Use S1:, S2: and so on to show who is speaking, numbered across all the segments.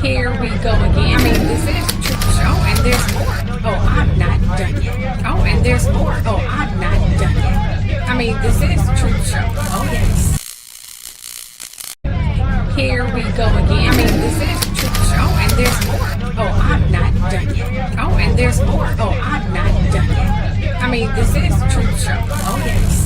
S1: Here we go again. I mean, this is the truth show, and there's more. Oh, I'm not done yet. Oh, and there's more. Oh, I'm not done yet. I mean, this is the truth show. Oh, yes. Here we go again. I mean, this is the truth show, and there's more. Oh, I'm not done yet. Oh, and there's more. Oh, I'm not done yet. I mean, this is the truth show. Oh, yes.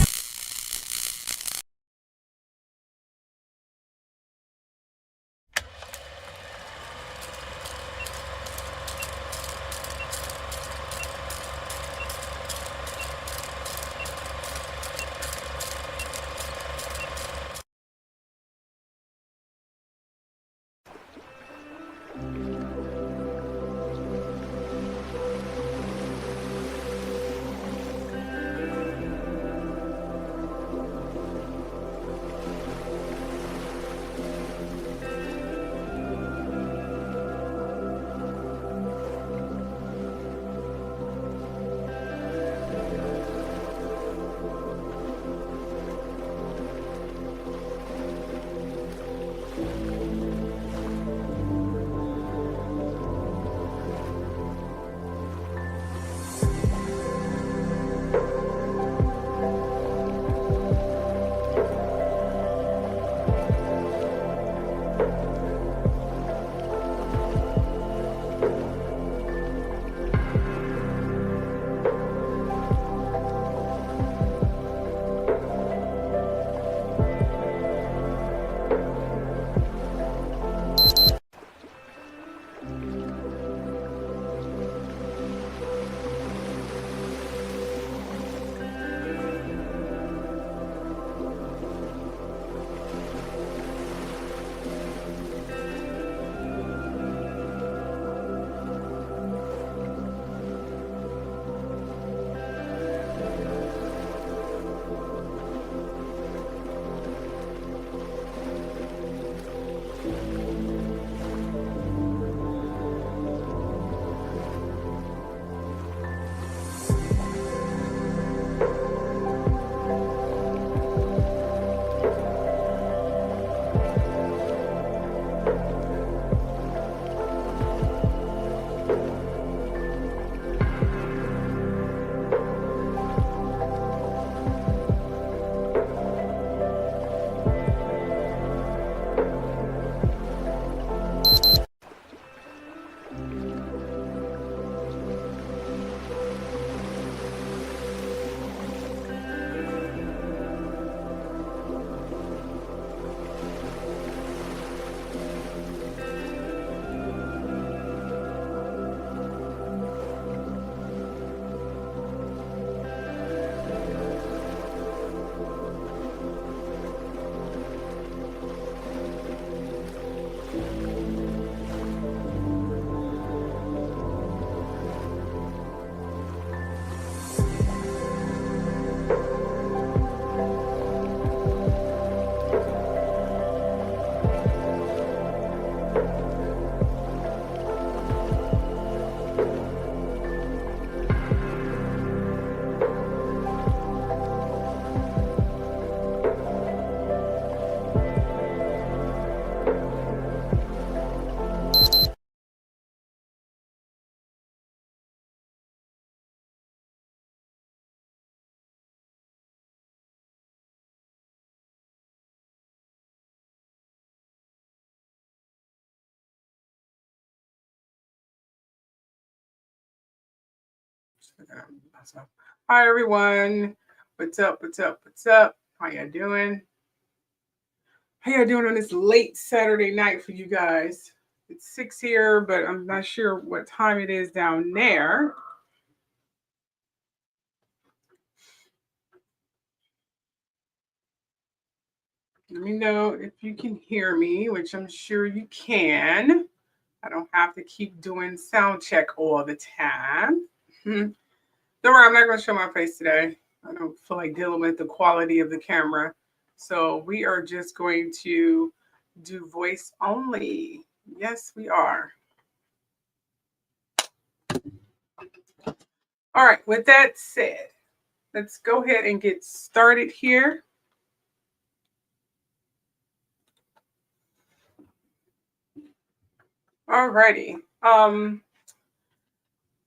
S2: Hi everyone, what's up? How y'all doing? How y'all doing on this late Saturday night for you guys? It's 6 here, but I'm not sure what time it is down there. Let me know if you can hear me, which I'm sure you can. I don't have to keep doing sound check all the time. Don't worry, I'm not going to show my face today. I don't feel like dealing with the quality of the camera. So we are just going to do voice only. Yes, we are. All right, with that said, let's go ahead and get started here. All Alrighty.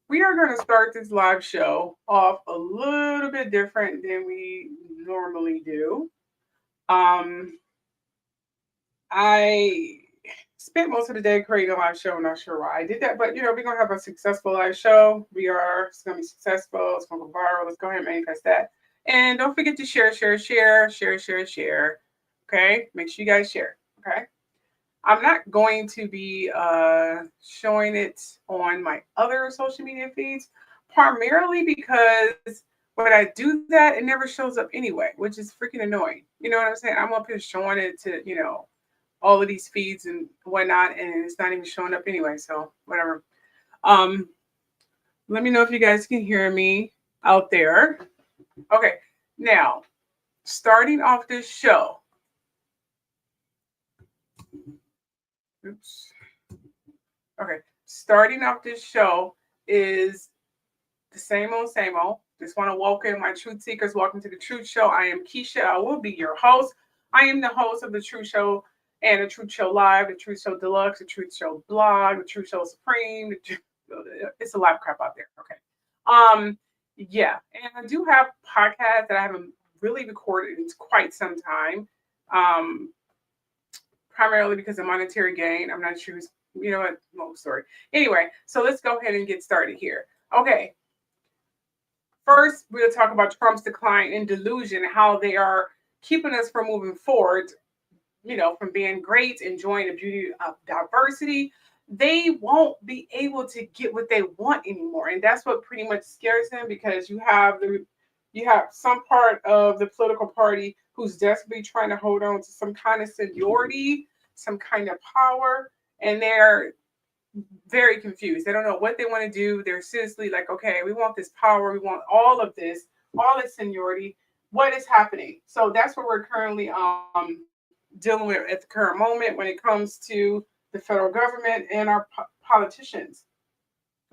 S2: We are going to start this live show off a little bit different than we normally do. I spent most of the day creating a live show. I'm not sure why I did that, but we're gonna have a successful live show. It's gonna be successful. It's gonna go viral. Let's go ahead and manifest that. And don't forget to share. Okay, make sure you guys share. Okay. I'm not going to be showing it on my other social media feeds, primarily because when I do that, it never shows up anyway, which is freaking annoying. You know what I'm saying? I'm up here showing it to, all of these feeds and whatnot, and it's not even showing up anyway. So whatever. Let me know if you guys can hear me out there. Okay, now starting off this show. Oops. Okay, starting off this show is the same old, same old. Just want to welcome my truth seekers. Welcome to the Truth Show. I am Keisha. I will be your host. I am the host of the Truth Show and the Truth Show Live, the Truth Show Deluxe, the Truth Show Blog, the Truth Show Supreme. It's a lot of crap out there. Okay. Yeah, and I do have podcasts that I haven't really recorded in quite some time. Primarily because of monetary gain. I'm not sure. You know what? Long story. Anyway, so let's go ahead and get started here. Okay. First, we'll talk about Trump's decline in delusion, how they are keeping us from moving forward, from being great, enjoying the beauty of diversity. They won't be able to get what they want anymore. And that's what pretty much scares them, because you have some part of the political party who's desperately trying to hold on to some kind of seniority, some kind of power, and they're very confused. They don't know what they want to do. They're seriously like, okay, we want this power. We want all of this, all this seniority. What is happening? So that's what we're currently dealing with at the current moment when it comes to the federal government and our politicians.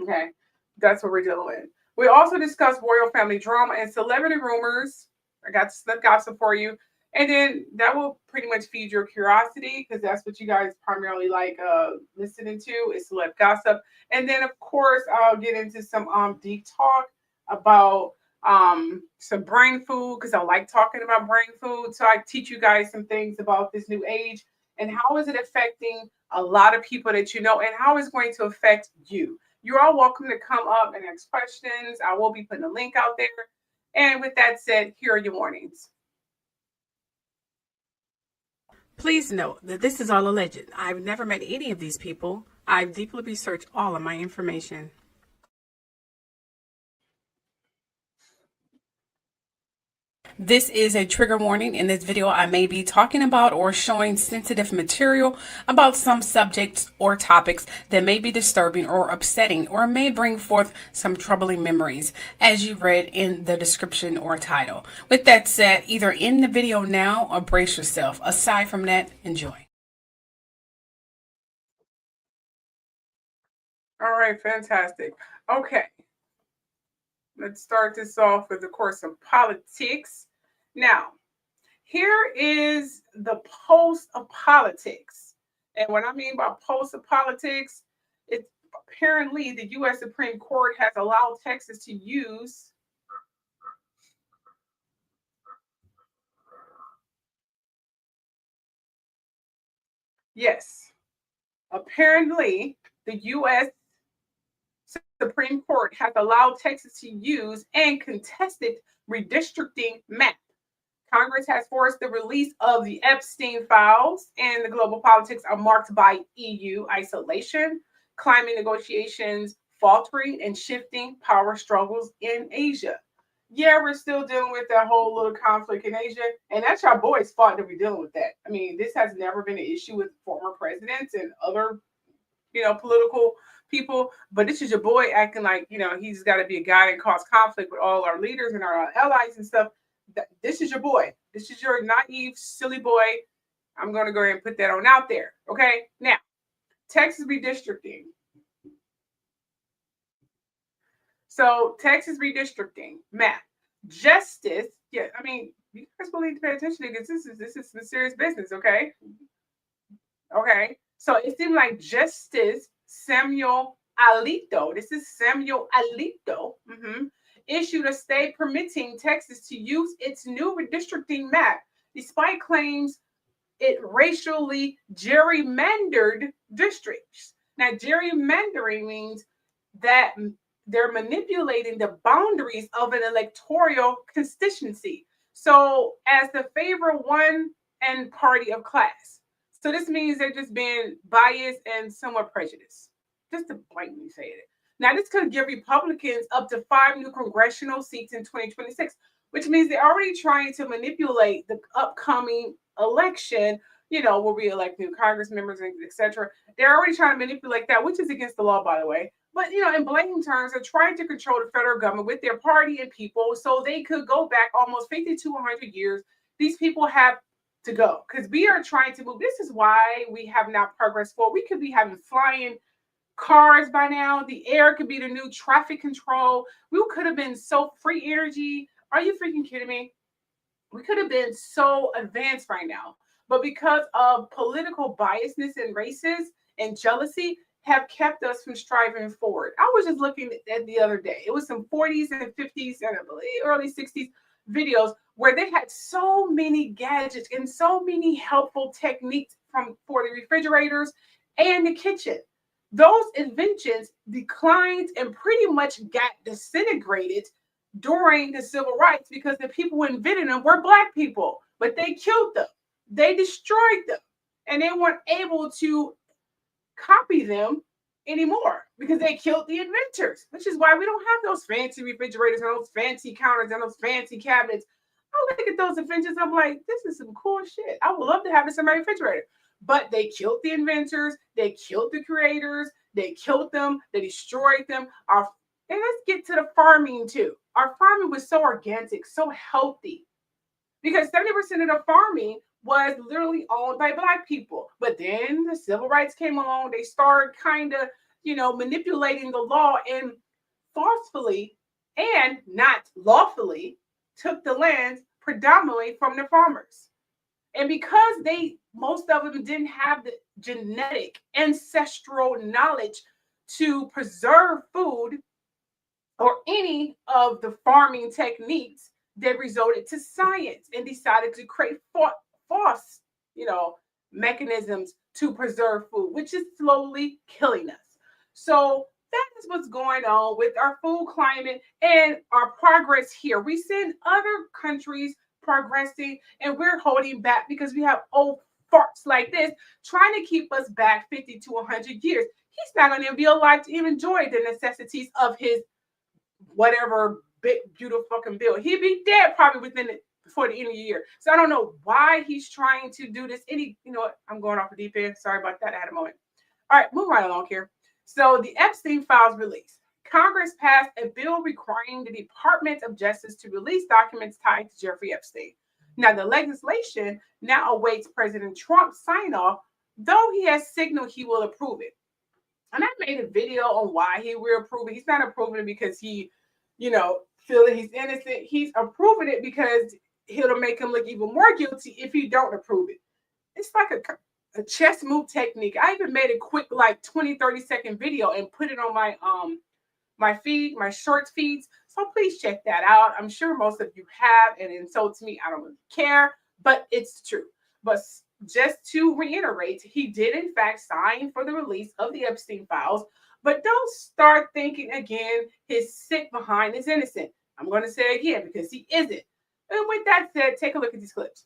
S2: Okay, that's what we're dealing with. We also discussed royal family drama and celebrity rumors. I got some gossip for you. And then that will pretty much feed your curiosity, because that's what you guys primarily like listening to is celeb gossip. And then, of course, I'll get into some deep talk about some brain food, because I like talking about brain food. So I teach you guys some things about this new age and how is it affecting a lot of people that you know, and how it's going to affect you. You're all welcome to come up and ask questions. I will be putting a link out there. And with that said, here are your warnings. Please note that this is all alleged. I've never met any of these people. I've deeply researched all of my information. This is a trigger warning. In this video, I may be talking about or showing sensitive material about some subjects or topics that may be disturbing or upsetting, or may bring forth some troubling memories, as you read in the description or title. With that said, either end the video now or brace yourself. Aside from that, enjoy. All right, fantastic. Okay. Let's start this off with, of course, some politics. Now, here is the pulse of politics. And what I mean by pulse of politics, it's apparently the U.S. Supreme Court has allowed Texas to use apparently the U.S. Supreme Court has allowed Texas to use and contested redistricting map. Congress has forced the release of the Epstein Files, and the global politics are marked by EU isolation, climate negotiations faltering, and shifting power struggles in Asia. Yeah, we're still dealing with that whole little conflict in Asia, and that's our boys' fault that we're dealing with that. I mean, this has never been an issue with former presidents and other, political people, but this is your boy acting like, he's got to be a guy that cause conflict with all our leaders and our allies and stuff. This is your boy. This is your naive, silly boy. I'm going to go ahead and put that on out there. Okay. Now, Texas redistricting. So Texas redistricting map. Justice. Yeah. I mean, you guys will need to pay attention, because this is some serious business. Okay. Okay. So it seemed like Justice Samuel Alito, this is Samuel Alito, issued a stay permitting Texas to use its new redistricting map, despite claims it racially gerrymandered districts. Now, gerrymandering means that they're manipulating the boundaries of an electoral constituency. So, as the favor one and party of class. So this means they're just being biased and somewhat prejudiced. Just to blatantly say it. Now, this could give Republicans up to 5 new congressional seats in 2026, which means they're already trying to manipulate the upcoming election, where we elect new Congress members, etc. They're already trying to manipulate that, which is against the law, by the way. But, in blatant terms, they're trying to control the federal government with their party and people so they could go back almost 50 to 100 years. These people have to go because we are trying to move. This is why we have not progressed forward. We could be having flying cars by now. The air could be the new traffic control. We could have been so free energy. Are you freaking kidding me? We could have been so advanced right now. But because of political biasness and races and jealousy have kept us from striving forward. I was just looking at the other day. It was some 40s and 50s and I believe early 60s videos where they had so many gadgets and so many helpful techniques for the refrigerators and the kitchen. Those inventions declined and pretty much got disintegrated during the civil rights because the people who invented them were Black people, but they killed them. They destroyed them and they weren't able to copy them anymore because they killed the inventors, which is why we don't have those fancy refrigerators and those fancy counters and those fancy cabinets. I look at those inventions, I'm like, this is some cool shit. I would love to have this in my refrigerator. But they killed the inventors, they killed the creators, they killed them, they destroyed them. And let's get to the farming too. Our farming was so organic, so healthy, because 70% of the farming was literally owned by Black people. But then the civil rights came along, they started kind of, manipulating the law and forcefully and not lawfully took the land predominantly from the farmers. And because most of them didn't have the genetic ancestral knowledge to preserve food or any of the farming techniques, they resorted to science and decided to create false, mechanisms to preserve food, which is slowly killing us. So that is what's going on with our food climate and our progress here. We see other countries progressing and we're holding back because we have old farts like this trying to keep us back 50 to 100 years. He's not going to be alive to even enjoy the necessities of his whatever big, beautiful fucking bill. He'd be dead probably before the end of the year. So I don't know why he's trying to do this. I'm going off the deep end. Sorry about that. I had a moment. All right, move right along here. So the Epstein Files release. Congress passed a bill requiring the Department of Justice to release documents tied to Jeffrey Epstein. Now, the legislation now awaits President Trump's sign-off, though he has signaled he will approve it. And I made a video on why he will approve it. He's not approving it because he, feel that he's innocent. He's approving it because it'll make him look even more guilty if he don't approve it. It's like a chess move technique. I even made a quick 20-30 second video and put it on my feed, my shorts feeds. So please check that out. I'm sure most of you have, and it insults me. I don't really care, but it's true. But just to reiterate, he did in fact sign for the release of the Epstein Files, but don't start thinking again his sick behind is innocent. I'm going to say it again because he isn't. And with that said, take a look at these clips.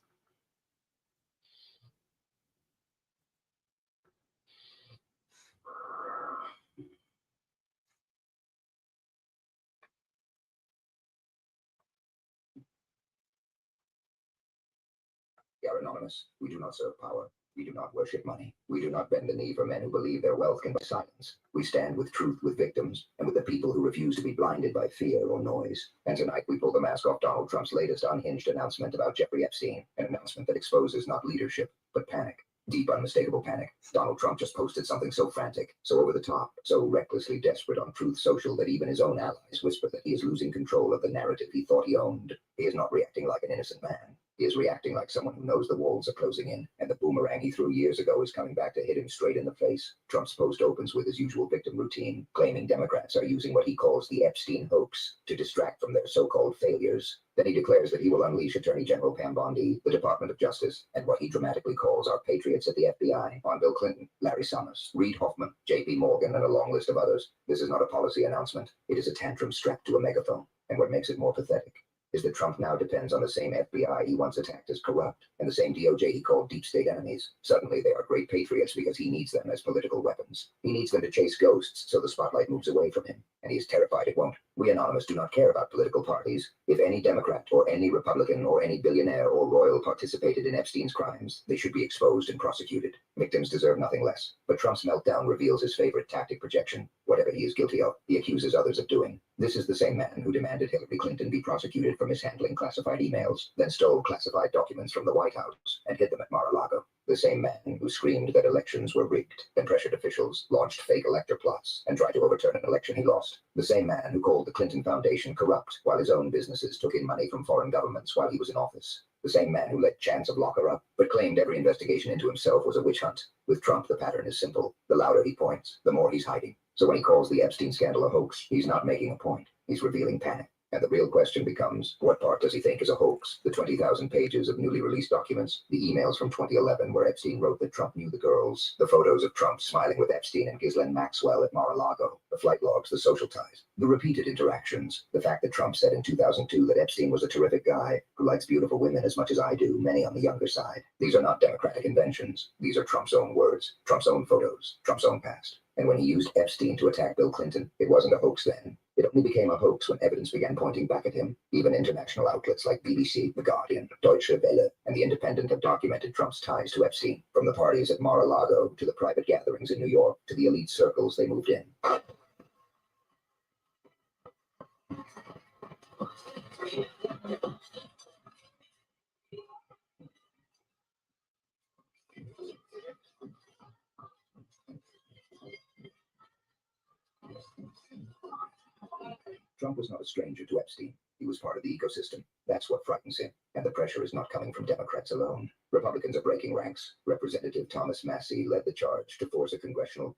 S3: We are anonymous. We do not serve power. We do not worship money. We do not bend the knee for men who believe their wealth can buy silence. We stand with truth with victims and with the people who refuse to be blinded by fear or noise. And tonight we pull the mask off Donald Trump's latest unhinged announcement about Jeffrey Epstein, an announcement that exposes not leadership, but panic. Deep, unmistakable panic. Donald Trump just posted something so frantic, so over the top, so recklessly desperate on Truth Social that even his own allies whisper that he is losing control of the narrative he thought he owned. He is not reacting like an innocent man. He is reacting like someone who knows the walls are closing in, and the boomerang he threw years ago is coming back to hit him straight in the face. Trump's post opens with his usual victim routine, claiming Democrats are using what he calls the Epstein hoax to distract from their so-called failures. Then he declares that he will unleash Attorney General Pam Bondi, the Department of Justice, and what he dramatically calls our patriots at the FBI on Bill Clinton, Larry Summers, Reid Hoffman, J.P. Morgan, and a long list of others. This is not a policy announcement. It is a tantrum strapped to a megaphone. And what makes it more pathetic is that Trump now depends on the same FBI he once attacked as corrupt, and the same DOJ he called deep state enemies. Suddenly they are great patriots because he needs them as political weapons. He needs them to chase ghosts so the spotlight moves away from him, and he is terrified it won't. We Anonymous do not care about political parties. If any Democrat or any Republican or any billionaire or royal participated in Epstein's crimes, they should be exposed and prosecuted. Victims deserve nothing less. But Trump's meltdown reveals his favorite tactic projection. Whatever he is guilty of, he accuses others of doing. This is the same man who demanded Hillary Clinton be prosecuted for mishandling classified emails, then stole classified documents from the White House and hid them at Mar-a-Lago. The same man who screamed that elections were rigged, then pressured officials, launched fake elector plots, and tried to overturn an election he lost. The same man who called the Clinton Foundation corrupt while his own businesses took in money from foreign governments while he was in office. The same man who let chance of lock her up, but claimed every investigation into himself was a witch hunt. With Trump, the pattern is simple. The louder he points, the more he's hiding. So when he calls the Epstein scandal a hoax, he's not making a point. He's revealing panic. And the real question becomes, what part does he think is a hoax? The 20,000 pages of newly released documents, the emails from 2011 where Epstein wrote that Trump knew the girls, the photos of Trump smiling with Epstein and Ghislaine Maxwell at Mar-a-Lago, the flight logs, the social ties, the repeated interactions, the fact that Trump said in 2002 that Epstein was a terrific guy who likes beautiful women as much as I do, many on the younger side. These are not Democratic inventions. These are Trump's own words, Trump's own photos, Trump's own past. And when he used Epstein to attack Bill Clinton, it wasn't a hoax then. It only became a hoax when evidence began pointing back at him. Even international outlets like BBC, The Guardian, Deutsche Welle, and The Independent have documented Trump's ties to Epstein, from the parties at Mar-a-Lago to the private gatherings in New York to the elite circles they moved in. Trump was not a stranger to Epstein. He was part of the ecosystem. That's what frightens him. And the pressure is not coming from Democrats alone. Republicans are breaking ranks. Representative Thomas Massie led the charge to force a congressional...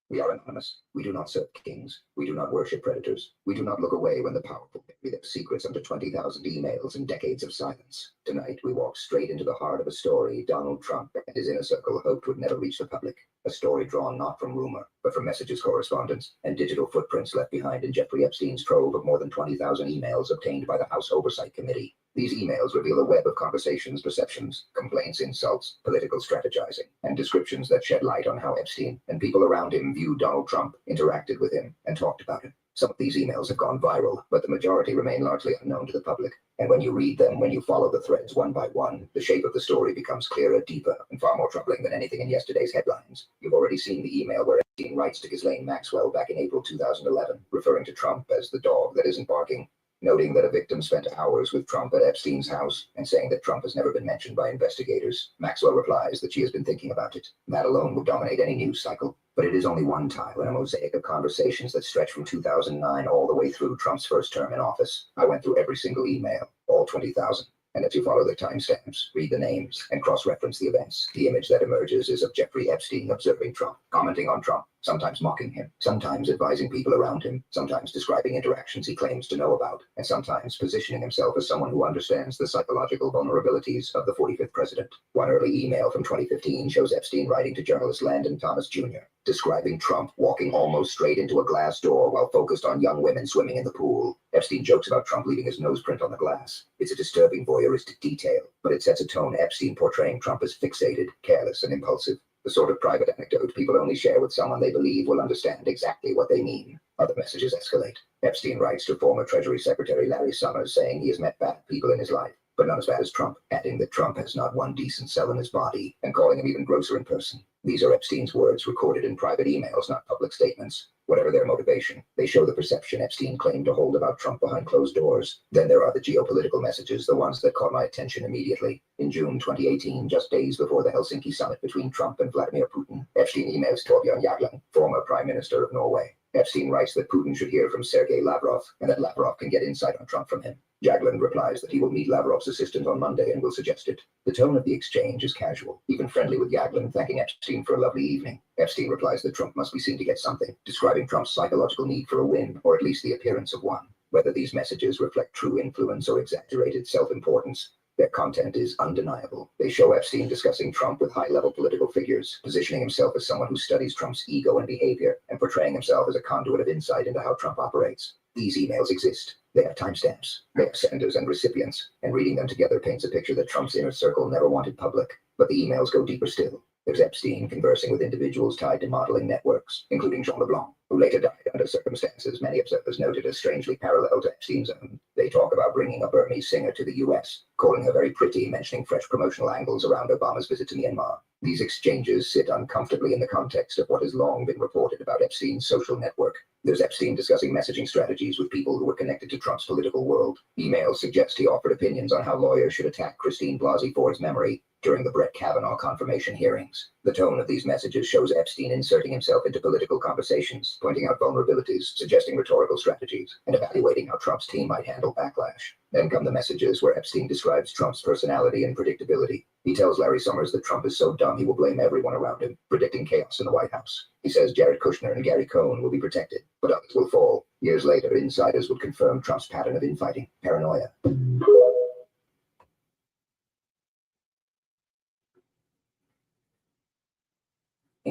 S3: We are anonymous. We do not serve kings. We do not worship predators. We do not look away when the powerful bury their secrets under 20,000 emails and decades of silence. Tonight, we walk straight into the heart of a story Donald Trump and his inner circle hoped would never reach the public. A story drawn not from rumor, but from messages, correspondence, and digital footprints left behind in Jeffrey Epstein's trove of more than 20,000 emails obtained by the House Oversight Committee. These emails reveal a web of conversations, perceptions, complaints, insults, political strategizing, and descriptions that shed light on how Epstein and people around him viewed Donald Trump, interacted with him, and talked about him. Some of these emails have gone viral, but the majority remain largely unknown to the public. And when you read them, when you follow the threads one by one, the shape of the story becomes clearer, deeper, and far more troubling than anything in yesterday's headlines. You've already seen the email where Epstein writes to Ghislaine Maxwell back in April 2011, referring to Trump as the dog that isn't barking, noting that a victim spent hours with Trump at Epstein's house and saying that Trump has never been mentioned by investigators. Maxwell replies that she has been thinking about it. That alone will dominate any news cycle. But it is only one tile in a mosaic of conversations that stretch from 2009 all the way through Trump's first term in office. I went through every single email, all 20,000. And as you follow the timestamps, read the names, and cross-reference the events, the image that emerges is of Jeffrey Epstein observing Trump, commenting on Trump, sometimes mocking him, sometimes advising people around him, sometimes describing interactions he claims to know about, and sometimes positioning himself as someone who understands the psychological vulnerabilities of the 45th president. One early email from 2015 shows Epstein writing to journalist Landon Thomas Jr., describing Trump walking almost straight into a glass door while focused on young women swimming in the pool. Epstein jokes about Trump leaving his nose print on the glass. It's a disturbing voyeuristic detail, but it sets a tone Epstein portraying Trump as fixated, careless, and impulsive. The sort of private anecdote people only share with someone they believe will understand exactly what they mean. Other messages escalate. Epstein writes to former Treasury Secretary Larry Summers saying he has met bad people in his life, but not as bad as Trump, adding that Trump has not one decent cell in his body, and calling him even grosser in person. These are Epstein's words recorded in private emails, not public statements. Whatever their motivation, they show the perception Epstein claimed to hold about Trump behind closed doors. Then there are the geopolitical messages, the ones that caught my attention immediately. In June 2018, just days before the Helsinki summit between Trump and Vladimir Putin, Epstein emails Torbjørn Jagland, former Prime Minister of Norway. Epstein writes that Putin should hear from Sergei Lavrov and that Lavrov can get insight on Trump from him. Jagland replies that he will meet Lavrov's assistant on Monday and will suggest it. The tone of the exchange is casual, even friendly, with Jagland thanking Epstein for a lovely evening. Epstein replies that Trump must be seen to get something, describing Trump's psychological need for a win, or at least the appearance of one. Whether these messages reflect true influence or exaggerated self-importance, their content is undeniable. They show Epstein discussing Trump with high-level political figures, positioning himself as someone who studies Trump's ego and behavior, and portraying himself as a conduit of insight into how Trump operates. These emails exist. They have timestamps. They have senders and recipients, and reading them together paints a picture that Trump's inner circle never wanted public. But the emails go deeper still. There's Epstein conversing with individuals tied to modeling networks, including Jean LeBlanc, who later died under circumstances many observers noted as strangely parallel to Epstein's own. They talk about bringing a Burmese singer to the US, calling her very pretty, mentioning fresh promotional angles around Obama's visit to Myanmar. These exchanges sit uncomfortably in the context of what has long been reported about Epstein's social network. There's Epstein discussing messaging strategies with people who were connected to Trump's political world. Emails suggest he offered opinions on how lawyers should attack Christine Blasey Ford's memory during the Brett Kavanaugh confirmation hearings. The tone of these messages shows Epstein inserting himself into political conversations, pointing out vulnerabilities, suggesting rhetorical strategies, and evaluating how Trump's team might handle backlash. Then come the messages where Epstein describes Trump's personality and predictability. He tells Larry Summers that Trump is so dumb he will blame everyone around him, predicting chaos in the White House. He says Jared Kushner and Gary Cohn will be protected, but others will fall. Years later, insiders would confirm Trump's pattern of infighting, paranoia.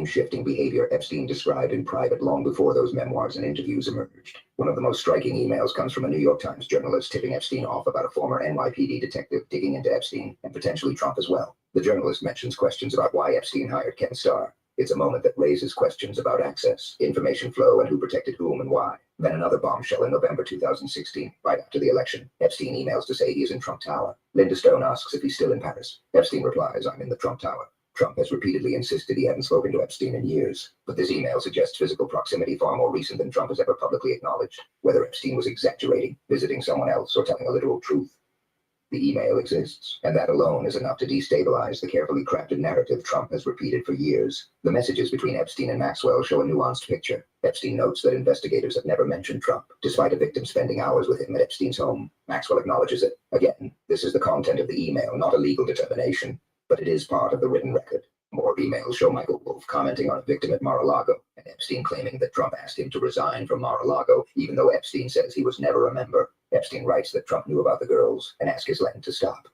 S3: Shifting behavior Epstein described in private long before those memoirs and interviews emerged. One of the most striking emails comes from a New York Times journalist tipping Epstein off about a former NYPD detective digging into Epstein and potentially Trump as well. The journalist mentions questions about why Epstein hired Ken Starr. It's a moment that raises questions about access, information flow, and who protected whom and why. Then another bombshell in November 2016, right after the election. Epstein emails to say he is in Trump Tower. Linda Stone asks if he's still in Paris. Epstein replies, "I'm in the Trump Tower." Trump has repeatedly insisted he hadn't spoken to Epstein in years, but this email suggests physical proximity far more recent than Trump has ever publicly acknowledged. Whether Epstein was exaggerating, visiting someone else, or telling a literal truth, the email exists, and that alone is enough to destabilize the carefully crafted narrative Trump has repeated for years. The messages between Epstein and Maxwell show a nuanced picture. Epstein notes that investigators have never mentioned Trump, despite a victim spending hours with him at Epstein's home. Maxwell acknowledges it. Again, this is the content of the email, not a legal determination, but it is part of the written record. More emails show Michael Wolff commenting on a victim at Mar-a-Lago, and Epstein claiming that Trump asked him to resign from Mar-a-Lago, even though Epstein says he was never a member. Epstein writes that Trump knew about the girls and asked his land to stop.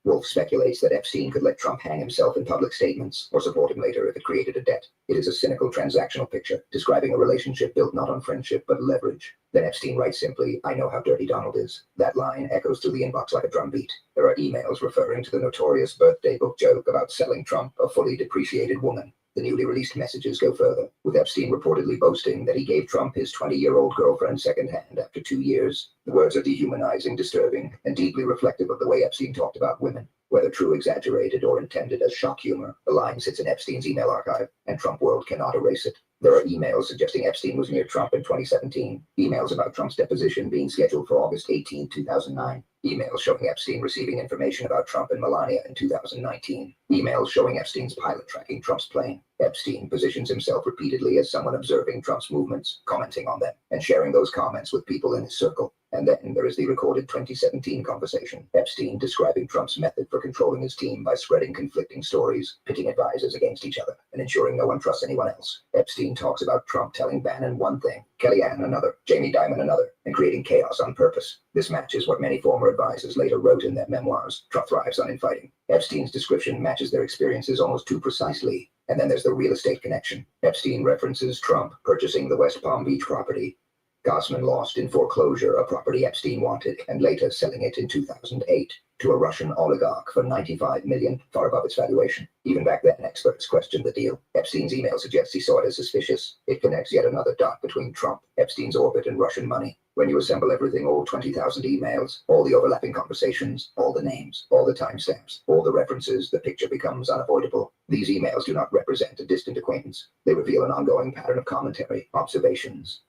S3: Wolff speculates that Epstein could let Trump hang himself in public statements or support him later if it created a debt. It is a cynical transactional picture, describing a relationship built not on friendship but leverage. Then Epstein writes simply, "I know how dirty Donald is." That line echoes through the inbox like a drumbeat. There are emails referring to the notorious birthday book joke about selling Trump a fully depreciated woman. The newly released messages go further, with Epstein reportedly boasting that he gave Trump his 20-year-old girlfriend secondhand after 2 years. The words are dehumanizing, disturbing, and deeply reflective of the way Epstein talked about women. Whether true, exaggerated, or intended as shock humor, the line sits in Epstein's email archive, and Trump world cannot erase it. There are emails suggesting Epstein was near Trump in 2017, emails about Trump's deposition being scheduled for August 18, 2009, emails showing Epstein receiving information about Trump and Melania in 2019, emails showing Epstein's pilot tracking Trump's plane. Epstein positions himself repeatedly as someone observing Trump's movements, commenting on them, and sharing those comments with people in his circle. And then there is the recorded 2017 conversation, Epstein describing Trump's method for controlling his team by spreading conflicting stories, pitting advisors against each other, and ensuring no one trusts anyone else. Epstein talks about Trump telling Bannon one thing, Kellyanne another, Jamie Dimon another, and creating chaos on purpose. This matches what many former advisors later wrote in their memoirs, Trump thrives on infighting. Epstein's description matches their experiences almost too precisely. And then there's the real estate connection. Epstein references Trump purchasing the West Palm Beach property, Gossman lost in foreclosure a property Epstein wanted, and later selling it in 2008 to a Russian oligarch for $95 million, far above its valuation. Even back then, experts questioned the deal. Epstein's email suggests he saw it as suspicious. It connects yet another dot between Trump, Epstein's orbit, and Russian money. When you assemble everything, all 20,000 emails, all the overlapping conversations, all the names, all the timestamps, all the references, the picture becomes unavoidable. These emails do not represent a distant acquaintance. They reveal an ongoing pattern of commentary, observations,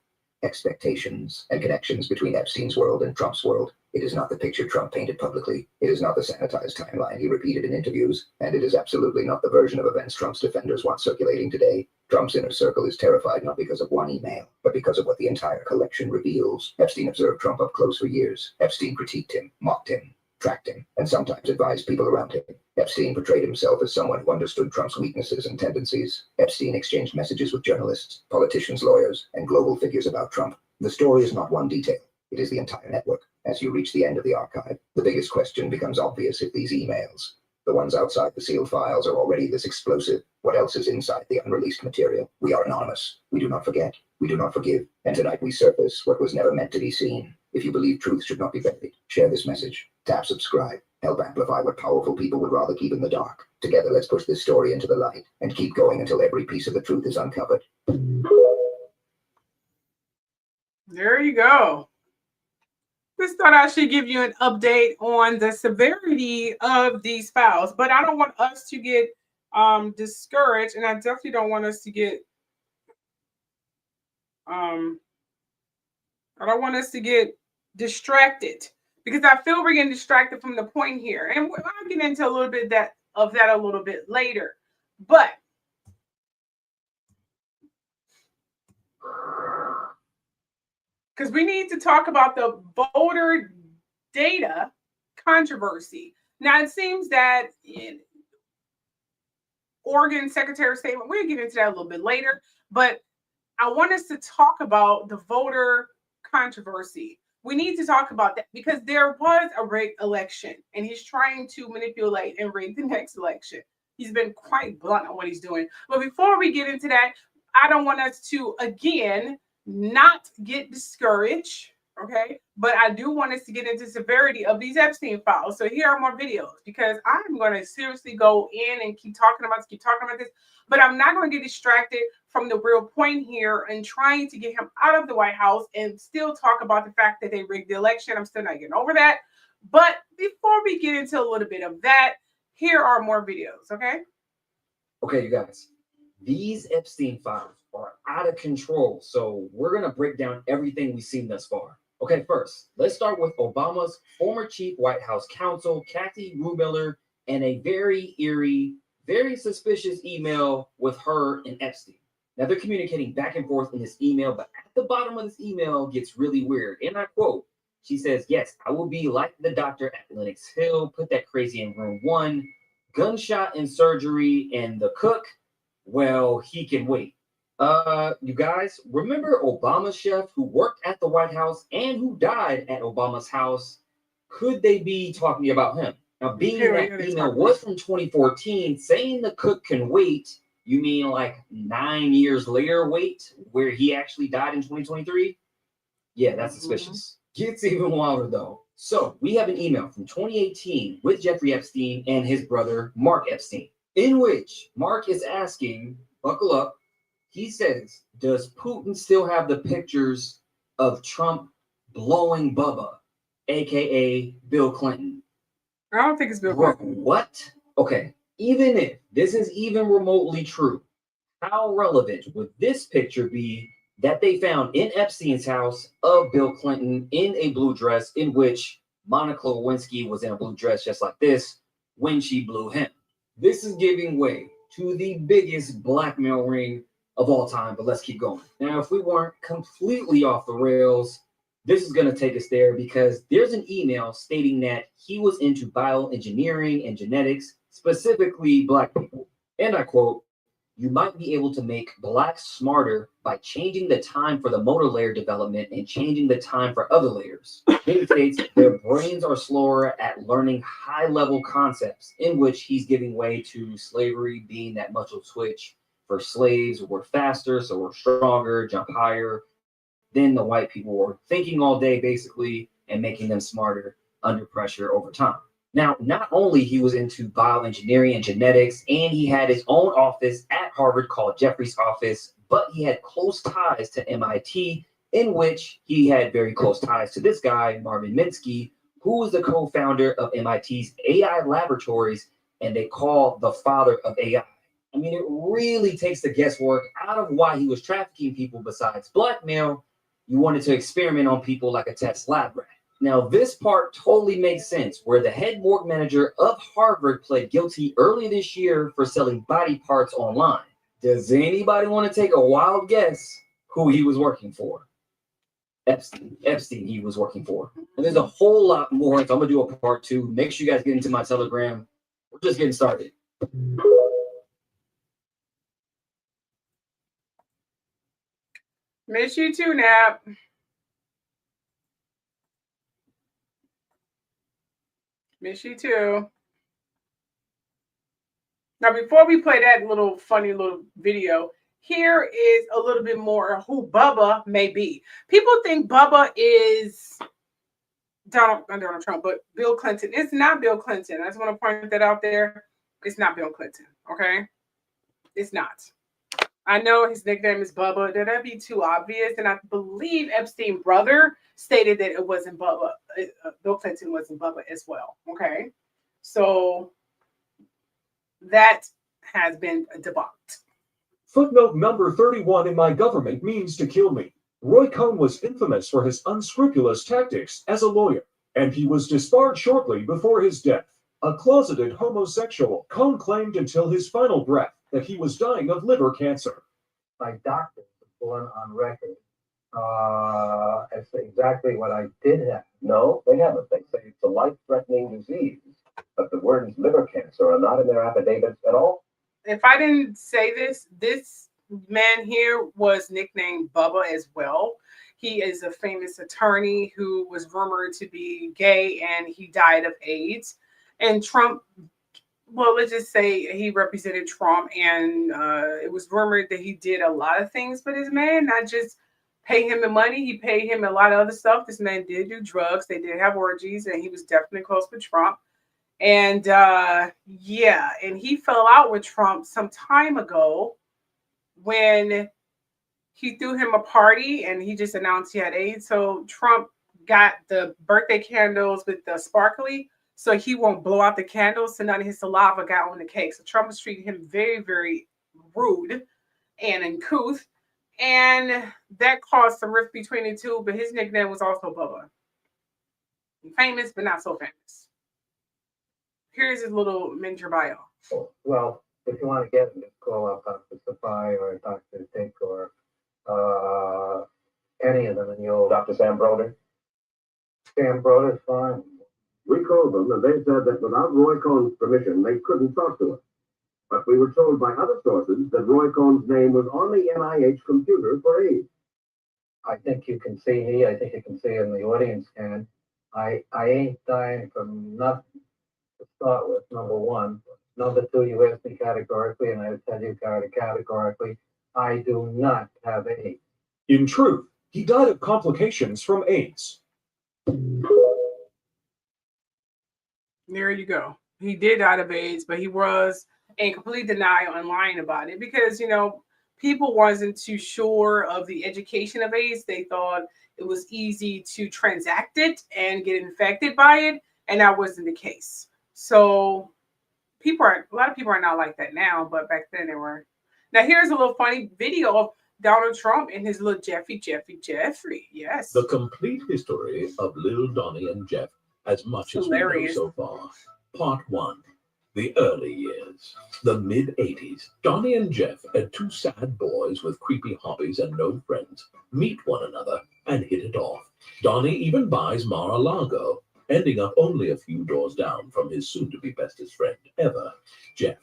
S3: expectations, and connections between Epstein's world and Trump's world. It is not the picture Trump painted publicly. It is not the sanitized timeline he repeated in interviews. And it is absolutely not the version of events Trump's defenders want circulating today. Trump's inner circle is terrified not because of one email, but because of what the entire collection reveals. Epstein observed Trump up close for years. Epstein critiqued him, mocked him, tracked him, and sometimes advised people around him. Epstein portrayed himself as someone who understood Trump's weaknesses and tendencies. Epstein exchanged messages with journalists, politicians, lawyers, and global figures about Trump. The story is not one detail. It is the entire network. As you reach the end of the archive, the biggest question becomes obvious if these emails, the ones outside the sealed files, are already this explosive. What else is inside the unreleased material? We are anonymous. We do not forget. We do not forgive. And tonight we surface what was never meant to be seen. If you believe truth should not be buried, share this message. Tap subscribe. Help amplify what powerful people would rather keep in the dark. Together, let's push this story into the light and keep going until every piece of the truth is uncovered.
S2: There you go. Just thought I should give you an update on the severity of these files, but I don't want us to get discouraged, and I definitely don't want us to get I don't want us to get distracted, because I feel we're getting distracted from the point here, and I'll get into a little bit of that a little bit later, but because we need to talk about the voter data controversy. Now, it seems that in Oregon Secretary of State, we'll get into that a little bit later, but I want us to talk about the voter controversy. We need to talk about that because there was a rigged election, and he's trying to manipulate and rig the next election. He's been quite blunt on what he's doing. But before we get into that, I don't want us to, again, not get discouraged, okay? But I do want us to get into severity of these Epstein files. So here are more videos, because I'm going to seriously go in and keep talking about this, but I'm not going to get distracted from the real point here and trying to get him out of the White House and still talk about the fact that they rigged the election. I'm still not getting over that. But before we get into a little bit of that, here are more videos, okay?
S4: Okay, you guys, these Epstein files are out of control. So we're going to break down everything we've seen thus far. Okay, first, let's start with Obama's former chief White House counsel, Kathy Rubiller, and a very eerie, very suspicious email with her and Epstein. Now, they're communicating back and forth in this email, but at the bottom of this email gets really weird. And I quote, she says, "Yes, I will be like the doctor at Lenox Hill, put that crazy in room 1, gunshot in surgery, and the cook, well, he can wait." You guys, remember Obama's chef who worked at the White House and who died at Obama's house? Could they be talking about him? Now, being that email was from 2014, saying the cook can wait, you mean like 9 years later wait, where he actually died in 2023? Yeah, that's suspicious. Gets even wilder though. So we have an email from 2018 with Jeffrey Epstein and his brother, Mark Epstein, in which Mark is asking, buckle up, he says, does Putin still have the pictures of Trump blowing Bubba, aka Bill Clinton?
S2: I don't think it's Bill Clinton.
S4: What? Okay, even if this is even remotely true, how relevant would this picture be that they found in Epstein's house of Bill Clinton in a blue dress, in which Monica Lewinsky was in a blue dress just like this when she blew him? This is giving way to the biggest blackmail ring of all time, but let's keep going. Now, if we weren't completely off the rails, this is going to take us there, because there's an email stating that he was into bioengineering and genetics, specifically black people. And I quote, "You might be able to make blacks smarter by changing the time for the motor layer development and changing the time for other layers." He states their brains are slower at learning high-level concepts, in which he's giving way to slavery being that muscle switch for slaves. We're faster, so we're stronger, jump higher. Then the white people were thinking all day, basically, and making them smarter under pressure over time. Now, not only he was into bioengineering and genetics, and he had his own office at Harvard called Jeffrey's office, but he had close ties to MIT, in which he had very close ties to this guy, Marvin Minsky, who was the co-founder of MIT's AI laboratories, and they call the father of AI. I mean, it really takes the guesswork out of why he was trafficking people besides blackmail. You wanted to experiment on people like a test lab rat. Now, this part totally makes sense, where the head morgue manager of Harvard pled guilty early this year for selling body parts online. Does anybody want to take a wild guess who he was working for? Epstein he was working for. And there's a whole lot more, so I'm going to do a part 2. Make sure you guys get into my Telegram. We're just getting started.
S2: Miss you too, Nap. Miss you too. Now, before we play that little funny little video, here is a little bit more of who Bubba may be. People think Bubba is Donald Trump, but Bill Clinton. It's not Bill Clinton. I just want to point that out there. It's not Bill Clinton, okay? It's not. I know his nickname is Bubba. That'd be too obvious. And I believe Epstein's brother stated that it wasn't Bubba. Bill Clinton wasn't Bubba as well, okay? So that has been debunked.
S5: Footnote number 31 in my government means to kill me. Roy Cohn was infamous for his unscrupulous tactics as a lawyer, and he was disbarred shortly before his death. A closeted homosexual, Cohn claimed until his final breath that he was dying of liver cancer.
S6: My doctor was born on record. That's exactly what I did have.
S3: No, they haven't. They say it's a life-threatening disease, but the words liver cancer are not in their affidavits at all.
S2: If I didn't say this, this man here was nicknamed Bubba as well. He is a famous attorney who was rumored to be gay, and he died of AIDS. And Trump, well, let's just say he represented Trump, and it was rumored that he did a lot of things for this man, not just pay him the money. He paid him a lot of other stuff. This man did do drugs. They did have orgies, and he was definitely close with Trump. And yeah, and he fell out with Trump some time ago when he threw him a party and he just announced he had AIDS. So Trump got the birthday candles with the sparkly, so he won't blow out the candles, so none of his saliva got on the cake. So Trump was treating him very, very rude and uncouth. And that caused some rift between the two, but his nickname was also Bubba. Famous, but not so famous. Here's his little miniature bio.
S6: Well, if you want to get him, just call up Dr. Safai or Dr. Dick or any of them, and you'll...
S3: Dr. Sam Broder?
S6: Sam Broder's fine.
S7: We called them, and they said that without Roy Cohn's permission, they couldn't talk to us. But we were told by other sources that Roy Cohn's name was on the NIH computer for AIDS.
S6: I think you can see me. I think you can see in the audience can. I ain't dying from nothing to start with, number one. Number two, you asked me categorically, and I tell you categorically, I do not have AIDS.
S5: In truth, he died of complications from AIDS.
S2: There you go. He did die of AIDS, but he was in complete denial and lying about it because, you know, people wasn't too sure of the education of AIDS. They thought it was easy to transact it and get infected by it, and that wasn't the case. So a lot of people are not like that now, but back then they were. Now here's a little funny video of Donald Trump and his little Jeffrey. Yes.
S8: The complete history of Lil Donnie and Jeff, as much as we know so far. Part 1. The early years. The mid-'80s. Donnie and Jeff, two sad boys with creepy hobbies and no friends, meet one another and hit it off. Donnie even buys Mar-a-Lago, ending up only a few doors down from his soon-to-be bestest friend ever, Jeff.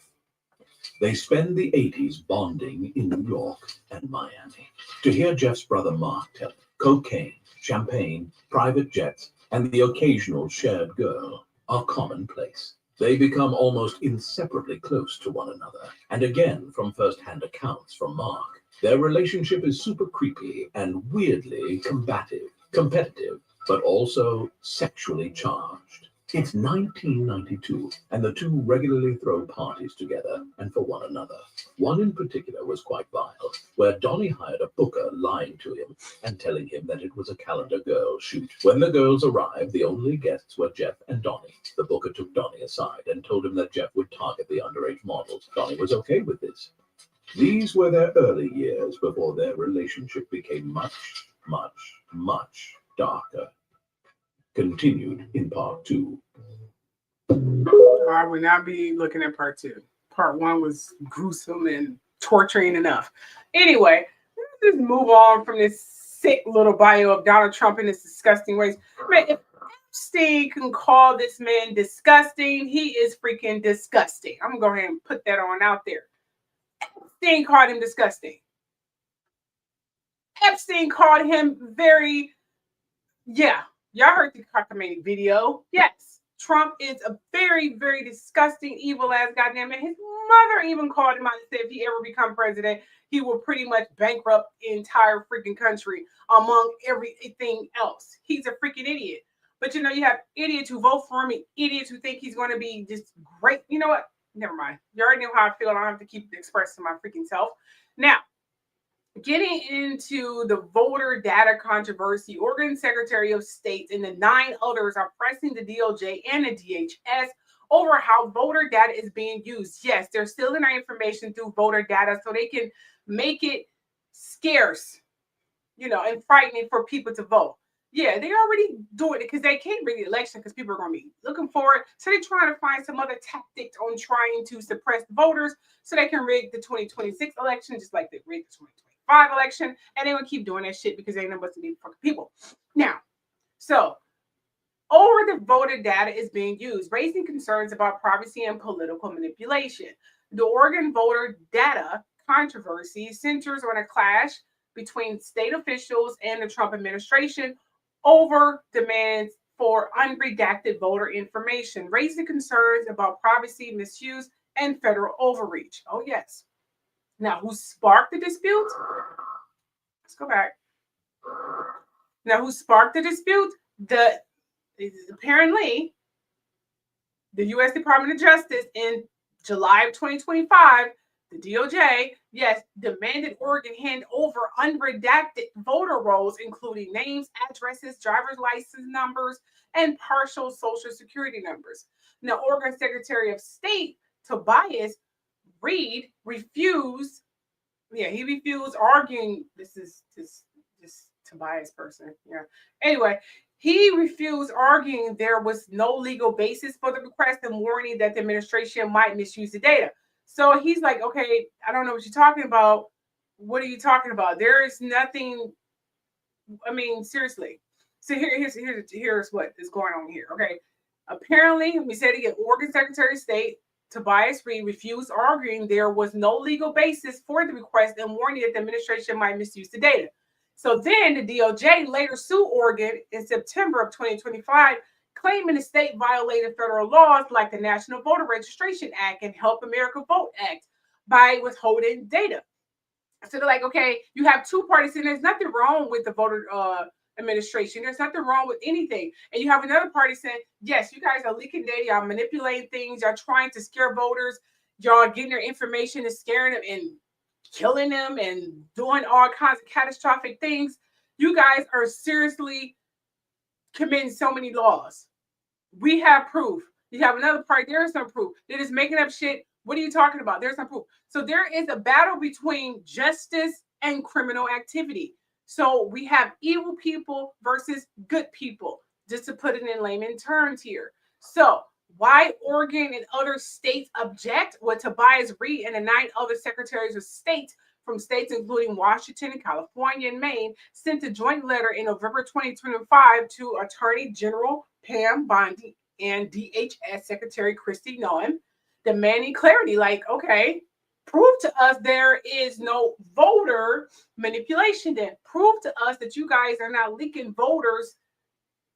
S8: They spend the 80s bonding in New York and Miami. To hear Jeff's brother Mark tell it, cocaine, champagne, private jets, and the occasional shared girl are commonplace. They become almost inseparably close to one another. And again, from first-hand accounts from Mark, their relationship is super creepy and weirdly competitive, but also sexually charged. It's 1992, and the two regularly throw parties together and for one another. One in particular was quite vile, where Donnie hired a booker lying to him and telling him that it was a calendar girl shoot. When the girls arrived, the only guests were Jeff and Donnie. The booker took Donnie aside and told him that Jeff would target the underage models. Donnie was okay with this. These were their early years before their relationship became much, much, much darker. Continued in part 2.
S2: I would not be looking at part 2. Part 1 was gruesome and torturing enough. Anyway, let's just move on from this sick little bio of Donald Trump in his disgusting ways. Man, if Epstein can call this man disgusting, he is freaking disgusting. I'm gonna go ahead and put that on out there. Epstein called him disgusting. Epstein called him very, yeah. Y'all heard the cockamamie video. Yes, Trump is a very, very disgusting, evil ass goddamn man. His mother even called him out and said if he ever become president, he will pretty much bankrupt the entire freaking country among everything else. He's a freaking idiot. But you know, you have idiots who vote for him and idiots who think he's going to be just great. You know what? Never mind. You already know how I feel. I don't have to keep expressing my freaking self. Now, getting into the voter data controversy, Oregon Secretary of State and the 9 others are pressing the DOJ and the DHS over how voter data is being used. Yes, they're stealing our information through voter data so they can make it scarce, you know, and frightening for people to vote. Yeah, they already do it because they can't rig the election because people are going to be looking for it. So they're trying to find some other tactics on trying to suppress voters so they can rig the 2026 election just like they rigged the 2025 election. And they will keep doing that shit because they know what to be fucking people. Now, so over the voter data is being used, raising concerns about privacy and political manipulation. The Oregon voter data controversy centers on a clash between state officials and the Trump administration over demands for unredacted voter information, raising concerns about privacy, misuse, and federal overreach. Oh, yes. Now, who sparked the dispute? Let's go back. Now, who sparked the dispute? Apparently, the U.S. Department of Justice in July of 2025, the DOJ, yes, demanded Oregon hand over unredacted voter rolls, including names, addresses, driver's license numbers, and partial social security numbers. Now, Oregon Secretary of State Tobias Reed refused. Yeah, he refused, arguing. This Tobias person. Yeah. Anyway, he refused, arguing there was no legal basis for the request and warning that the administration might misuse the data. So he's like, okay, I don't know what you're talking about. What are you talking about? There is nothing. I mean, seriously. So here's what is going on here. Okay. Apparently, we said again, Oregon Secretary of State Tobias Reed refused, arguing there was no legal basis for the request and warning that the administration might misuse the data. So then the DOJ later sued Oregon in September of 2025, claiming the state violated federal laws like the National Voter Registration Act and Help America Vote Act by withholding data. So they're like, okay, you have two parties, and there's nothing wrong with the voter administration. There's nothing wrong with anything. And you have another party saying, yes, you guys are leaking data, y'all manipulating things, y'all trying to scare voters, y'all getting their information and scaring them and killing them and doing all kinds of catastrophic things. You guys are seriously committing so many laws. We have proof. You have another party, there is no proof. They're just making up shit. What are you talking about? There's no proof. So there is a battle between justice and criminal activity. So we have evil people versus good people, just to put it in layman terms here. So why Oregon and other states object? What Tobias Reed and the 9 other secretaries of state from states including Washington and California and Maine sent a joint letter in November 2025 to Attorney General Pam Bondi and DHS Secretary Kristi Noem, demanding clarity. Like, okay, prove to us there is no voter manipulation. Then prove to us that you guys are not leaking voters'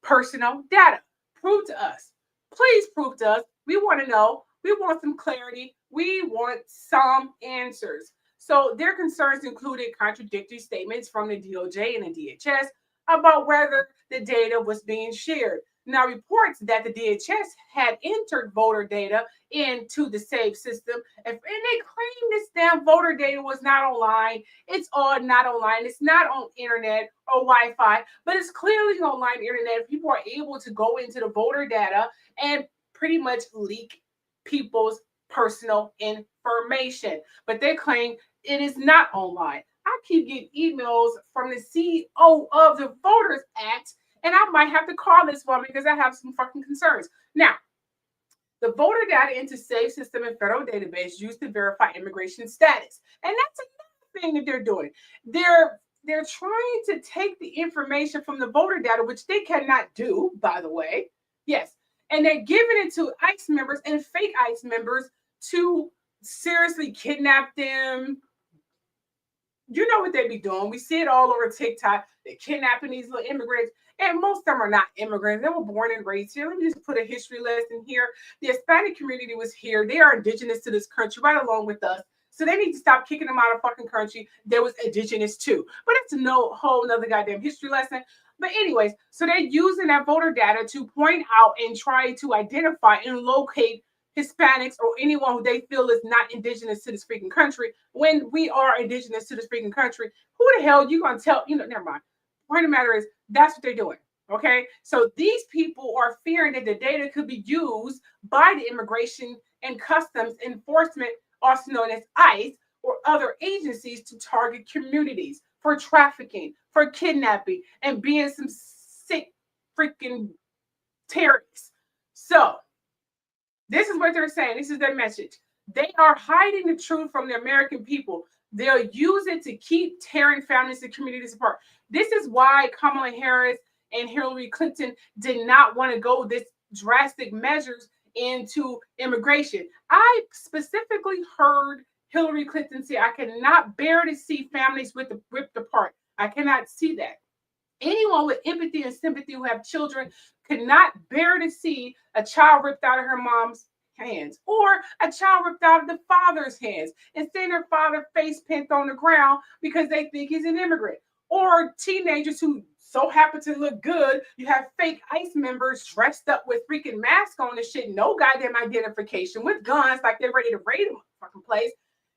S2: personal data. Prove to us. Please prove to us. We want to know. We want some clarity. We want some answers. So their concerns included contradictory statements from the DOJ and the DHS about whether the data was being shared. Now, reports that the DHS had entered voter data into the SAVE system, and they claim this damn voter data was not online. It's all not online. It's not on internet or Wi-Fi, but it's clearly online internet. People are able to go into the voter data and pretty much leak people's personal information. But they claim it is not online. I keep getting emails from the CEO of the Voters Act, and I might have to call this woman because I have some fucking concerns. Now, the voter data into safe system and federal database used to verify immigration status. And that's another thing that they're doing. They're trying to take the information from the voter data, which they cannot do, by the way. Yes. And they're giving it to ICE members and fake ICE members to seriously kidnap them. You know what they be doing. We see it all over TikTok. They're kidnapping these little immigrants. And most of them are not immigrants. They were born and raised here. Let me just put a history lesson here. The Hispanic community was here. They are indigenous to this country right along with us. So they need to stop kicking them out of fucking country. They was indigenous too. But it's no whole nother goddamn history lesson. But anyways, so they're using that voter data to point out and try to identify and locate Hispanics or anyone who they feel is not indigenous to this freaking country when we are indigenous to this freaking country. Who the hell you gonna tell? Never mind. Point of the matter is that's what they're doing. Okay, so these people are fearing that the data could be used by the Immigration and Customs Enforcement, also known as ICE, or other agencies to target communities for trafficking, for kidnapping, and being some sick freaking terrorists. So this is what they're saying. This is their message. They are hiding the truth from the American people. They'll use it to keep tearing families and communities apart. This is why Kamala Harris and Hillary Clinton did not want to go this drastic measures into immigration. I specifically heard Hillary Clinton say, I cannot bear to see families ripped apart. I cannot see that. Anyone with empathy and sympathy who have children could not bear to see a child ripped out of her mom's hands or a child ripped out of the father's hands and seeing her father face pent on the ground because they think he's an immigrant, or teenagers who so happen to look good. You have fake ICE members dressed up with freaking masks on and shit, no goddamn identification, with guns like they're ready to raid a fucking place,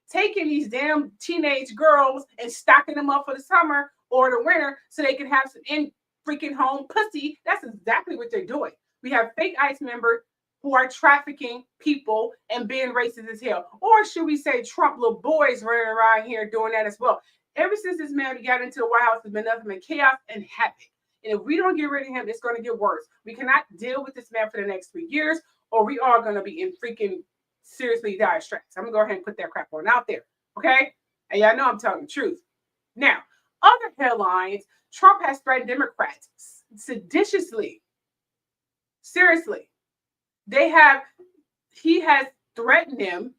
S2: taking these damn teenage girls and stocking them up for the summer or the winter so they can have some in freaking home pussy. That's exactly what they're doing. We have fake ICE members who are trafficking people and being racist as hell. Or should we say Trump little boys running around here doing that as well. Ever since this man got into the White House, there's been nothing but chaos and havoc. And if we don't get rid of him, it's going to get worse. We cannot deal with this man for the next 3 years, or we are going to be in freaking seriously dire straits. I'm going to go ahead and put that crap on out there. Okay? And y'all know I'm telling the truth. Now, other headlines, Trump has threatened Democrats seditiously. Seriously. He has threatened them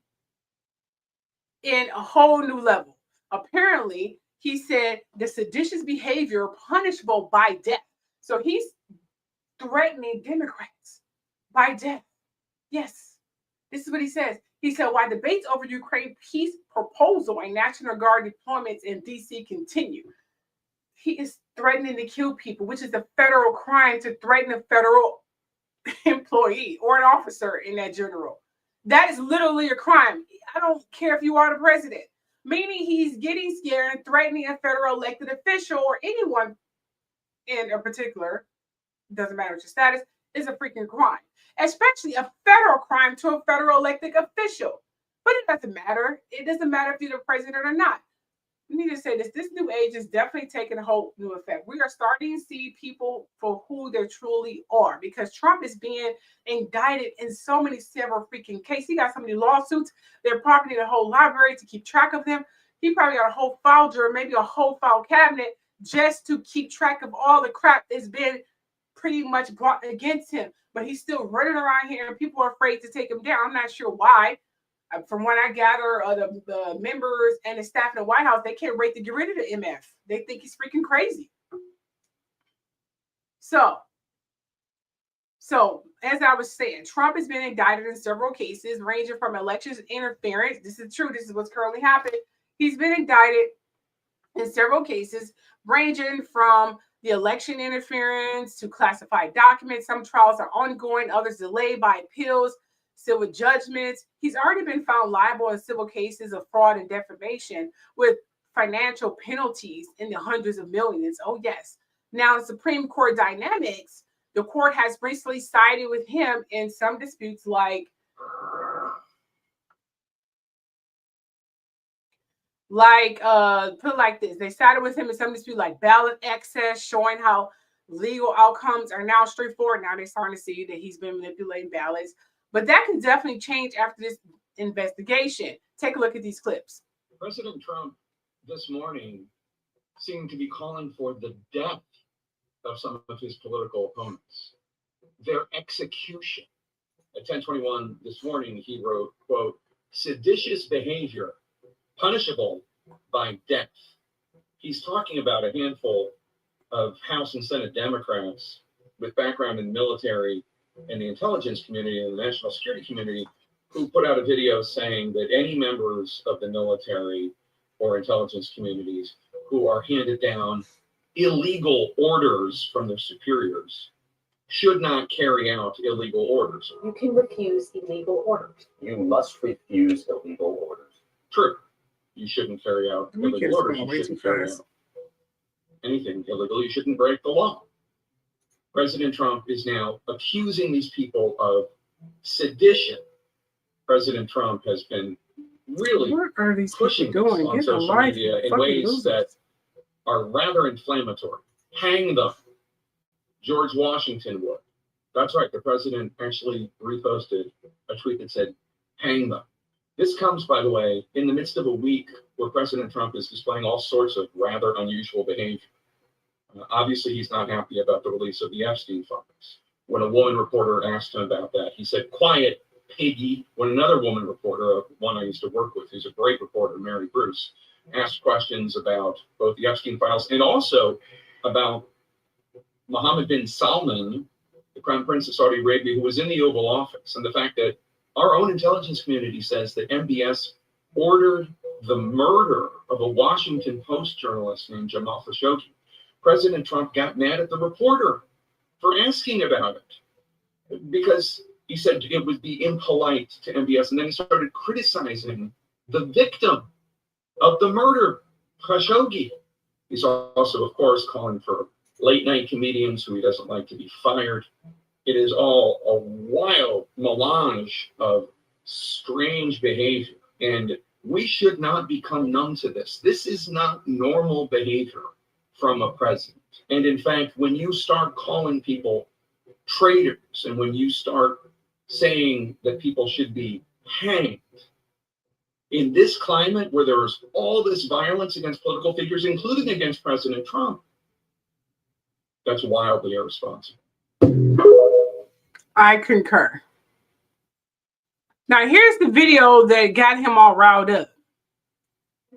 S2: in a whole new level. Apparently, he said the seditious behavior punishable by death. So he's threatening Democrats by death. Yes, this is what he says. He said, while debates over Ukraine peace proposal and National Guard deployments in D.C. continue, he is threatening to kill people, which is a federal crime to threaten a federal employee or an officer in that general. That is literally a crime. I don't care if you are the president. Meaning he's getting scared and threatening a federal elected official or anyone in a particular, doesn't matter what your status, is a freaking crime. Especially a federal crime to a federal elected official. But it doesn't matter. It doesn't matter if you're the president or not. We need to say this. This new age is definitely taking a whole new effect. We are starting to see people for who they truly are, because Trump is being indicted in so many several freaking cases. He got so many lawsuits. They're probably need a whole library to keep track of them. He probably got a whole file drawer, maybe a whole file cabinet, just to keep track of all the crap that's been pretty much brought against him. But he's still running around here and people are afraid to take him down. I'm not sure why. From what I gather, the members and the staff in the White House, they can't wait to get rid of the MF. They think he's freaking crazy. So as I was saying, Trump has been indicted in several cases, ranging from elections interference. This is true. This is what's currently happening. He's been indicted in several cases, ranging from the election interference to classified documents. Some trials are ongoing, others delayed by appeals, civil judgments. He's already been found liable in civil cases of fraud and defamation with financial penalties in the hundreds of millions. Oh, yes. Now, the Supreme Court dynamics, the court has recently sided with him in some disputes like put it like this. They sided with him in some disputes like ballot access, showing how legal outcomes are now straightforward. Now they're starting to see that he's been manipulating ballots. But that can definitely change after this investigation. Take a look at these clips.
S9: President Trump this morning seemed to be calling for the death of some of his political opponents, their execution. At 10:21 this morning, he wrote, quote, seditious behavior punishable by death. He's talking about a handful of House and Senate Democrats with background in the military and the intelligence community and the national security community who put out a video saying that any members of the military or intelligence communities who are handed down illegal orders from their superiors should not carry out illegal orders.
S10: You can refuse illegal orders.
S4: You must refuse illegal orders.
S9: True. You shouldn't carry out illegal orders. You shouldn't carry out anything illegal. You shouldn't break the law. President Trump is now accusing these people of sedition. President Trump has been really pushing this on social media in ways that are rather inflammatory. Hang them. George Washington would. That's right. The president actually reposted a tweet that said, hang them. This comes, by the way, in the midst of a week where President Trump is displaying all sorts of rather unusual behavior. Obviously, he's not happy about the release of the Epstein Files. When a woman reporter asked him about that, he said, quiet, piggy. When another woman reporter, one I used to work with, who's a great reporter, Mary Bruce, asked questions about both the Epstein Files and also about Mohammed bin Salman, the Crown Prince of Saudi Arabia, who was in the Oval Office, and the fact that our own intelligence community says that MBS ordered the murder of a Washington Post journalist named Jamal Khashoggi. President Trump got mad at the reporter for asking about it because he said it would be impolite to MBS. And then he started criticizing the victim of the murder, Khashoggi. He's also, of course, calling for late night comedians who he doesn't like to be fired. It is all a wild melange of strange behavior. And we should not become numb to this. This is not normal behavior from a president. And in fact, when you start calling people traitors and when you start saying that people should be hanged in this climate where there's all this violence against political figures, including against President Trump, that's wildly irresponsible.
S2: I concur. Now, here's the video that got him all riled up.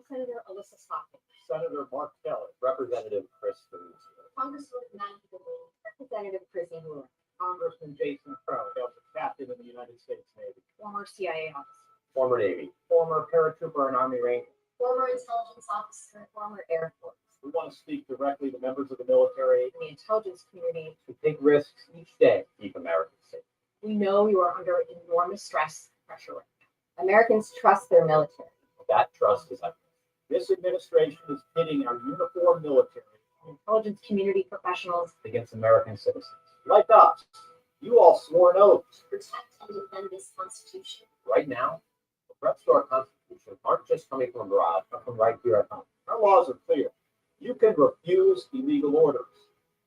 S10: Senator Alyssa Stockton.
S4: Senator Mark Kelly, Representative Chris Ferguson,
S10: Congresswoman Nancy Pelosi. Representative Chrissy Moore.
S6: Congressman Jason Crow, that was a captain in the United States Navy.
S10: Former CIA officer.
S4: former Navy,
S6: Former paratrooper and Army Ranger.
S10: Former intelligence officer. Former Air Force.
S6: We want to speak directly to members of the military
S10: And the intelligence community.
S6: who take risks each day.
S4: keep Americans safe.
S10: We know you are under enormous stress and pressure right now. Americans trust their military.
S4: That trust is up.
S6: This administration is pitting our uniformed military
S10: Intelligence community professionals
S6: against American citizens. Like us, you all swore an oath.
S10: protect and defend this Constitution.
S6: Right now, the threats to our Constitution aren't just coming from abroad, but from right here at home. Our laws are clear. You can refuse illegal orders.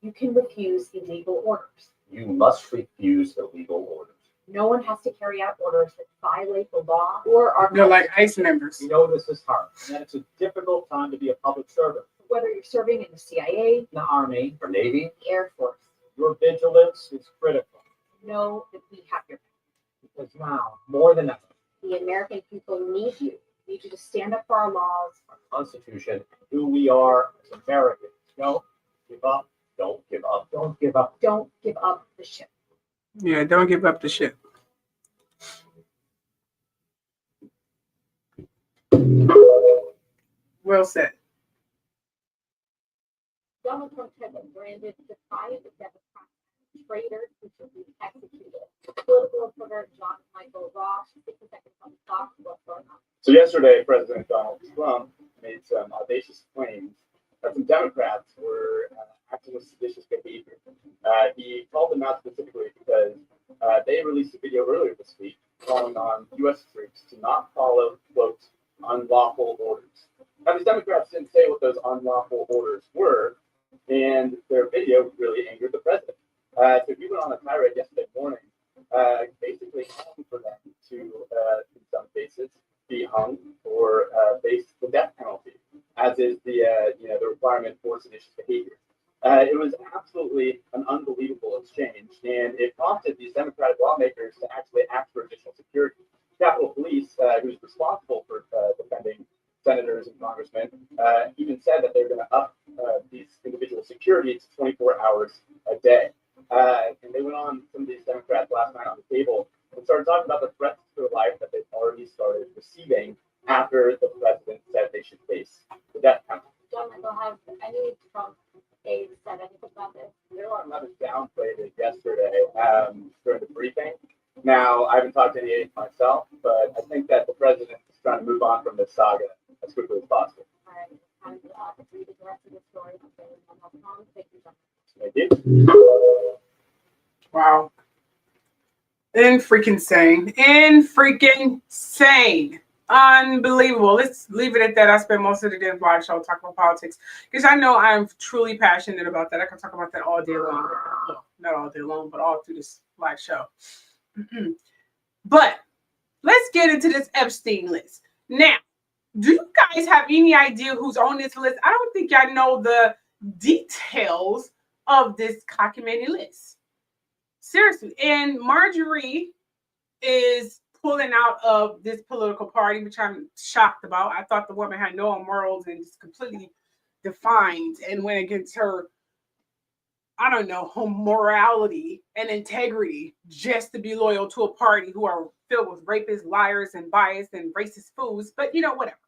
S10: You can refuse illegal orders.
S4: You must refuse illegal orders.
S10: No one has to carry out orders that violate the law or our
S2: They're like ICE members.
S6: We know this is hard, and that it's a difficult time to be a public servant.
S10: whether you're serving in the CIA,
S6: The Army,
S4: For Navy,
S10: the Air Force.
S6: your vigilance is critical,
S10: Know that we have your back.
S6: because now, more than ever,
S10: The American people need you. Need you to stand up for our laws.
S6: our Constitution, and who we are as Americans. Don't give up.
S4: don't give up.
S6: Don't give up.
S10: Don't give up the ship.
S2: Yeah, don't give up the ship. Well said.
S10: Donald Trump has been branded defiant of Democrats, traitors who should be executed. Political reporter John Michael Ross, 60 seconds on the clock. What's going on?
S11: So yesterday, President Donald Trump made some audacious claims that some Democrats were acting with seditious behavior. He called them out specifically because they released a video earlier this week calling on U.S. troops to not follow, quote, unlawful orders. Now, these Democrats didn't say what those unlawful orders were, and their video really angered the president. So he went on a tirade yesterday morning basically calling for them to, in some cases, be hung or face the death penalty, as is the the requirement for seditious behavior. It was absolutely an unbelievable exchange, and it prompted these Democratic lawmakers to actually ask for additional security. Capitol Police, who's responsible for defending senators and congressmen, even said that they're going to up these individual security to 24 hours a day. And they went on, some of these Democrats last night on the table, and started talking about the threats to their life that they've already started receiving after the president said they should face the death penalty.
S10: John, Michael, have any Trump aides said anything about this?
S11: Carolyn Levis downplayed it yesterday during the briefing. Now, I haven't talked to any aides myself, but I think that the president is trying to move on from this saga as quickly as possible.
S10: All right, time to read the rest of the story. Thank you, John.
S11: Thank you.
S2: Wow. In freaking sane. Unbelievable. Let's leave it at that. I spent most of the day live show talking about politics because I know I'm truly passionate about that. I can talk about that all day long. Well, not all day long, but all through this live show. But let's get into this Epstein list. Now, do you guys have any idea who's on this list? I don't think y'all know the details of this cockamamie list. Seriously. And Marjorie is pulling out of this political party, which I'm shocked about. I thought the woman had no morals and just completely defined and went against her, I don't know, her morality and integrity just to be loyal to a party who are filled with rapists, liars, and biased and racist fools. But, you know, whatever.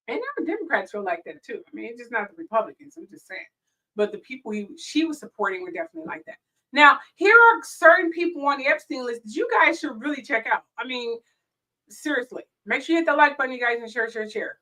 S2: And now the Democrats feel like that, too. I mean, it's just not the Republicans. I'm just saying. But the people she was supporting were definitely like that. Now, here are certain people on the Epstein list that you guys should really check out. I mean, seriously. Make sure you hit the like button, you guys, and share.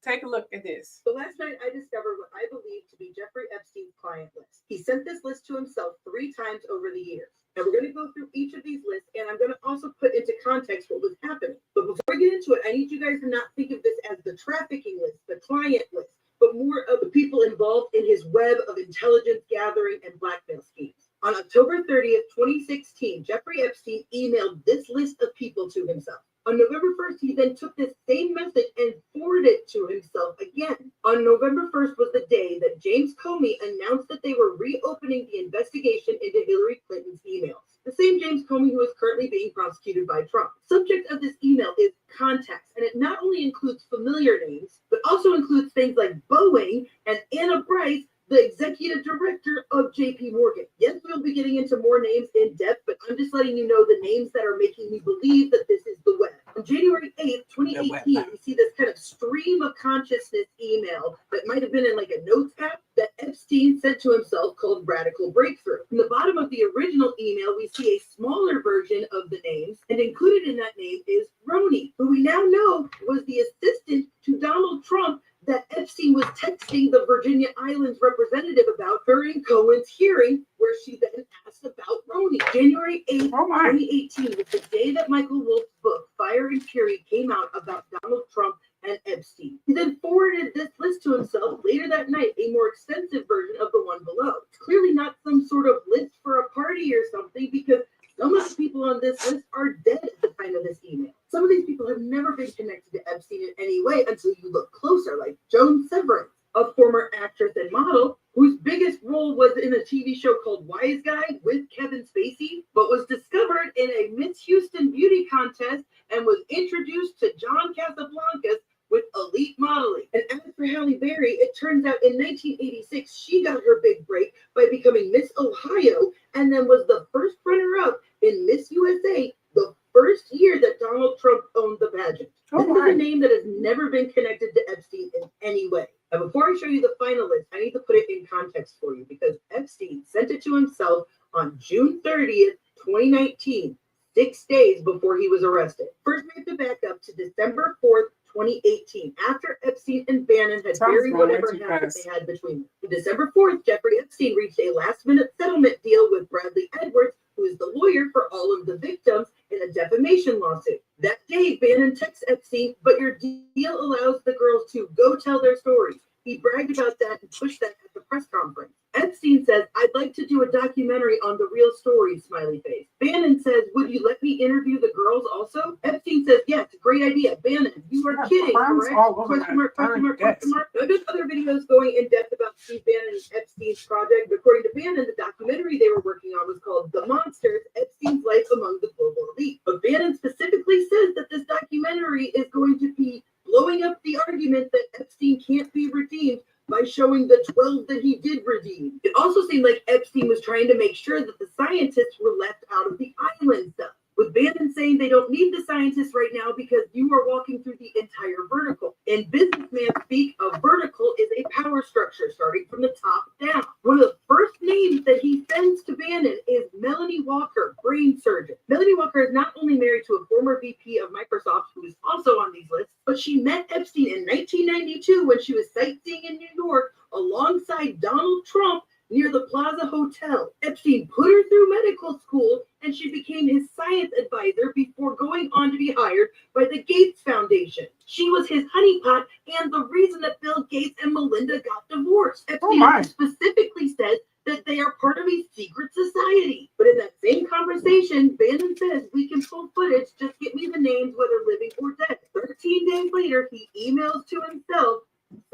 S2: Take a look at this.
S12: So last night, I discovered what I believe to be Jeffrey Epstein's client list. He sent this list to himself 3 times over the years. Now, we're going to go through each of these lists, and I'm going to also put into context what was happening. But before I get into it, I need you guys to not think of this as the trafficking list, the client list, but more of the people involved in his web of intelligence gathering and blackmail schemes. On October 30th, 2016, Jeffrey Epstein emailed this list of people to himself. On November 1st, he then took this same message and forwarded it to himself again. On November 1st was the day that James Comey announced that they were reopening the investigation into Hillary Clinton's emails. The same James Comey who is currently being prosecuted by Trump. Subject of this email is contacts, and it not only includes familiar names, but also includes things like Boeing and Anna Bryce, the executive director of JP Morgan. Yes, we'll be getting into more names in depth, but I'm just letting you know the names that are making me believe that this is the web. On January 8th, 2018, we see this kind of stream of consciousness email that might have been in like a notes app that Epstein sent to himself called Radical Breakthrough. In the bottom of the original email, we see a smaller version of the names, and included in that name is Roni, who we now know was the assistant to Donald Trump that Epstein was texting the Virginia Islands representative about during Cohen's hearing, where she then asked about Roni. January 8th, 2018 was the day that Michael Wolff's book, Fire and Fury, came out about Donald Trump and Epstein. He then forwarded this list to himself later that night, a more extensive version of the one below. It's clearly not some sort of list for a party or something, because some of the people on this list are dead at the time of this email. Some of these people have never been connected to Epstein in any way until you look closer, like Joan Severance, a former actress and model whose biggest role was in a TV show called Wise Guy with Kevin Spacey, but was discovered in a Miss Houston beauty contest and was introduced to John Casablancas with elite modeling. And as for Halle Berry, it turns out in 1986, she got her big break by becoming Miss Ohio and then was the first runner-up in Miss USA the first year that Donald Trump owned the pageant. This is a name that has never been connected to Epstein in any way. Now, before I show you the final list, I need to put it in context for you because Epstein sent it to himself on June 30th, 2019, 6 days before he was arrested. First, we have to back up to December 4th, 2018, after Epstein and Bannon had buried whatever happened they had between them. On December 4th, Jeffrey Epstein reached a last-minute settlement deal with Bradley Edwards, who is the lawyer for all of the victims in a defamation lawsuit. That day, Bannon texts Epstein, but your deal allows the girls to go tell their stories. He bragged about that and pushed that at the press conference. Epstein says, I'd like to do a documentary on the real story, smiley face. Bannon says, would you let me interview the girls also? Epstein says, yes, great idea. Bannon, you are kidding, correct? Question mark, question mark, question mark. There's other videos going in depth about Steve Bannon and Epstein's project. According to Bannon, the documentary they were working on was called The Monsters, Epstein's Life Among the Global Elite. But Bannon specifically says that this documentary is going to be blowing up the argument that Epstein can't be redeemed by showing the 12 that he did redeem. It also seemed like Epstein was trying to make sure that the scientists were left out of the island stuff, with Bannon saying they don't need the scientists right now because you are walking through the entire vertical. In businessman speak, a vertical is a power structure starting from the top down. One of the first names that he sends to Bannon is Melanie Walker, brain surgeon. Melanie Walker is not only married to a former VP of Microsoft who is also on these lists, but she met Epstein in 1992 when she was sightseeing in New York alongside Donald Trump near the Plaza Hotel. Epstein put her through medical school and she became his science advisor before going on to be hired by the Gates Foundation. She was his honeypot and the reason that Bill Gates and Melinda got divorced. Epstein specifically said that they are part of a secret society. But in that same conversation, Bannon says, we can pull footage, just get me the names, whether living or dead. 13 days later, he emails to himself,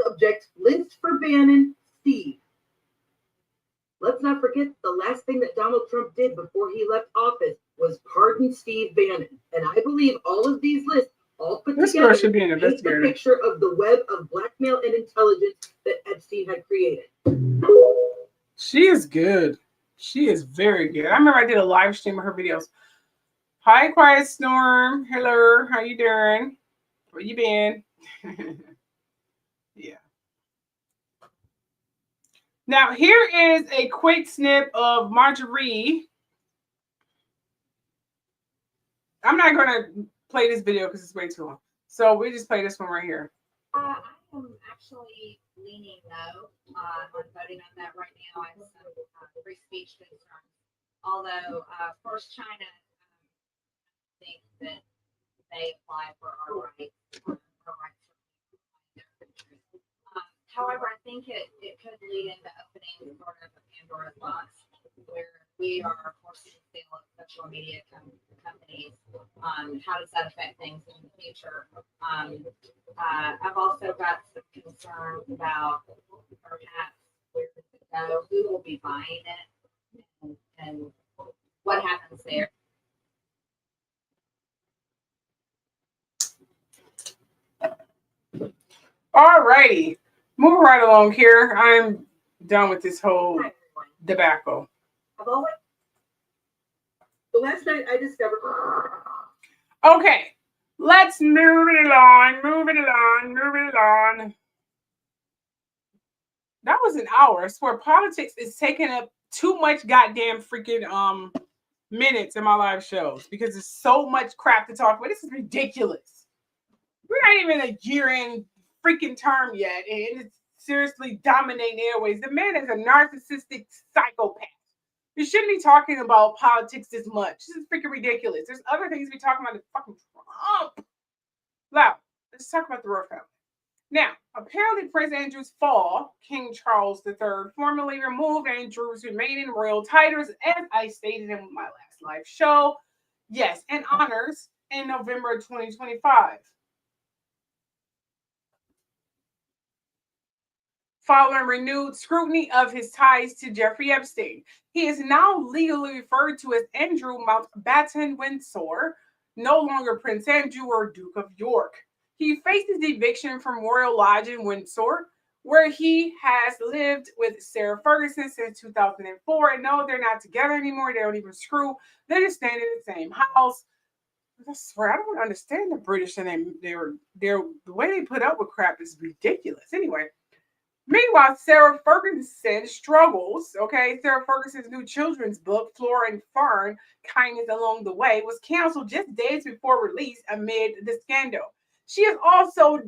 S12: subject, list for Bannon, Steve. Let's not forget the last thing that Donald Trump did before he left office was pardon Steve Bannon. And I believe all of these lists all put together
S2: should be an
S12: paint the
S2: investigator.
S12: picture of the web of blackmail and intelligence that Epstein had created.
S2: She is good. She is very good. I remember I did a live stream of her videos. Hi, Quiet Storm. Hello. How you doing? Where you been? Yeah. Now, here is a quick snip of Marjorie. I'm not going to play this video because it's way too long. So we just play this one right here.
S10: I am actually leaning no on voting on that right now. I have some free speech concerns. Although, of course, China thinks that they apply for our rights. However, I think it could lead into opening sort of a Pandora's box where we are forcing the sale of social media companies. How does that affect things in the future? I've also got some concerns about perhaps where does it go, who will be buying it, and what happens there.
S2: All righty. Moving right along here. I'm done with this whole debacle.
S12: The last night I discovered.
S2: Okay. Let's move it along. Move it along. Move it along. That was an hour. I swear politics is taking up too much goddamn freaking minutes in my live shows because there's so much crap to talk about. This is ridiculous. We're not even a year in freaking term yet, and it's seriously dominating airways. The man is a narcissistic psychopath. We shouldn't be talking about politics this much. This is freaking ridiculous. There's other things we talk about than fucking Trump. Now, let's talk about the royal family. Now, apparently Prince Andrew's fall, King Charles III formally removed Andrew's remaining royal titles, as I stated in my last live show. Yes, and honors in November 2025. Following renewed scrutiny of his ties to Jeffrey Epstein. He is now legally referred to as Andrew Mountbatten Windsor, no longer Prince Andrew or Duke of York. He faces eviction from Royal Lodge in Windsor, where he has lived with Sarah Ferguson since 2004. And no, they're not together anymore. They don't even screw. They're just staying in the same house. I swear, I don't understand the British and the way they put up with crap is ridiculous. Anyway. Meanwhile, Sarah Ferguson struggles. Okay, Sarah Ferguson's new children's book, Flora and Fern, Kindness Along the Way, was canceled just days before release amid the scandal. She is also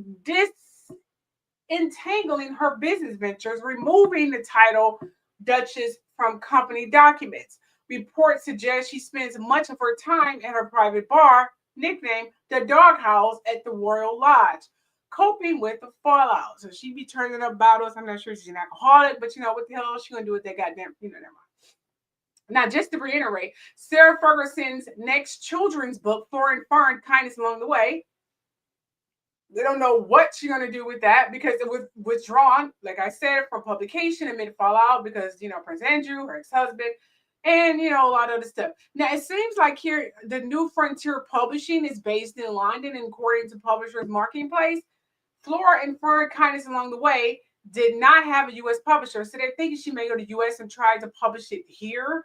S2: disentangling her business ventures, removing the title Duchess from company documents. Reports suggest she spends much of her time at her private bar, nicknamed the Doghouse, at the Royal Lodge. coping with the fallout. So she be turning up bottles. I'm not sure she's an alcoholic, but you know what the hell is she gonna do with that goddamn, you know, never mind. Now, just to reiterate, Sarah Ferguson's next children's book, Thor and Fern, Kindness Along the Way. They don't know what she's going to do with that because it was withdrawn, like I said, from publication amid fallout because, you know, Prince Andrew, her ex-husband, and, you know, a lot of other stuff. Now, it seems like here, the New Frontier Publishing is based in London, and according to Publishers Marketplace, Flora and Fern, Kindness Along the Way did not have a U.S. publisher. So they're thinking she may go to U.S. and try to publish it here,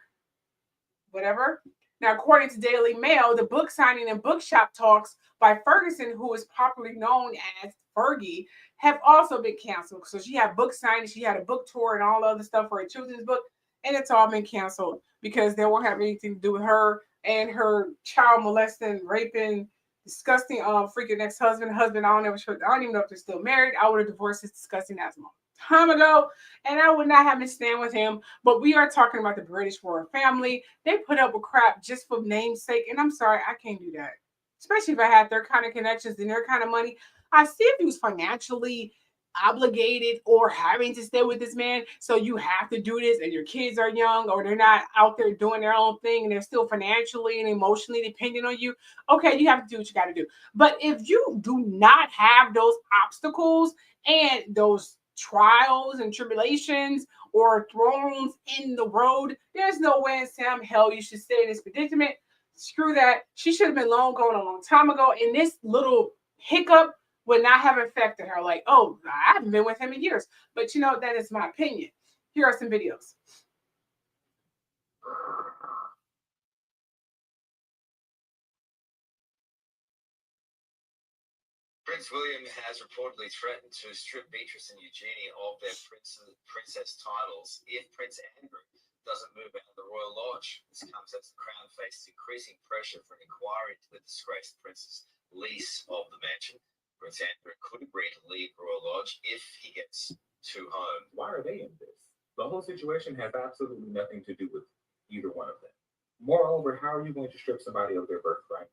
S2: whatever. Now, according to Daily Mail, the book signing and bookshop talks by Ferguson, who is popularly known as Fergie, have also been canceled. So she had book signing, she had a book tour and all other stuff for a children's book, and it's all been canceled because they won't have anything to do with her and her child molesting, raping, disgusting, freaking ex-husband. I don't even know if they're still married. I would have divorced this disgusting ass mom time ago, and I would not have been staying with him. But we are talking about the British royal family. They put up with crap just for namesake, and I'm sorry, I can't do that. Especially if I had their kind of connections and their kind of money. I see if he was financially obligated or having to stay with this man, so you have to do this, and your kids are young, or they're not out there doing their own thing, and they're still financially and emotionally dependent on you. Okay, you have to do what you got to do. But if you do not have those obstacles and those trials and tribulations or thrones in the road, there's no way in Sam hell you should stay in this predicament. Screw that. She should have been long gone a long time ago, and this little hiccup would not have affected her. Like, oh, I haven't been with him in years. But you know, that is my opinion. Here are some videos.
S13: Prince William has reportedly threatened to strip Beatrice and Eugene of their princess titles if Prince Andrew doesn't move out of the Royal Lodge. This comes as the Crown faces increasing pressure for an inquiry into the disgraced prince's lease of the mansion. Prince Andrew could agree to leave the Royal Lodge if he gets to home.
S14: Why are they in this? The whole situation has absolutely nothing to do with either one of them. Moreover, how are you going to strip somebody of their birthright?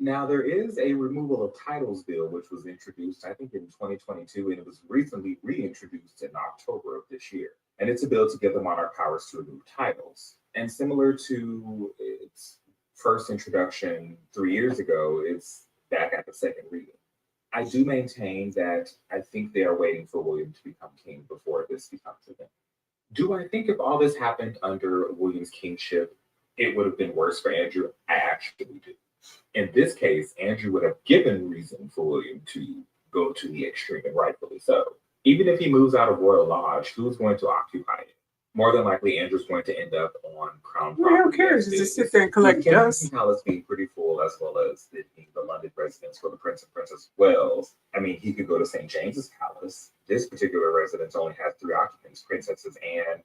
S14: Now, there is a removal of titles bill, which was introduced, I think, in 2022, and it was recently reintroduced in October of this year. And it's a bill to give the monarch powers to remove titles. And similar to its first introduction 3 years ago, it's back at the second reading. I do maintain that I think they are waiting for William to become king before this becomes a thing. Do I think if all this happened under William's kingship, it would have been worse for Andrew? I actually do. In this case, Andrew would have given reason for William to go to the extreme, and rightfully so. Even if he moves out of Royal Lodge, who's going to occupy it? More than likely, Andrew's going to end up on Crown property.
S2: Well, who cares? Just sit there and collect dust.
S14: Palace being pretty full, as well as it being the London residence for the Prince and Princess Wales. I mean, he could go to St. James's Palace. This particular residence only has 3 occupants: Princesses Anne,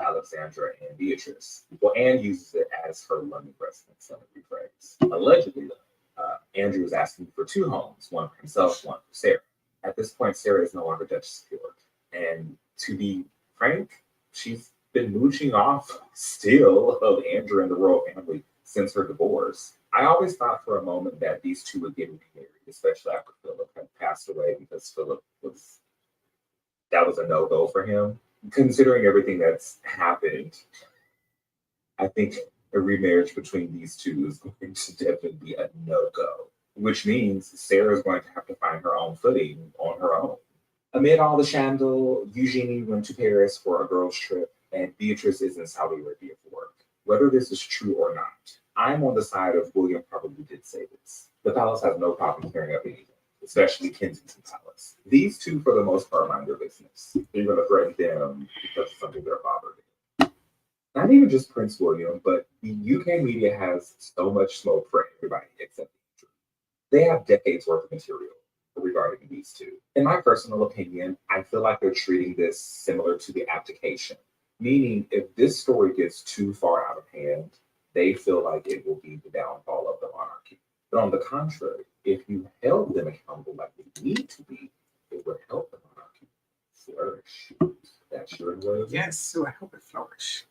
S14: Alexandra, and Beatrice. Well, Anne uses it as her London residence, let me rephrase. Allegedly, Andrew is asking for 2 homes, one for himself, one for Sarah. At this point, Sarah is no longer Duchess of York. And to be frank, she's been mooching off still of Andrew and the royal family since her divorce. I always thought for a moment that these two would get remarried, especially after Philip had passed away, because that was a no-go for him. Considering everything that's happened, I think a remarriage between these two is going to definitely be a no-go, which means Sarah's going to have to find her own footing on her own. Amid all the scandal, Eugene went to Paris for a girls' trip, and Beatrice is in Saudi Arabia for work. Whether this is true or not, I'm on the side of William probably did say this. The palace has no problem clearing up anything, especially Kensington Palace. These two, for the most part, mind their business. They're going to threaten them because of something their father did. Not even just Prince William, but the UK media has so much smoke for everybody except Andrew. They have decades worth of material regarding these two. In my personal opinion, I feel like they're treating this similar to the abdication. Meaning, if this story gets too far out of hand, they feel like it will be the downfall of the monarchy. But on the contrary, if you held them accountable like they need to be, it would help the monarchy flourish. That's your word?
S2: Yes, so I hope it flourish.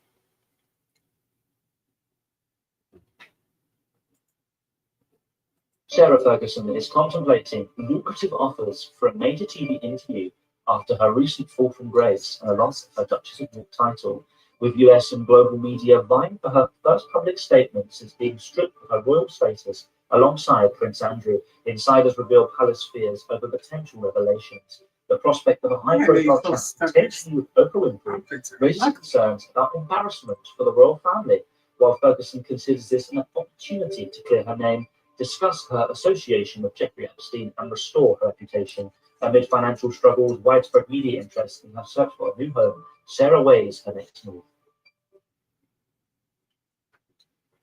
S15: Sarah Ferguson is contemplating lucrative offers for a major TV interview after her recent fall from grace and a loss of her Duchess of York title, with US and global media vying for her first public statement since being stripped of her royal status alongside Prince Andrew. Insiders reveal palace fears over potential revelations. The prospect of a high-profile chat potentially with Oprah Winfrey raises concerns about embarrassment for the royal family, while Ferguson considers this an opportunity to clear her name, discuss her association with Jeffrey Epstein, and restore her reputation. Amid financial struggles, widespread media interest, and her search for a new home, Sarah weighs her next move.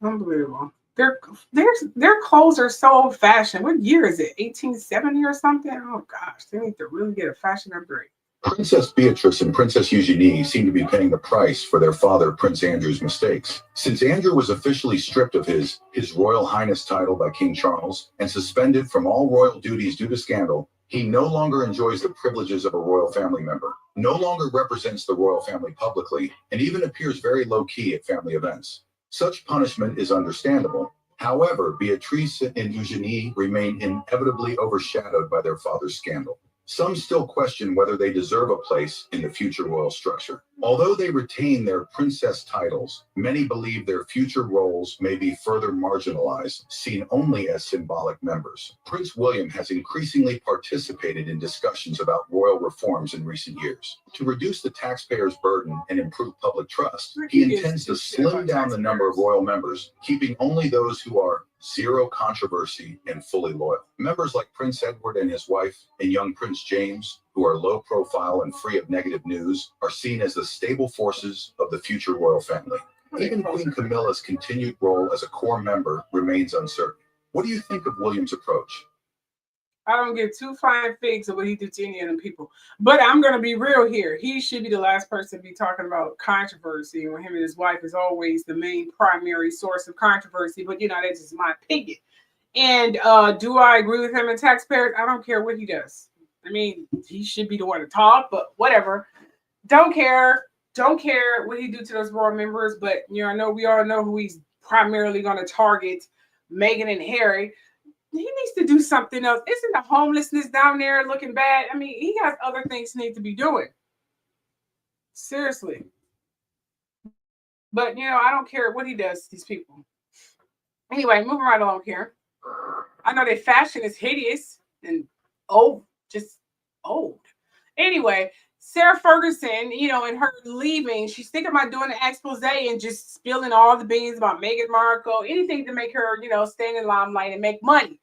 S2: Unbelievable. Their clothes are so old fashioned. What year is it? 1870 or something? Oh gosh, they need to really get a fashion upgrade.
S16: Princess Beatrice and Princess Eugenie seem to be paying the price for their father, Prince Andrew's mistakes. Since Andrew was officially stripped of his Royal Highness title by King Charles and suspended from all royal duties due to scandal, he no longer enjoys the privileges of a royal family member, no longer represents the royal family publicly, and even appears very low-key at family events. Such punishment is understandable. However, Beatrice and Eugenie remain inevitably overshadowed by their father's scandal. Some still question whether they deserve a place in the future royal structure. Although they retain their princess titles, many believe their future roles may be further marginalized, seen only as symbolic members. Prince William has increasingly participated in discussions about royal reforms in recent years. To reduce the taxpayers' burden and improve public trust, he intends to slim down the number of royal members, keeping only those who are zero controversy and fully loyal. Members like Prince Edward and his wife and young Prince James, who are low profile and free of negative news, are seen as the stable forces of the future royal family. Even Queen Camilla's continued role as a core member remains uncertain. What do you think of William's approach?
S2: I don't give two flying figs of what he did to any of them people. But I'm going to be real here. He should be the last person to be talking about controversy when him and his wife is always the main primary source of controversy. But, that's just my opinion. And do I agree with him and taxpayers? I don't care what he does. I mean, he should be the one to talk, but whatever. Don't care. Don't care what he do to those royal members. But, I know we all know who he's primarily going to target, Meghan and Harry. He needs to do something else. Isn't the homelessness down there looking bad? I mean, he has other things he needs to be doing. Seriously. But, I don't care what he does to these people. Anyway, moving right along here. I know their fashion is hideous and old, just old. Anyway, Sarah Ferguson, in her leaving, she's thinking about doing an expose and just spilling all the beans about Meghan Markle, anything to make her, stay in the limelight and make money.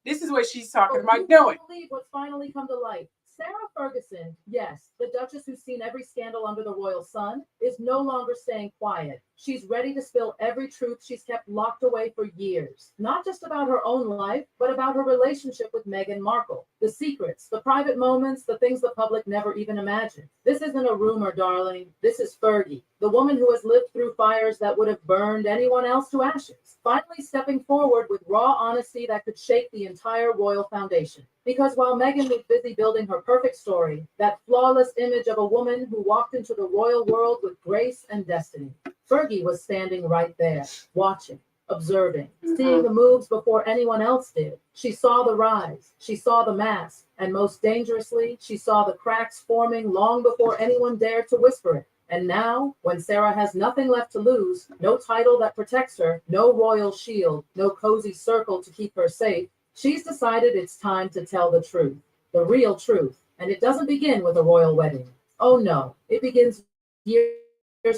S2: This is what she's talking about doing.
S17: I believe what's finally come to light. Sarah Ferguson, yes, the Duchess who's seen every scandal under the royal sun, is no longer staying quiet. She's ready to spill every truth she's kept locked away for years. Not just about her own life, but about her relationship with Meghan Markle. The secrets, the private moments, the things the public never even imagined. This isn't a rumor, darling. This is Fergie, the woman who has lived through fires that would have burned anyone else to ashes, finally stepping forward with raw honesty that could shake the entire royal foundation. Because while Meghan was busy building her perfect story, that flawless image of a woman who walked into the royal world with grace and destiny, Fergie was standing right there, watching, observing, seeing the moves before anyone else did. She saw the rise, she saw the mask, and most dangerously, she saw the cracks forming long before anyone dared to whisper it. And now, when Sarah has nothing left to lose, no title that protects her, no royal shield, no cozy circle to keep her safe, she's decided it's time to tell the truth, the real truth. And it doesn't begin with a royal wedding. Oh no, it begins years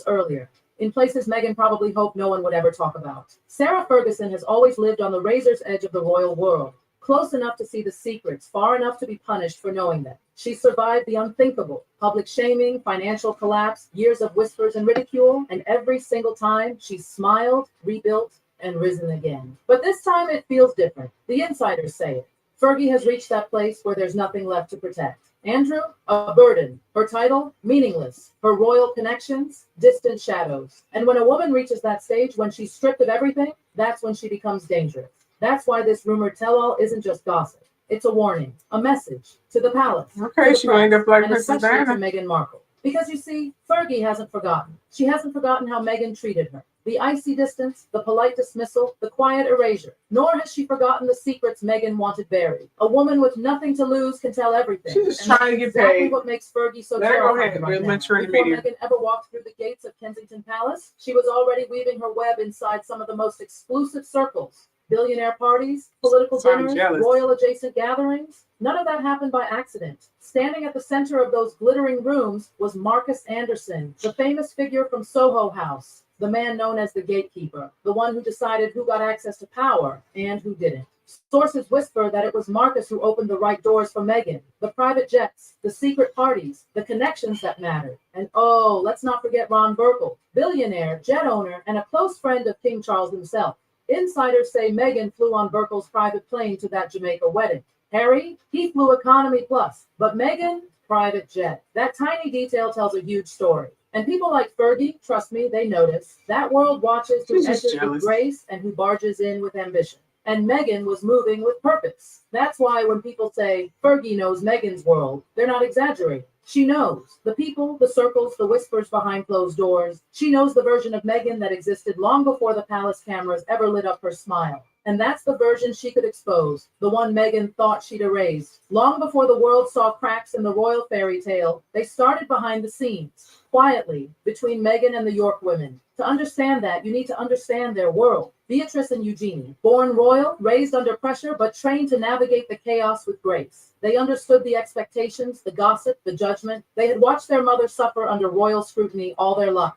S17: earlier, in places Meghan probably hoped no one would ever talk about. Sarah Ferguson has always lived on the razor's edge of the royal world, close enough to see the secrets, far enough to be punished for knowing them. She survived the unthinkable, public shaming, financial collapse, years of whispers and ridicule, and every single time she's smiled, rebuilt, and risen again. But this time it feels different. The insiders say it. Fergie has reached that place where there's nothing left to protect. Andrew, a burden. Her title, meaningless. Her royal connections, distant shadows. And when a woman reaches that stage, when she's stripped of everything, that's when she becomes dangerous. That's why this rumor tell-all isn't just gossip. It's a warning, a message to the palace.
S2: Okay, she's going to end up like Princess
S17: Diana.
S2: Diana.
S17: To Meghan Markle. Because you see, Fergie hasn't forgotten. She hasn't forgotten how Meghan treated her. The icy distance, the polite dismissal, the quiet erasure. Nor has she forgotten the secrets Meghan wanted buried. A woman with nothing to lose can tell everything.
S2: She's just
S17: and
S2: trying to get
S17: exactly
S2: paid.
S17: what makes Fergie so
S2: Let her go
S17: terrifying
S2: ahead.
S17: right
S2: We'll
S17: now.
S2: let her in the
S17: Before
S2: video.
S17: Meghan ever walked through the gates of Kensington Palace, she was already weaving her web inside some of the most exclusive circles. Billionaire parties, political dinners, royal adjacent gatherings. None of that happened by accident. Standing at the center of those glittering rooms was Marcus Anderson, the famous figure from Soho House, the man known as the gatekeeper, the one who decided who got access to power and who didn't. Sources whisper that it was Marcus who opened the right doors for Meghan, the private jets, the secret parties, the connections that mattered. And oh, let's not forget Ron Burkle, billionaire, jet owner, and a close friend of King Charles himself. Insiders say Meghan flew on Burkle's private plane to that Jamaica wedding. Harry, he flew economy plus, but Meghan, private jet. That tiny detail tells a huge story. And people like Fergie, trust me, they notice. That world watches who enters with grace and who barges in with ambition. And Meghan was moving with purpose. That's why when people say Fergie knows Meghan's world, they're not exaggerating. She knows the people, the circles, the whispers behind closed doors. She knows the version of Meghan that existed long before the palace cameras ever lit up her smile. And that's the version she could expose, the one Meghan thought she'd erased. Long before the world saw cracks in the royal fairy tale, they started behind the scenes, quietly, between Meghan and the York women. To understand that, you need to understand their world. Beatrice and Eugene, born royal, raised under pressure, but trained to navigate the chaos with grace. They understood the expectations, the gossip, the judgment. They had watched their mother suffer under royal scrutiny all their life.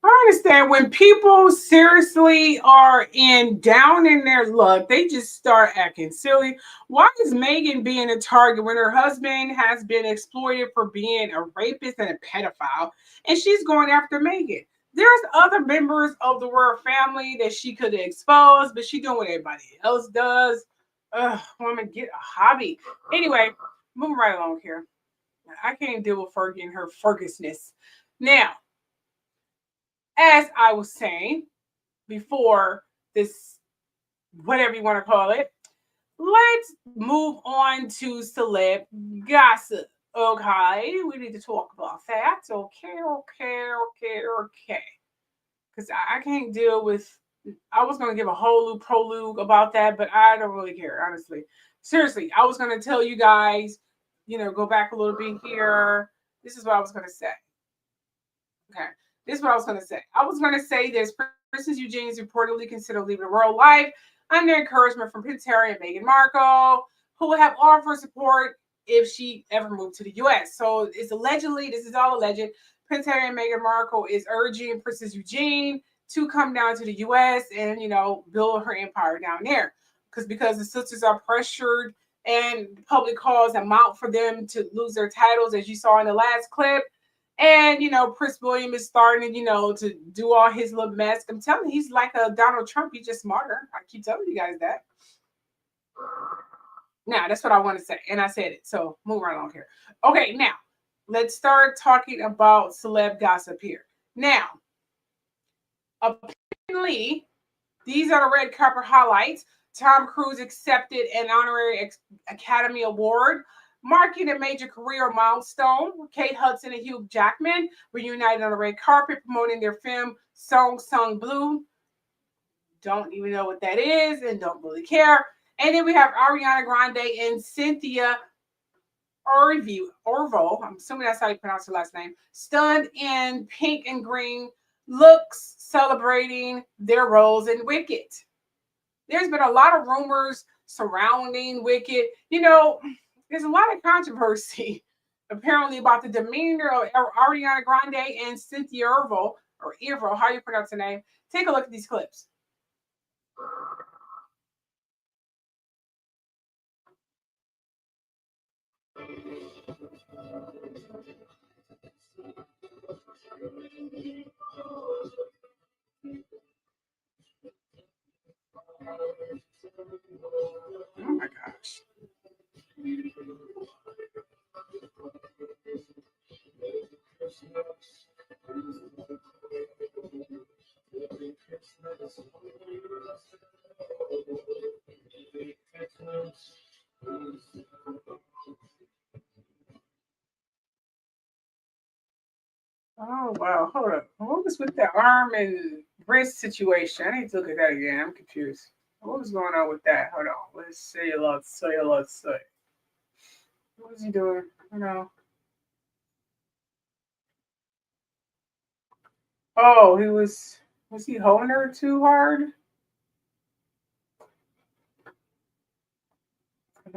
S2: I understand when people seriously are down in their luck, they just start acting silly. Why is Meghan being a target when her husband has been exploited for being a rapist and a pedophile, and she's going after Meghan? There's other members of the royal family that she could expose, but she doing what everybody else does. Ugh, woman, get a hobby. Anyway, moving right along here. I can't deal with Fergie and her Fergusness. Now, as I was saying before this, whatever you want to call it, let's move on to celeb gossip. Okay, we need to talk about that. Okay. Because I can't deal with, I was going to give a whole prologue about that, but I don't really care, honestly. Seriously, I was going to tell you guys, go back a little bit here. This is what I was going to say. Okay. This is what I was going to say. I was going to say this. Princess Eugene is reportedly considered leaving the royal life under encouragement from Prince Harry and Meghan Markle, who will have offered support if she ever moved to the U.S. So it's allegedly, this is all alleged, Prince Harry and Meghan Markle is urging Princess Eugene to come down to the U.S. and, build her empire down there. Because the sisters are pressured and public calls amount for them to lose their titles, as you saw in the last clip. And, Prince William is starting, to do all his little mess. I'm telling you, he's like a Donald Trump. He's just smarter. I keep telling you guys that. Now, that's what I want to say. And I said it. So move right along here. Okay, now, let's start talking about celeb gossip here. Now, apparently, these are the red carpet highlights. Tom Cruise accepted an honorary Academy Award, marking a major career milestone. Kate Hudson and Hugh Jackman reunited on the red carpet promoting their film Song Sung Blue. Don't even know what that is and don't really care. And then we have Ariana Grande and Cynthia Erivo, I'm assuming that's how you pronounce her last name, stunned in pink and green looks, celebrating their roles in Wicked. There's been a lot of rumors surrounding Wicked. There's a lot of controversy apparently about the demeanor of Ariana Grande and Cynthia Erivo, how you pronounce her name. Take a look at these clips. Oh my gosh. Oh, wow. Hold up. What was with the arm and wrist situation? I need to look at that again. I'm confused. What was going on with that? Hold on. Let's say a lot. What was he doing? Hold on. Oh, was he holding her too hard?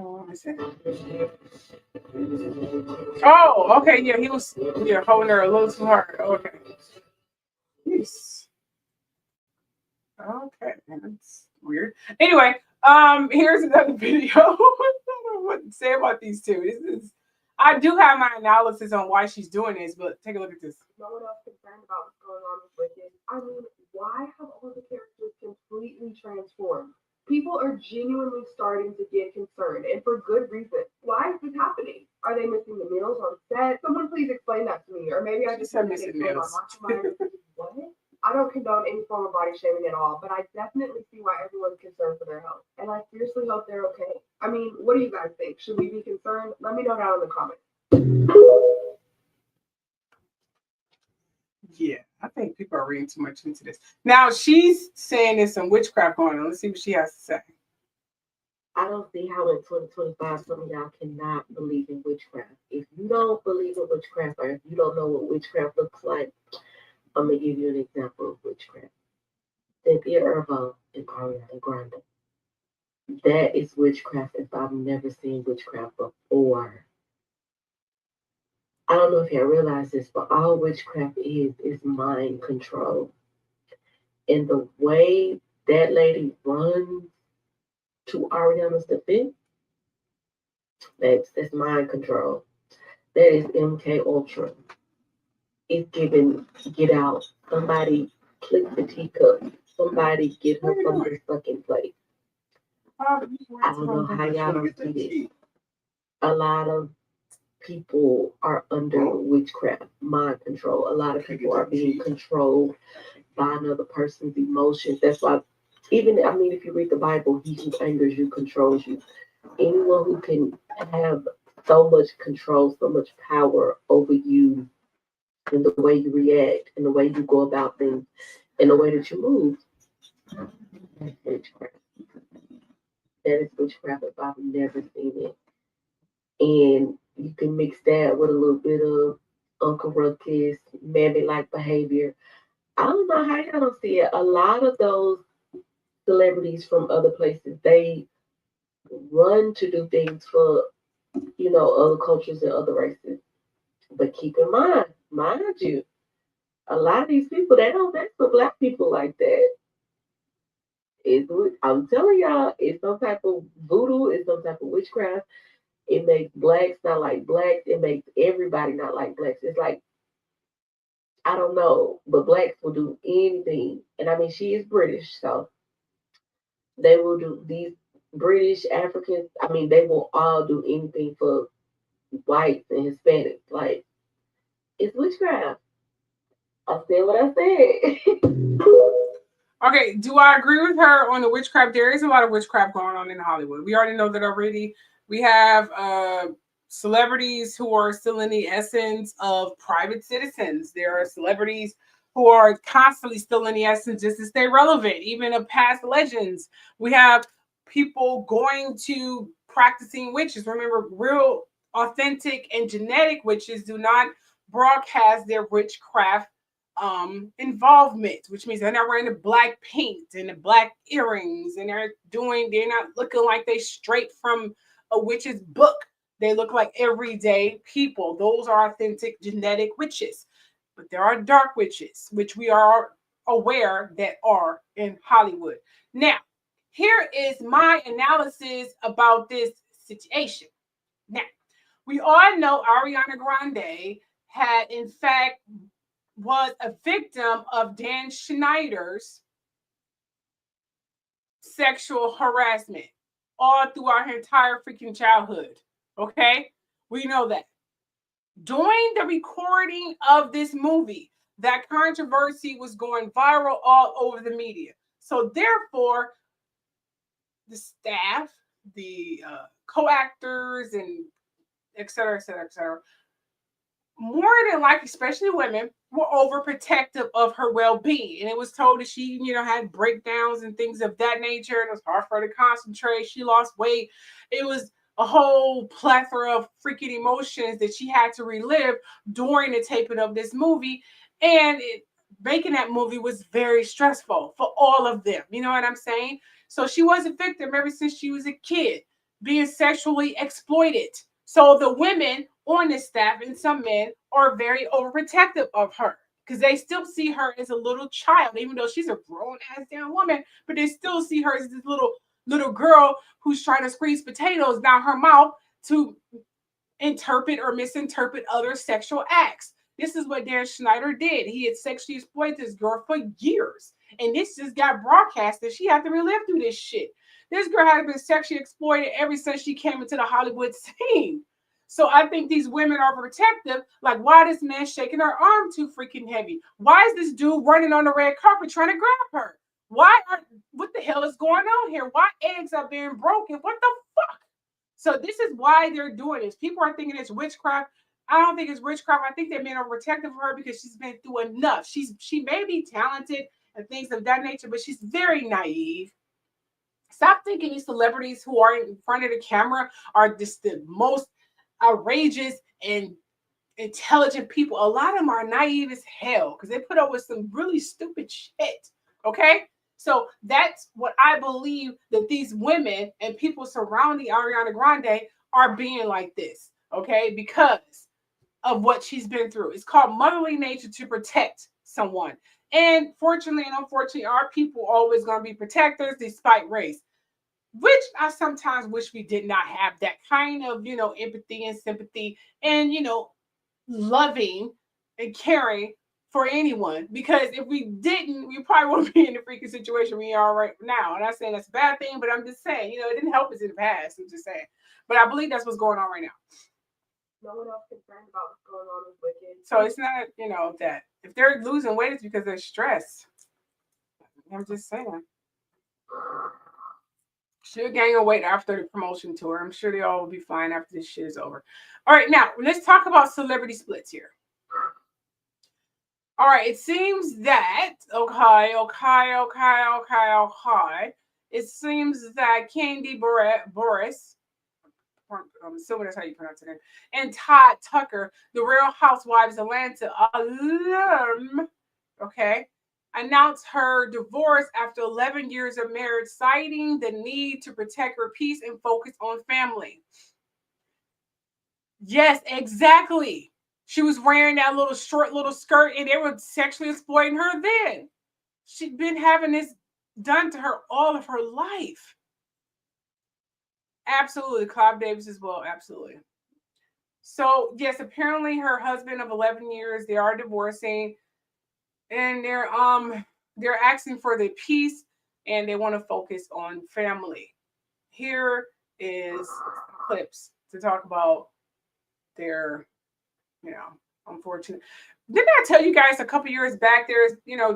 S2: Oh, okay, yeah, he was holding her a little too hard. Okay. Yes. Okay, that's weird. Anyway, here's another video. I don't know what to say about these two. I do have my analysis on why she's doing this, but take a look at this.
S18: No one else concerned about what's going on with Wicked. I mean, why have all the characters completely transformed? People are genuinely starting to get concerned, and for good reason. Why is this happening? Are they missing the meals on set? Someone please explain that to me, or maybe I just
S2: said missing meals.
S18: What? I don't condone any form of body shaming at all, but I definitely see why everyone's concerned for their health, and I seriously hope they're okay. I mean, what do you guys think? Should we be concerned? Let me know down in the comments.
S2: Yeah, I think people are reading too much into this. Now she's saying there's some witchcraft going on. Let's see what she has to say.
S19: I don't see how in 2025 some of y'all cannot believe in witchcraft. If you don't believe in witchcraft, or if you don't know what witchcraft looks like, I'm gonna give you an example of witchcraft. Cynthia, Erivo, and Ariana Grande. That is witchcraft if I've never seen witchcraft before. I don't know if you realize this, but all witchcraft is mind control. And the way that lady runs to Ariana's defense, that's mind control. That is MK Ultra. It's giving get out. Somebody click the teacup. Somebody get her from this fucking place. I don't know how y'all don't see this. A lot of people are under witchcraft, mind control. A lot of people are being controlled by another person's emotions. That's why, if you read the Bible, he who angers you controls you. Anyone who can have so much control, so much power over you in the way you react, in the way you go about things, in the way that you move, that's witchcraft. That is witchcraft if I've never seen it. And you can mix that with a little bit of Uncle Ruckus, mammy-like behavior. I don't know how y'all don't see it. A lot of those celebrities from other places, they run to do things for, other cultures and other races. But keep in mind you, a lot of these people, they don't mess with Black people like that. I'm telling y'all, it's some type of voodoo, it's some type of witchcraft. It makes Blacks not like Blacks. It makes everybody not like Blacks. It's like, I don't know, but Blacks will do anything. And she is British, so they will do these British, Africans. They will all do anything for whites and Hispanics. Like, it's witchcraft. I said what I said.
S2: Okay, do I agree with her on the witchcraft? There is a lot of witchcraft going on in Hollywood. We already know that already. We have celebrities who are still in the essence of private citizens. There are celebrities who are constantly still in the essence just to stay relevant, even of past legends. We have people going to practicing witches. Remember, real, authentic, and genetic witches do not broadcast their witchcraft involvement, which means they're not wearing the black paint and the black earrings, and they're not looking like they straight from a witch's book. They look like everyday people. Those are authentic genetic witches. But there are dark witches, which we are aware that are in Hollywood. Now, here is my analysis about this situation. Now, we all know Ariana Grande had, in fact, was a victim of Dan Schneider's sexual harassment all throughout her entire freaking childhood. Okay? We know that. During the recording of this movie, that controversy was going viral all over the media. So therefore, the staff, the co-actors, and et cetera, more than likely, especially women, were overprotective of her well-being. And it was told that she, had breakdowns and things of that nature. And it was hard for her to concentrate. She lost weight. It was a whole plethora of freaking emotions that she had to relive during the taping of this movie. And making that movie was very stressful for all of them. You know what I'm saying? So she was a victim ever since she was a kid, being sexually exploited. So the women on the staff and some men are very overprotective of her because they still see her as a little child, even though she's a grown-ass damn woman, but they still see her as this little girl who's trying to squeeze potatoes down her mouth to interpret or misinterpret other sexual acts. This is what Darren Schneider did. He had sexually exploited this girl for years. And this just got broadcasted. She had to relive through this shit. This girl had been sexually exploited ever since she came into the Hollywood scene. So I think these women are protective. Like, why this man shaking her arm too freaking heavy? Why is this dude running on the red carpet trying to grab her? What the hell is going on here? Why eggs are being broken? What the fuck? So this is why they're doing this. People are thinking it's witchcraft. I don't think it's witchcraft. I think they're being overprotective of her because she's been through enough. She may be talented and things of that nature, but she's very naive. Stop thinking these celebrities who are in front of the camera are just the most outrageous and intelligent people. A lot of them are naive as hell because they put up with some really stupid shit. Okay? So that's what I believe that these women and people surrounding Ariana Grande are being like this. Okay? Because of what she's been through. It's called motherly nature to protect someone. And fortunately and unfortunately, our people are always going to be protectors despite race, which I sometimes wish we did not have that kind of, empathy and sympathy and, loving and caring for anyone. Because if we didn't, we probably wouldn't be in the freaking situation we are right now. And I'm saying that's a bad thing, but I'm just saying, it didn't help us in the past. I'm just saying. But I believe that's what's going on right now.
S18: No one else concerned about what's going on with Wicked.
S2: So it's not, that if they're losing weight, it's because they're stressed. I'm just saying. She'll gain a weight after the promotion tour. I'm sure they all will be fine after this shit is over. All right, now let's talk about celebrity splits here. All right, it seems that it seems that Kandi Burrruss, I'm assuming that's how you pronounce it, and Todd Tucker, the Real Housewives Atlanta alum, announced her divorce after 11 years of marriage, citing the need to protect her peace and focus on family. Yes, exactly. She was wearing that short little skirt and they were sexually exploiting her then. She'd been having this done to her all of her life. Absolutely. Clive Davis as well. Absolutely. So, yes, apparently her husband of 11 years, they are divorcing and they're asking for their peace and they want to focus on family. Here is clips to talk about their, unfortunate. Didn't I tell you guys a couple years back there's,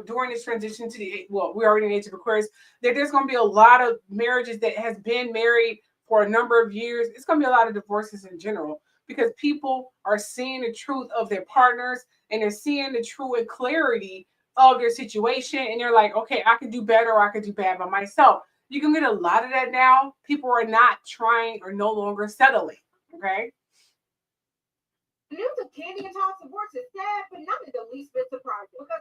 S2: during this transition to we're already in the age of Aquarius, that there's going to be a lot of marriages that has been married for a number of years. It's going to be a lot of divorces in general because people are seeing the truth of their partners and they're seeing the true and clarity of their situation. And they're like, okay, I can do better or I can do bad by myself. You can get a lot of that now. People are not trying or no longer settling. Okay.
S12: The news of Kandi and Todd's divorce is sad, but not in the least bit surprising because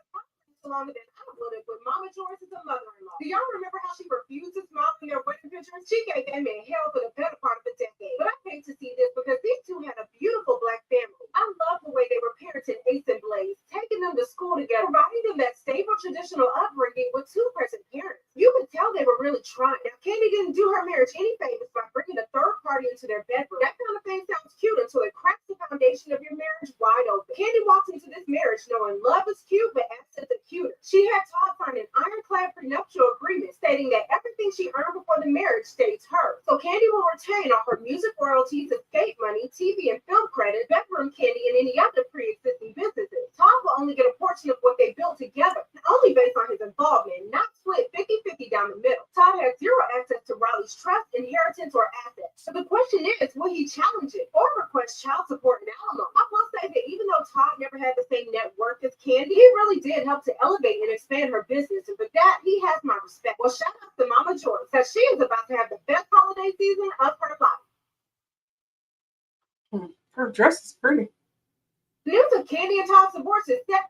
S12: longer than I would have with Mama Joyce as a mother-in-law. Do y'all remember how she refused to smile in their wedding pictures? She gave that man hell for the better part of a decade. But I came to see this because these two had a beautiful black family. I love the way they were parenting Ace and Blaze, taking them to school together, providing them that stable traditional upbringing with two present parents. You could tell they were really trying. Now, Kandi didn't do her marriage any favors by bringing a third party into their bedroom. That kind of thing sounds cute until it cracks the foundation of your marriage wide open. Kandi walked into this marriage knowing love is cute, but absence is cuter. She had Todd sign an ironclad prenuptial agreement stating that everything she earned before the marriage stays hers. So Kandi will retain all her music royalties, escape money, TV and film credits, bedroom candy, and any other pre-existing businesses. Todd will only get a portion of what they built together, only based on his involvement, not split 50-50 down the middle. Todd has zero access to Riley's trust, inheritance, or assets. So the question is, will he challenge it or request child support and alimony? I will say say that even though Todd never had the same net worth as Kandi, he really did help to elevate and expand her business. And for that, he has my respect. Well, shout out to Mama Joyce, because she is about to have the best holiday season of her life.
S2: Her dress is pretty.
S12: News of Kandi and Todd's divorce is set.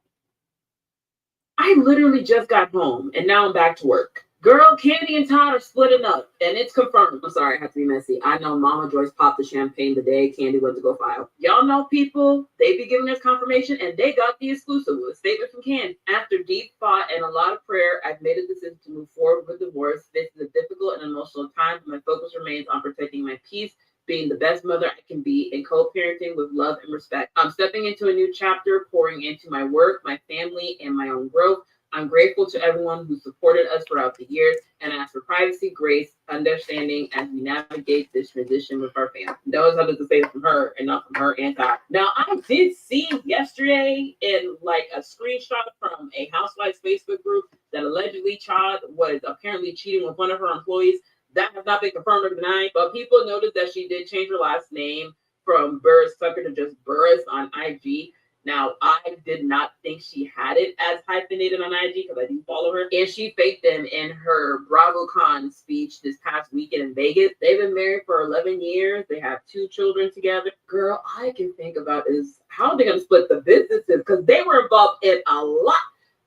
S20: I literally just got home and now I'm back to work. Girl, Kandi and Todd are splitting up and it's confirmed. I'm sorry, I have to be messy. I know Mama Joyce popped the champagne the day Kandi went to go file. Y'all know people, they be giving us confirmation and they got the exclusive with a statement from Kandi. After deep thought and a lot of prayer, I've made a decision to move forward with divorce. This is a difficult and emotional time, but my focus remains on protecting my peace, being the best mother I can be, and co-parenting with love and respect. I'm stepping into a new chapter, pouring into my work, my family, and my own growth. I'm grateful to everyone who supported us throughout the years and ask for privacy, grace, understanding as we navigate this transition with our family. Those are the say from her and not from her and Todd. Now, I did see yesterday in like a screenshot from a housewife's Facebook group that allegedly Todd was apparently cheating with one of her employees. That has not been confirmed or denied, but people noticed that she did change her last name from Burrruss Tucker to just Burrruss on IG. Now, I did not think she had it as hyphenated on IG because I do follow her. And she faked them in her BravoCon speech this past weekend in Vegas. They've been married for 11 years. They have 2 children together. Girl, all I can think about is how they're going to split the businesses because they were involved in a lot.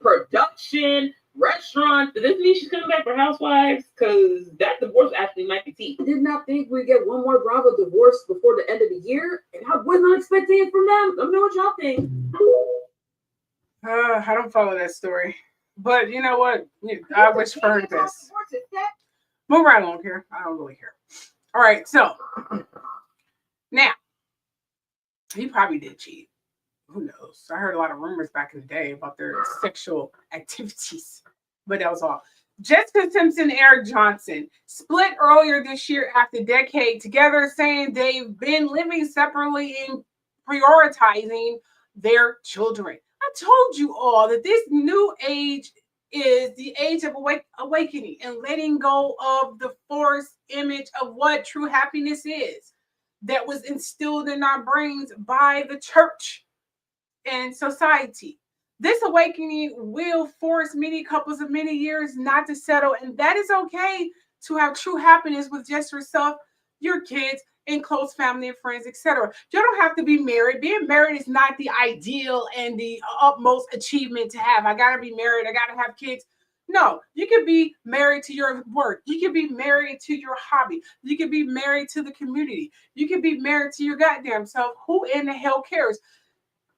S20: Production, restaurants. Does this mean she's coming back for Housewives? Because that divorce actually might be tea. I did not think we'd get one more Bravo divorce before the end of the year, and I was not expecting it from them. Let me know what y'all think.
S2: I don't follow that story. But you know what? I wish for her the best. Move right along here. I don't really care. All right, so now he probably did cheat. Who knows? I heard a lot of rumors back in the day about their sexual activities, but that was all. Jessica Simpson and Eric Johnson split earlier this year after a decade together, saying they've been living separately and prioritizing their children. I told you all that this new age is the age of awakening and letting go of the forced image of what true happiness is that was instilled in our brains by the church and society. This awakening will force many couples of many years not to settle, and that is okay to have true happiness with just yourself, your kids, and close family and friends, etc. You don't have to be married. Being married is not the ideal and the utmost achievement to have. I gotta be married. I gotta have kids. No, you can be married to your work. You can be married to your hobby. You can be married to the community. You can be married to your goddamn self. Who in the hell cares?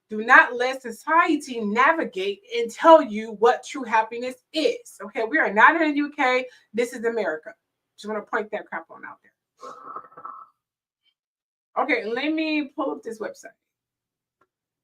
S2: Do not let society navigate and tell you what true happiness is. Okay, we are not in the UK. This is America. Just want to point that crap on out there. Okay, let me pull up this website.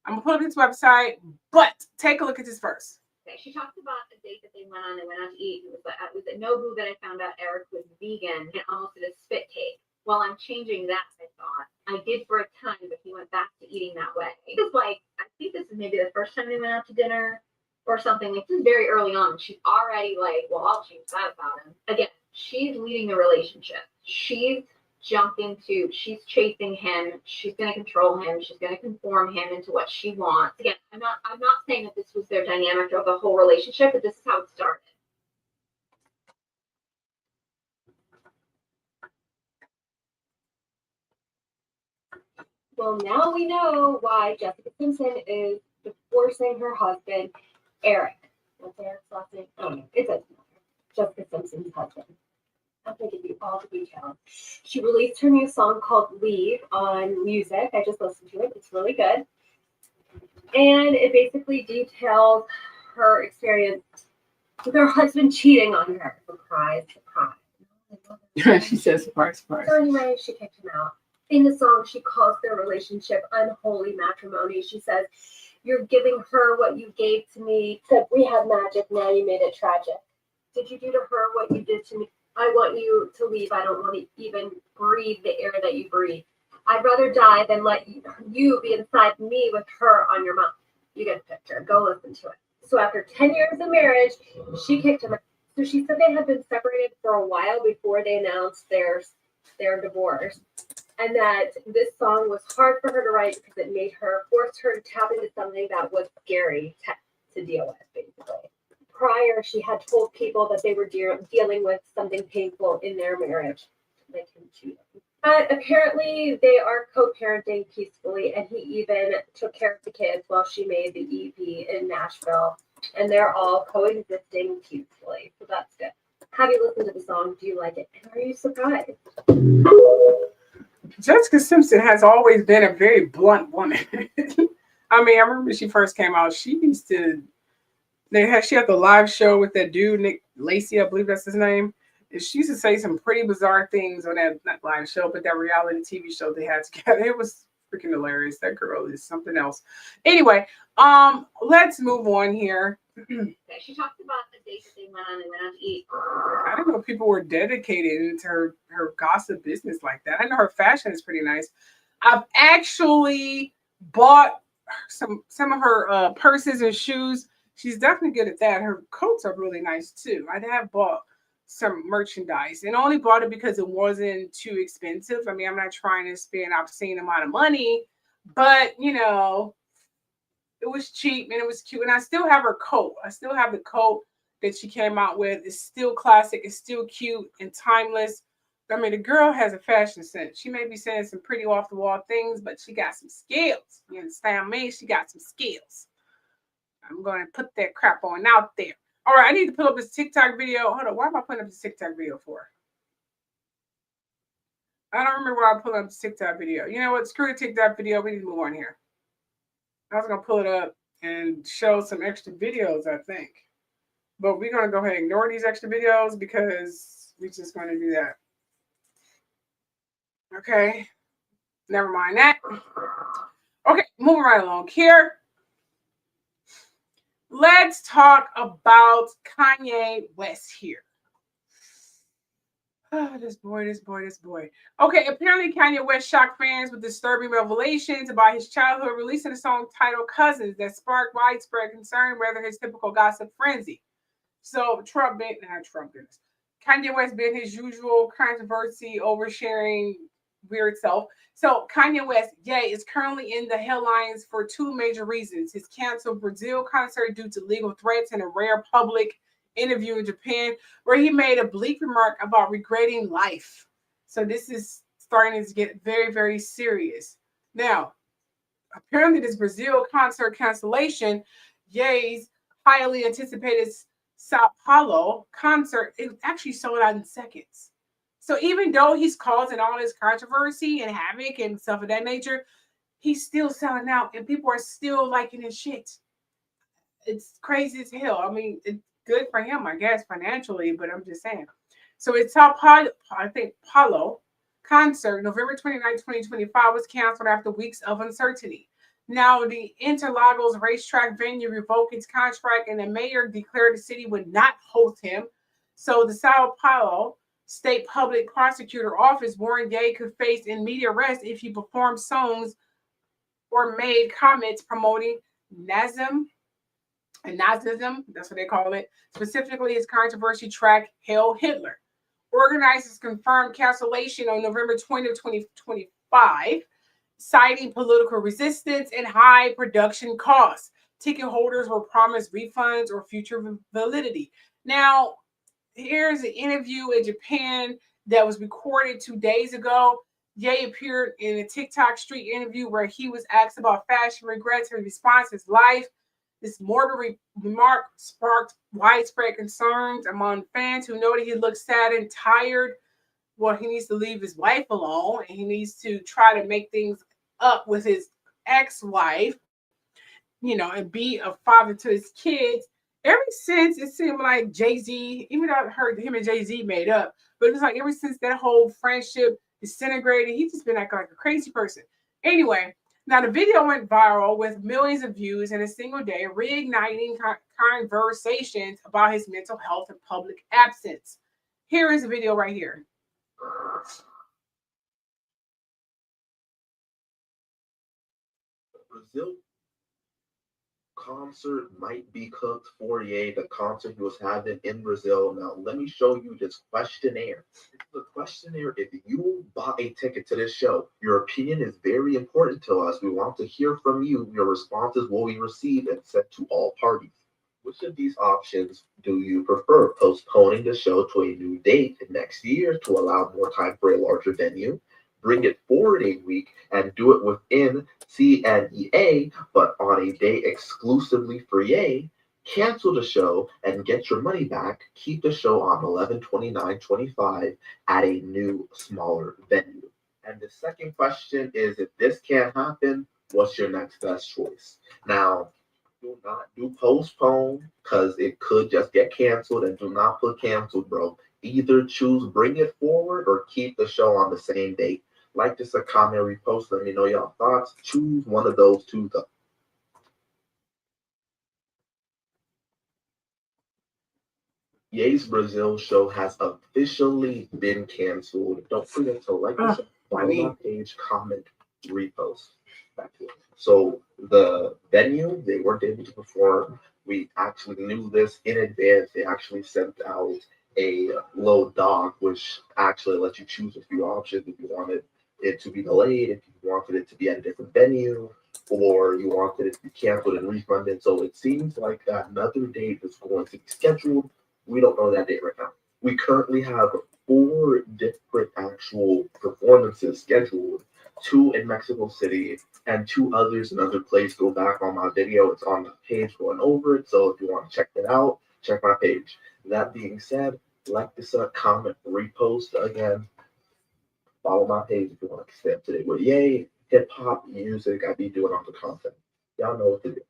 S2: I'm gonna pull up this website, but take a look at this first.
S10: Okay, she talked about a date that they went on. They went out to eat. It was at Nobu that I found out Eric was vegan and almost did a spit take. Well, I'm changing that, I thought. I did for a time, but he went back to eating that way. It was like, I think this is maybe the first time they went out to dinner or something. Like, this is very early on. She's already like, well, I'll change that about him. Again, she's leading the relationship. She's she's chasing him. She's going to control him. She's going to conform him into what she wants. Again, I'm not saying that this was their dynamic of the whole relationship, but this is how it started.
S18: Well, now we know why Jessica Simpson is divorcing her husband, Eric. What's Eric's last name? Oh, no, it doesn't matter. Jessica Simpson's husband. I'm going to give you all the details. She released her new song called Leave on music. I just listened to it. It's really good. And it basically details her experience with her husband cheating on her. Surprise, surprise.
S2: She says surprise, surprise.
S18: So anyway, she kicked him out. In the song, she calls their relationship unholy matrimony. She says, "You're giving her what you gave to me. Said we had magic, now you made it tragic. Did you do to her what you did to me? I want you to leave. I don't want to even breathe the air that you breathe. I'd rather die than let you be inside me with her on your mouth." You get the picture. Go listen to it. So after 10 years of marriage, she kicked him out. So she said they had been separated for a while before they announced their divorce.
S21: and that this song was hard for her to write because it made her forced her to tap into something that was scary to deal with, basically. Prior, she had told people that they were dealing with something painful in their marriage, like him cheating. But apparently, they are co-parenting peacefully, and he even took care of the kids while she made the EP in Nashville, and they're all coexisting peacefully. So that's good. Have you listened to the song? Do you like it? And are you surprised?
S2: Jessica Simpson has always been a very blunt woman. I mean, I remember when she first came out, she used to. She had the live show with that dude Nick Lacey, I believe that's his name. And she used to say some pretty bizarre things on that not live show, but that reality TV show they had together. It was freaking hilarious. That girl is something else. Anyway, let's move on here.
S10: She talked about the date that they went on. They went out to eat.
S2: I didn't know people were dedicated to her gossip business like that. I know her fashion is pretty nice. I've actually bought some of her purses and shoes. She's definitely good at that. Her coats are really nice too. I have bought some merchandise and only bought it because it wasn't too expensive. I mean, I'm not trying to spend an obscene amount of money, but you know, it was cheap and it was cute. And I still have her coat. I still have the coat that she came out with. It's still classic. It's still cute and timeless. I mean, the girl has a fashion sense. She may be saying some pretty off the wall things, but she got some skills. You understand me? She got some skills. I'm going to put that crap on out there. All right, I need to pull up this TikTok video. Hold on, why am I putting up this TikTok video for? I don't remember why I pulled up this TikTok video. You know what? Screw the TikTok video. We need to move on here. I was going to pull it up and show some extra videos, I think. But we're going to go ahead and ignore these extra videos because we're just going to do that. Okay. Never mind that. Okay, moving right along here. Let's talk about Kanye West here. Oh, this boy. Okay, apparently Kanye West shocked fans with disturbing revelations about his childhood, releasing a song titled Cousins that sparked widespread concern whether his typical gossip frenzy. So Kanye West being his usual controversy, oversharing, weird self. So Kanye West, is currently in the headlines for two major reasons. His canceled Brazil concert due to legal threats and a rare public interview in Japan where he made a bleak remark about regretting life. So this is starting to get very, very serious. Now, apparently this Brazil concert cancellation, Ye's highly anticipated Sao Paulo concert, it actually sold out in seconds. So even though he's causing all this controversy and havoc and stuff of that nature, he's still selling out and people are still liking his shit. It's crazy as hell. I mean, it's good for him, I guess, financially, but I'm just saying. So it's Sao Paulo, I think, Paulo concert, November 29, 2025, was canceled after weeks of uncertainty. Now, the Interlagos racetrack venue revoked its contract and the mayor declared the city would not host him. So the Sao Paulo State Public Prosecutor Office warned Ye could face immediate arrest if he performed songs or made comments promoting Nazism, that's what they call it, specifically his controversy track, Hail Hitler. Organizers confirmed cancellation on November 20, 2025, citing political resistance and high production costs. Ticket holders were promised refunds or future validity. Now, here's an interview in Japan that was recorded 2 days ago. Ye appeared in a TikTok street interview where he was asked about fashion regrets and response to his life. This morbid remark sparked widespread concerns among fans who noted he looked sad and tired. Well, he needs to leave his wife alone and he needs to try to make things up with his ex-wife, and be a father to his kids. Ever since it seemed like Jay-Z, even though I heard him and Jay-Z made up, but it was like ever since that whole friendship disintegrated, he's just been acting like a crazy person. Anyway, now the video went viral with millions of views in a single day, reigniting conversations about his mental health and public absence. Here is the video right here.
S22: Brazil
S1: concert might be cooked for Ye, the concert he was having in Brazil. Now, let me show you this questionnaire. The questionnaire, if you bought a ticket to this show, your opinion is very important to us. We want to hear from you. Your responses will be received and sent to all parties. Which of these options do you prefer? Postponing the show to a new date next year to allow more time for a larger venue? Bring it forward a week and do it within CNEA, but on a day exclusively for Ye? Cancel the show and get your money back. Keep the show on 11/29/25 at a new, smaller venue. And the second question is, if this can't happen, what's your next best choice? Now, do not do postpone because it could just get canceled, and do not put canceled, bro. Either choose bring it forward or keep the show on the same date. Like this, a comment, repost, let me know y'all thoughts. Choose one of those two though. Ye's Brazil show has officially been canceled. Don't forget to like this, follow my page, comment, repost. Back to it. So the venue, they weren't able to perform. We actually knew this in advance. They actually sent out a low dog, which actually lets you choose a few options if you wanted it to be delayed, if you wanted it to be at a different venue, or you wanted it to be canceled and refunded. So it seems like another date is going to be scheduled. We don't know that date right now. We currently have 4 different actual performances scheduled, 2 in Mexico City and 2 others in another place. Go back on my video. It's on the page going over it. So if you want to check it out, check my page. That being said, like this, comment, repost again. Follow my page if you want to stay up to date with Ye, hip hop, music. I be doing all the content. Y'all know what to do.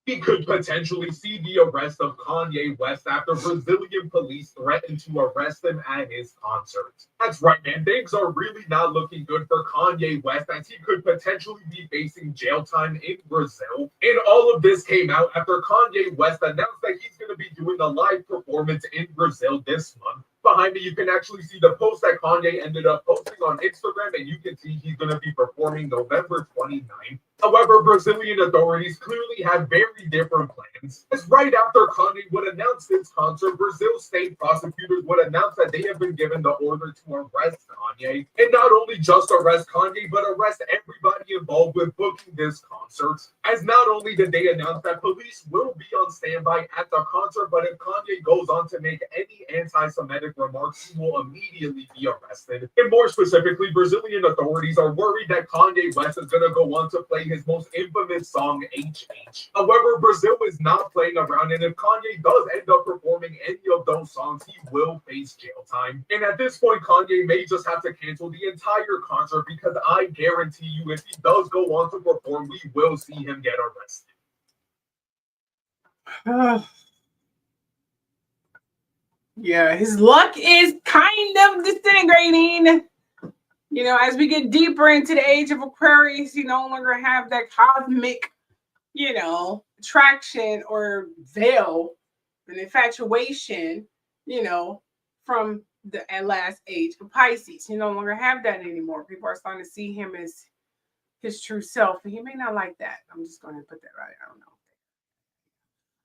S22: We could potentially see the arrest of Kanye West after Brazilian police threatened to arrest him at his concert. That's right, man. Things are really not looking good for Kanye West, as he could potentially be facing jail time in Brazil. And all of this came out after Kanye West announced that he's going to be doing a live performance in Brazil this month. Behind me, you can actually see the post that Kanye ended up posting on Instagram, and you can see he's going to be performing November 29th. However, Brazilian authorities clearly have very different plans. As right after Kandi would announce this concert, Brazil's state prosecutors would announce that they have been given the order to arrest Kanye. And not only just arrest Kanye, but arrest everybody involved with booking this concert. As not only did they announce that police will be on standby at the concert, but if Kanye goes on to make any anti-Semitic remarks, he will immediately be arrested. And more specifically, Brazilian authorities are worried that Kanye West is going to go on to play his most infamous song, HH. However, Brazil is not playing around, and if Kanye does end up performing any of those songs, he will face jail time. And at this point, Kanye may just have to cancel the entire concert, because I guarantee you, if he does go on to perform, we will see him get arrested.
S2: Yeah, his luck is kind of disintegrating. You know, as we get deeper into the age of Aquarius, you no longer have that cosmic, you know, attraction or veil and infatuation, you know, from the last age of Pisces. You no longer have that anymore. People are starting to see him as his true self. And he may not like that. I'm just going to put that right. I don't know.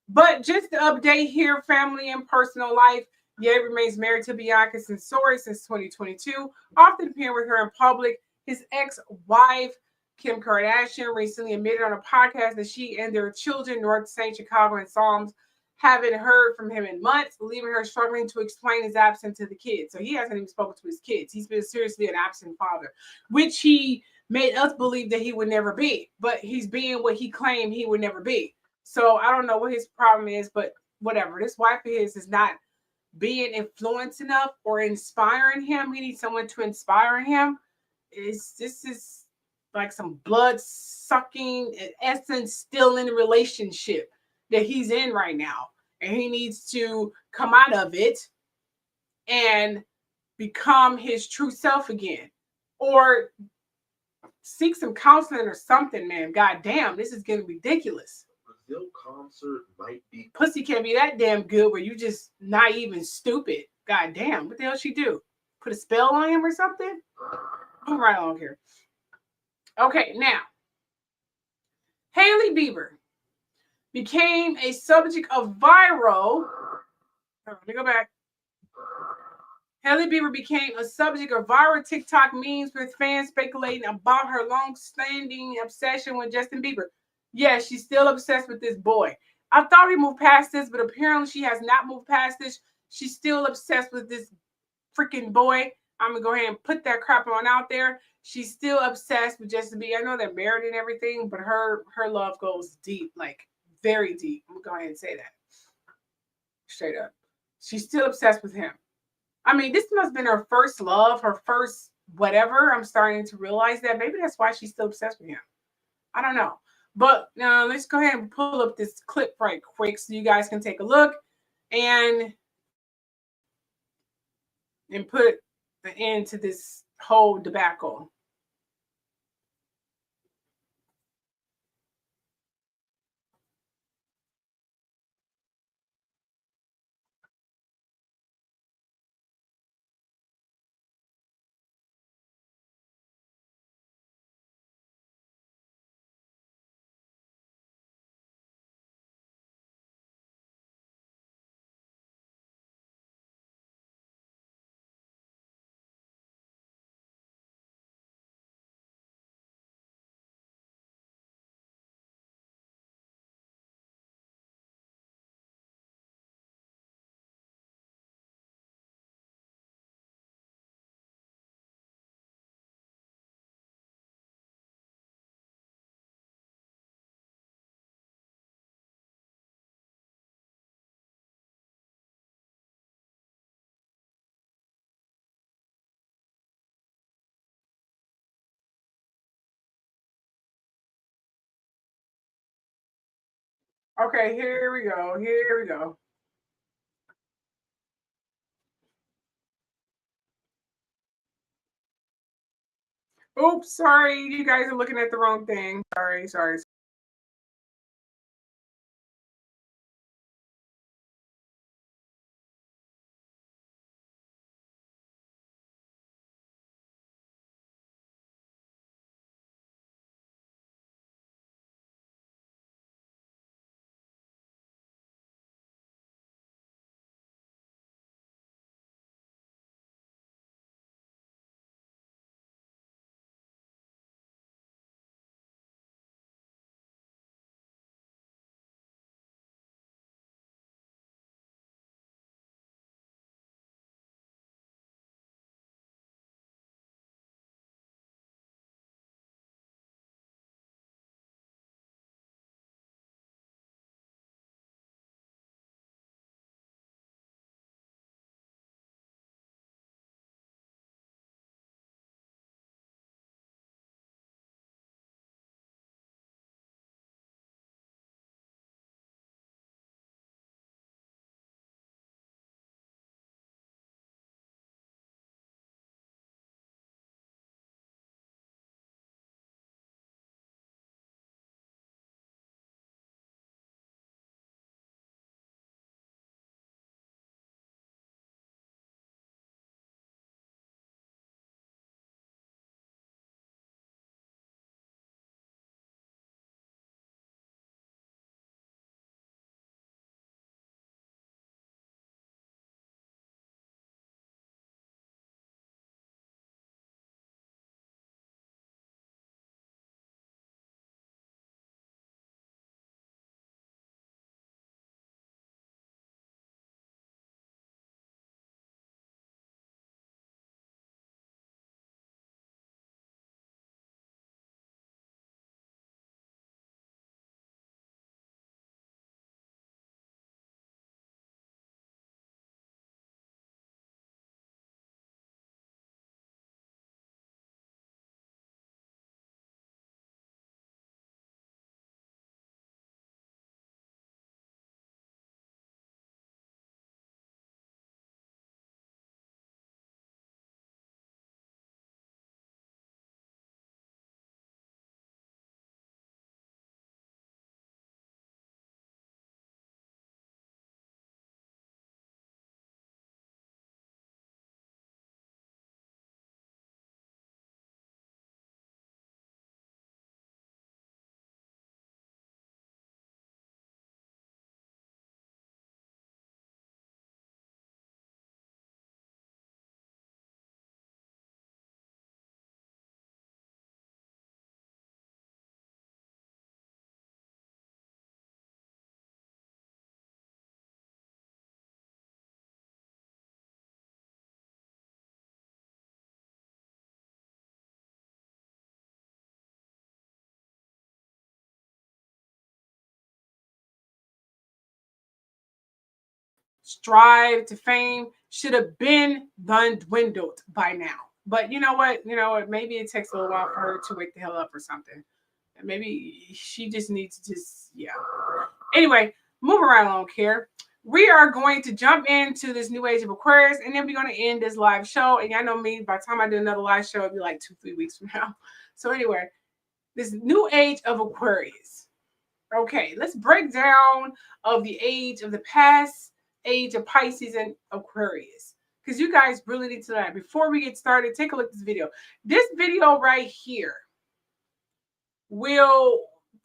S2: But just to update here, family and personal life, Ye remains married to Bianca Censori since 2022, often appearing with her in public. His ex-wife, Kim Kardashian, recently admitted on a podcast that she and their children, North St. Chicago and Psalms, haven't heard from him in months, leaving her struggling to explain his absence to the kids. So he hasn't even spoken to his kids. He's been seriously an absent father, which he made us believe that he would never be. But he's being what he claimed he would never be. So I don't know what his problem is, but whatever. This wife of his is not being influenced enough or inspiring him. He needs someone to inspire him. This is like some blood sucking essence still in the relationship that he's in right now. And he needs to come out of it and become his true self again. Or seek some counseling or something, man. God damn, this is getting ridiculous.
S1: Brazil concert might be...
S2: Pussy can't be that damn good where you just naive and stupid. God damn, what the hell she do? Put a spell on him or something? I'm right along here. Okay, now Hailey Bieber became a subject of viral. Let me go back. Hailey Bieber became a subject of viral TikTok memes with fans speculating about her long-standing obsession with Justin Bieber. Yes, she's still obsessed with this boy. I thought we moved past this, but apparently she has not moved past this. She's still obsessed with this freaking boy. I'm going to go ahead and put that crap on out there. She's still obsessed with Justin Bieber. I know they're married and everything, but her love goes deep, like very deep. I'm going to go ahead and say that. Straight up. She's still obsessed with him. I mean, this must have been her first love, her first whatever. I'm starting to realize that. Maybe that's why she's still obsessed with him. I don't know. But now let's go ahead and pull up this clip right quick so you guys can take a look and put an end to this whole debacle. Okay, here we go. Here we go. Oops, sorry. You guys are looking at the wrong thing. Sorry. strive to fame should have been dwindled by now. But you know what? Maybe it takes a little while for her to wake the hell up or something. And maybe she just needs to yeah. Anyway, move around, I don't care. We are going to jump into this new age of Aquarius, and then we're going to end this live show. And y'all know me, by the time I do another live show, it'll be like 2-3 weeks from now. So anyway, this new age of Aquarius. Okay, let's break down of the age of the past age of Pisces and Aquarius. Because you guys really need to know that. Before we get started, take a look at this video. This video right here will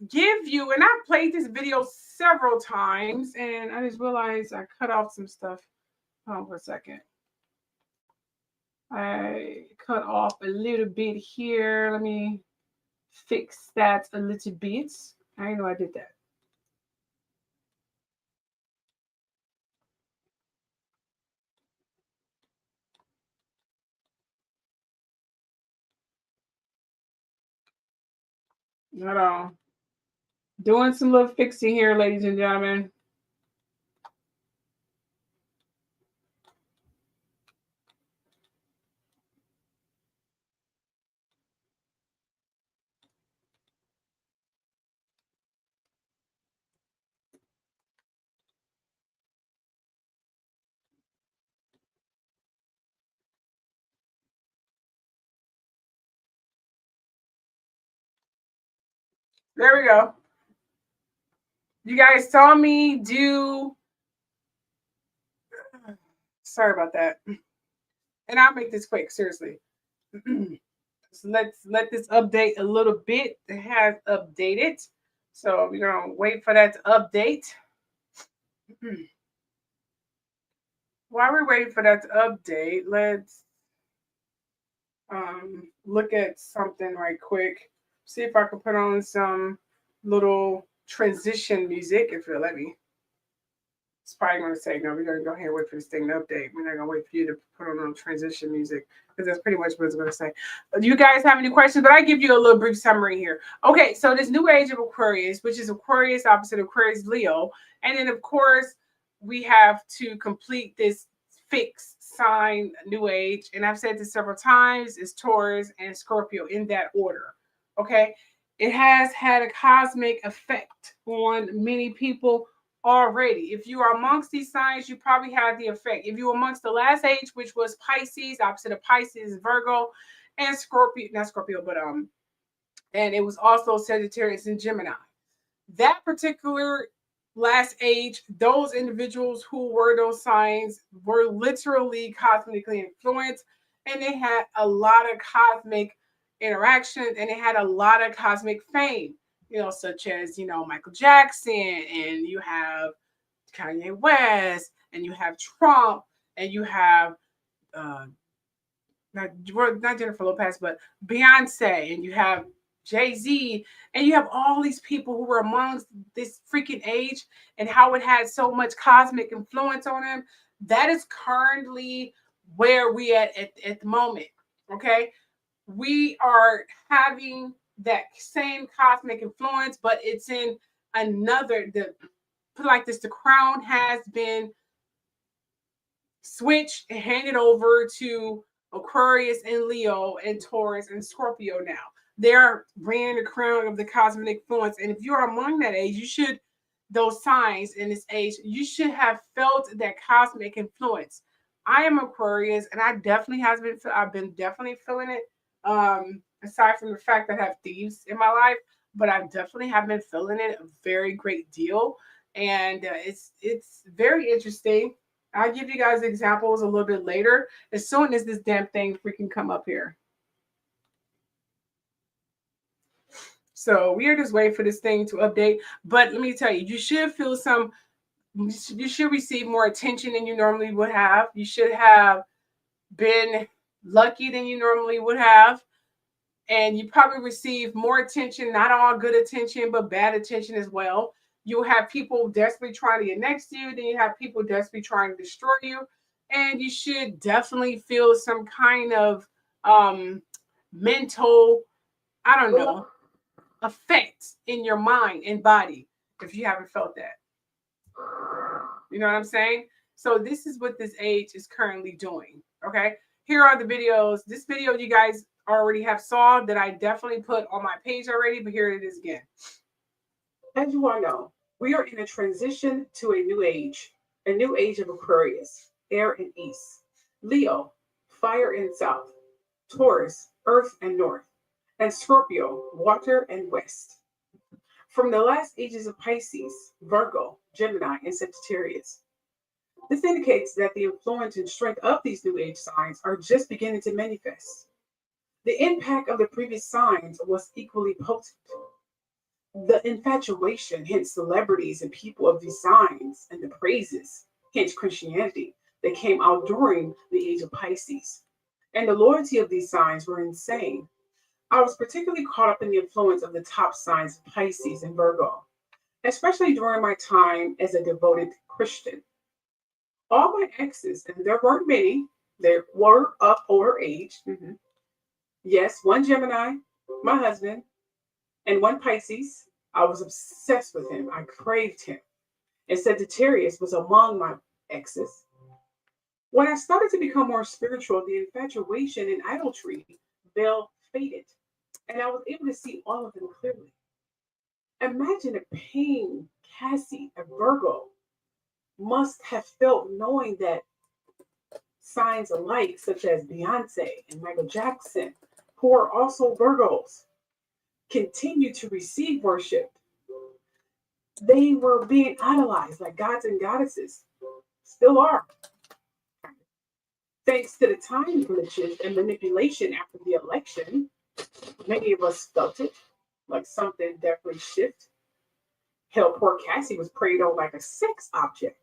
S2: give you, and I've played this video several times, and I just realized I cut off some stuff. Hold on for a second. I cut off a little bit here. Let me fix that a little bit. I know I did that. Hold on. Doing some little fixing here, ladies and gentlemen. There we go. You guys saw me do. Sorry about that. And I'll make this quick, seriously. So let's let this update a little bit. It has updated. So we're going to wait for that to update. While we're waiting for that to update, let's look at something right quick. See if I can put on some little transition music, if you'll let me. It's probably going to say, no, we're going to go ahead and wait for this thing to update. We're not going to wait for you to put on a transition music, because that's pretty much what it's going to say. Do you guys have any questions? But I give you a little brief summary here. Okay, so this new age of Aquarius, which is Aquarius opposite Aquarius Leo. And then, of course, we have to complete this fixed sign new age. And I've said this several times, it's Taurus and Scorpio in that order. Okay, it has had a cosmic effect on many people already. If you are amongst these signs, you probably have the effect. If you were amongst the last age, which was Pisces, opposite of Pisces, Virgo, and Scorpio, not Scorpio, but and it was also Sagittarius and Gemini. That particular last age, those individuals who were those signs were literally cosmically influenced, and they had a lot of cosmic interaction, and they had a lot of cosmic fame, such as, Michael Jackson, and you have Kanye West, and you have Trump, and you have not Jennifer Lopez, but Beyonce, and you have Jay-Z, and you have all these people who were amongst this freaking age, and how it had so much cosmic influence on them. That is currently where we at the moment. Okay, we are having that same cosmic influence, but it's in another, put like this, the crown has been switched and handed over to Aquarius and Leo and Taurus and Scorpio now. They're wearing the crown of the cosmic influence. And if you're among that age, those signs in this age, you should have felt that cosmic influence. I am Aquarius, and I've been definitely feeling it. Aside from the fact that I have thieves in my life, but I definitely have been feeling it a very great deal. And it's very interesting. I'll give you guys examples a little bit later, as soon as this damn thing freaking come up here. So we are just waiting for this thing to update. But let me tell you, you should receive more attention than you normally would have. You should have been lucky than you normally would have. And you probably receive more attention, not all good attention, but bad attention as well. You'll have people desperately trying to get next to you. Then you have people desperately trying to destroy you. And you should definitely feel some kind of mental, effect in your mind and body if you haven't felt that. You know what I'm saying? So this is what this age is currently doing. Okay. Here are the videos. This video you guys already have saw that I definitely put on my page already, but here it is again. As you all know, we are in a transition to a new age of Aquarius, air and east, Leo, fire and south, Taurus, earth and north, and Scorpio, water and west. From the last ages of Pisces, Virgo, Gemini, and Sagittarius. This indicates that the influence and strength of these new age signs are just beginning to manifest. The impact of the previous signs was equally potent. The infatuation, hence celebrities and people of these signs, and the praises, hence Christianity, that came out during the age of Pisces. And the loyalty of these signs were insane. I was particularly caught up in the influence of the top signs of Pisces and Virgo, especially during my time as a devoted Christian. All my exes, and there weren't many, they were of older age. Yes, one Gemini, my husband, and one Pisces. I was obsessed with him. I craved him. And Sagittarius was among my exes. When I started to become more spiritual, the infatuation and idolatry veil faded, and I was able to see all of them clearly. Imagine the pain Cassie, a Virgo, must have felt knowing that signs alike, such as Beyonce and Michael Jackson, who are also Virgos, continue to receive worship. They were being idolized like gods and goddesses, still are. Thanks to the time glitches and manipulation after the election, many of us felt it, like something definitely shifted. Hell, poor Cassie was preyed on like a sex object.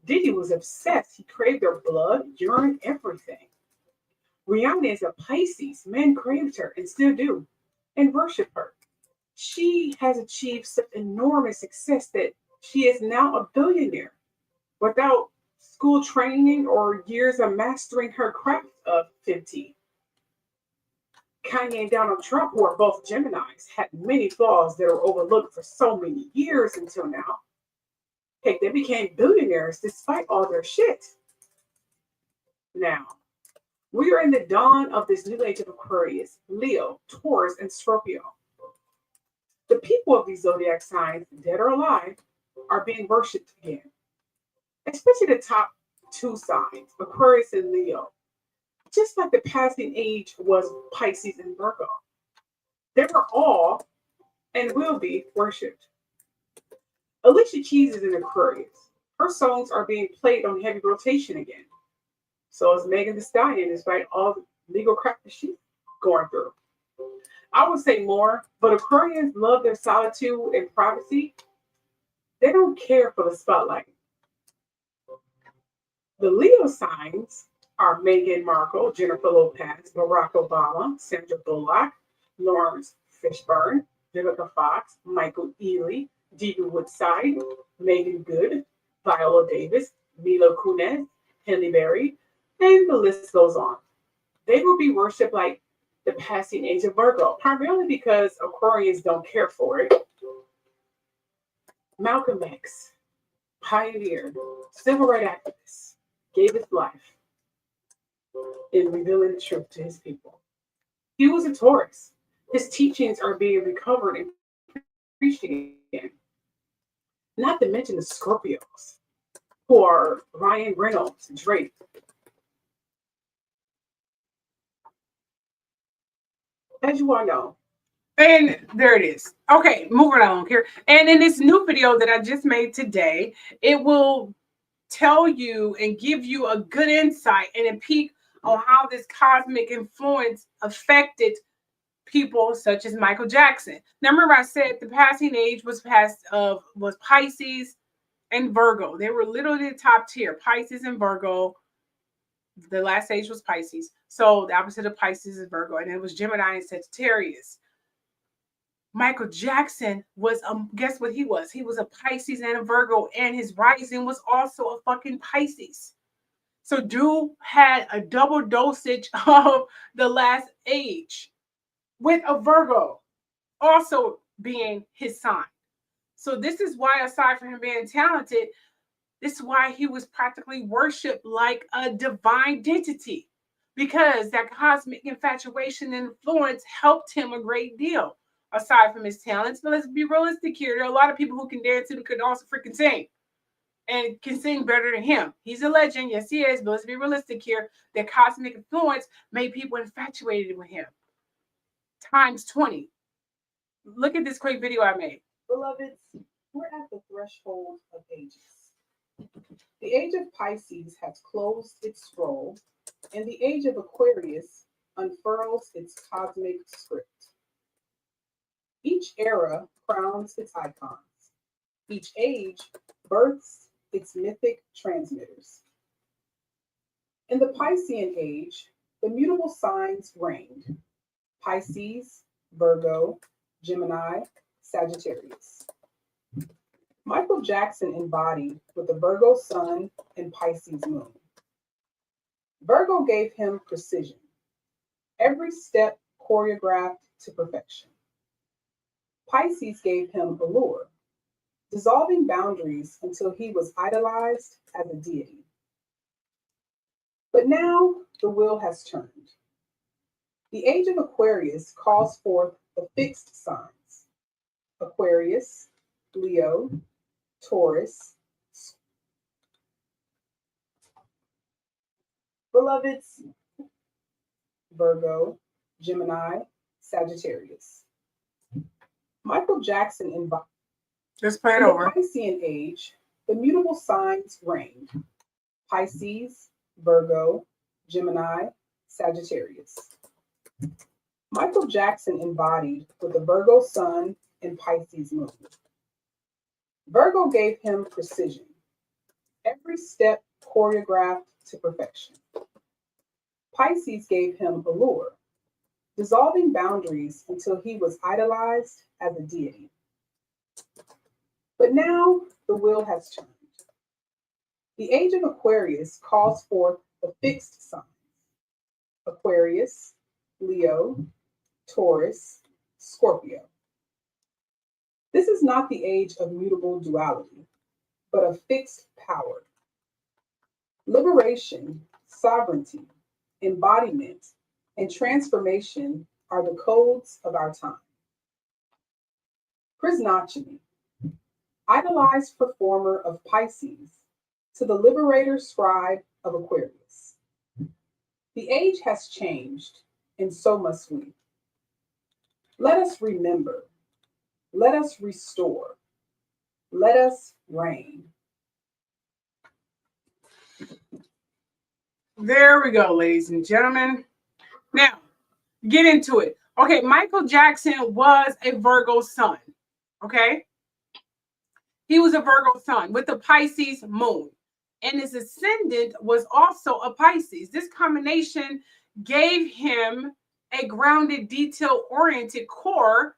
S2: Diddy was obsessed. He craved her blood, urine, everything. Rihanna is a Pisces. Men craved her and still do, and worship her. She has achieved such enormous success that she is now a billionaire without school training or years of mastering her craft of 50. Kanye and Donald Trump, who are both Geminis, had many flaws that were overlooked for so many years until now. Heck, they became billionaires despite all their shit. Now, we are in the dawn of this new age of Aquarius, Leo, Taurus, and Scorpio. The people of these zodiac signs, dead or alive, are being worshipped again. Especially the top two signs, Aquarius and Leo. Just like the passing age was Pisces and Virgo. They were all and will be worshipped. Alicia Keys is in Aquarius. Her songs are being played on heavy rotation again. So is Megan Thee Stallion, despite all the legal crap that she's going through. I would say more, but Aquarians love their solitude and privacy. They don't care for the spotlight. The Leo signs are Meghan Markle, Jennifer Lopez, Barack Obama, Sandra Bullock, Lawrence Fishburne, Vivica Fox, Michael Ealy, Diva Woodside, Megan Good, Viola Davis, Mila Kunis, Halle Berry, and the list goes on. They will be worshipped like the passing age of Virgo, primarily because Aquarians don't care for it. Malcolm X, pioneer, civil rights activist, gave his life in revealing the truth to his people. He was a Taurus. His teachings are being recovered and preached again. Not to mention the Scorpios, who are Ryan Reynolds, Drake. As you all know. And there it is. Okay, moving on here. And in this new video that I just made today, it will tell you and give you a good insight and a peek on how this cosmic influence affected people such as Michael Jackson. Now, remember I said the passing age was Pisces and Virgo. They were literally the top tier, Pisces and Virgo. The last age was Pisces. So the opposite of Pisces is Virgo, and it was Gemini and Sagittarius. Michael Jackson was, guess what he was? He was a Pisces and a Virgo, and his rising was also a fucking Pisces. So dude had a double dosage of the last age with a Virgo also being his sign. So this is why, aside from him being talented, This is why he was practically worshipped like a divine deity, because that cosmic infatuation and influence helped him a great deal, aside from his talents. But let's be realistic here. There are a lot of people who can dance and could also freaking sing and can sing better than him. He's a legend. Yes, he is. But let's be realistic here. The cosmic influence made people infatuated with him. Times 20. Look at this quick video I made.
S12: Beloveds, we're at the threshold of ages. The age of Pisces has closed its scroll, and the age of Aquarius unfurls its cosmic script. Each era crowns its icons. Each age births its mythic transmitters. In the Piscean age, the mutable signs reigned: Pisces, Virgo, Gemini, Sagittarius. Michael Jackson embodied with the Virgo sun and Pisces moon. Virgo gave him precision, every step choreographed to perfection. Pisces gave him allure, dissolving boundaries until he was idolized as a deity. But now the wheel has turned. The age of Aquarius calls forth the fixed signs: Aquarius, Leo, Taurus. Beloveds, Virgo, Gemini, Sagittarius. Michael Jackson embodied.
S2: Just play it
S12: in
S2: over.
S12: The Piscean age, the mutable signs reigned: Pisces, Virgo, Gemini, Sagittarius. Michael Jackson embodied with the Virgo sun and Pisces moon. Virgo gave him precision, every step choreographed to perfection. Pisces gave him allure, dissolving boundaries until he was idolized as a deity. But now the wheel has turned. The age of Aquarius calls forth the fixed signs: Aquarius, Leo, Taurus, Scorpio. This is not the age of mutable duality, but of fixed power. Liberation, sovereignty, embodiment, and transformation are the codes of our time. Prisnachini, idolized performer of Pisces, to the liberator scribe of Aquarius. The age has changed, and so must we. Let us remember. Let us restore. Let us reign.
S2: There we go, ladies and gentlemen. Now, get into it. Okay, Michael Jackson was a Virgo sun. Okay? He was a Virgo sun with the Pisces moon. And his ascendant was also a Pisces. This combination gave him a grounded, detail-oriented core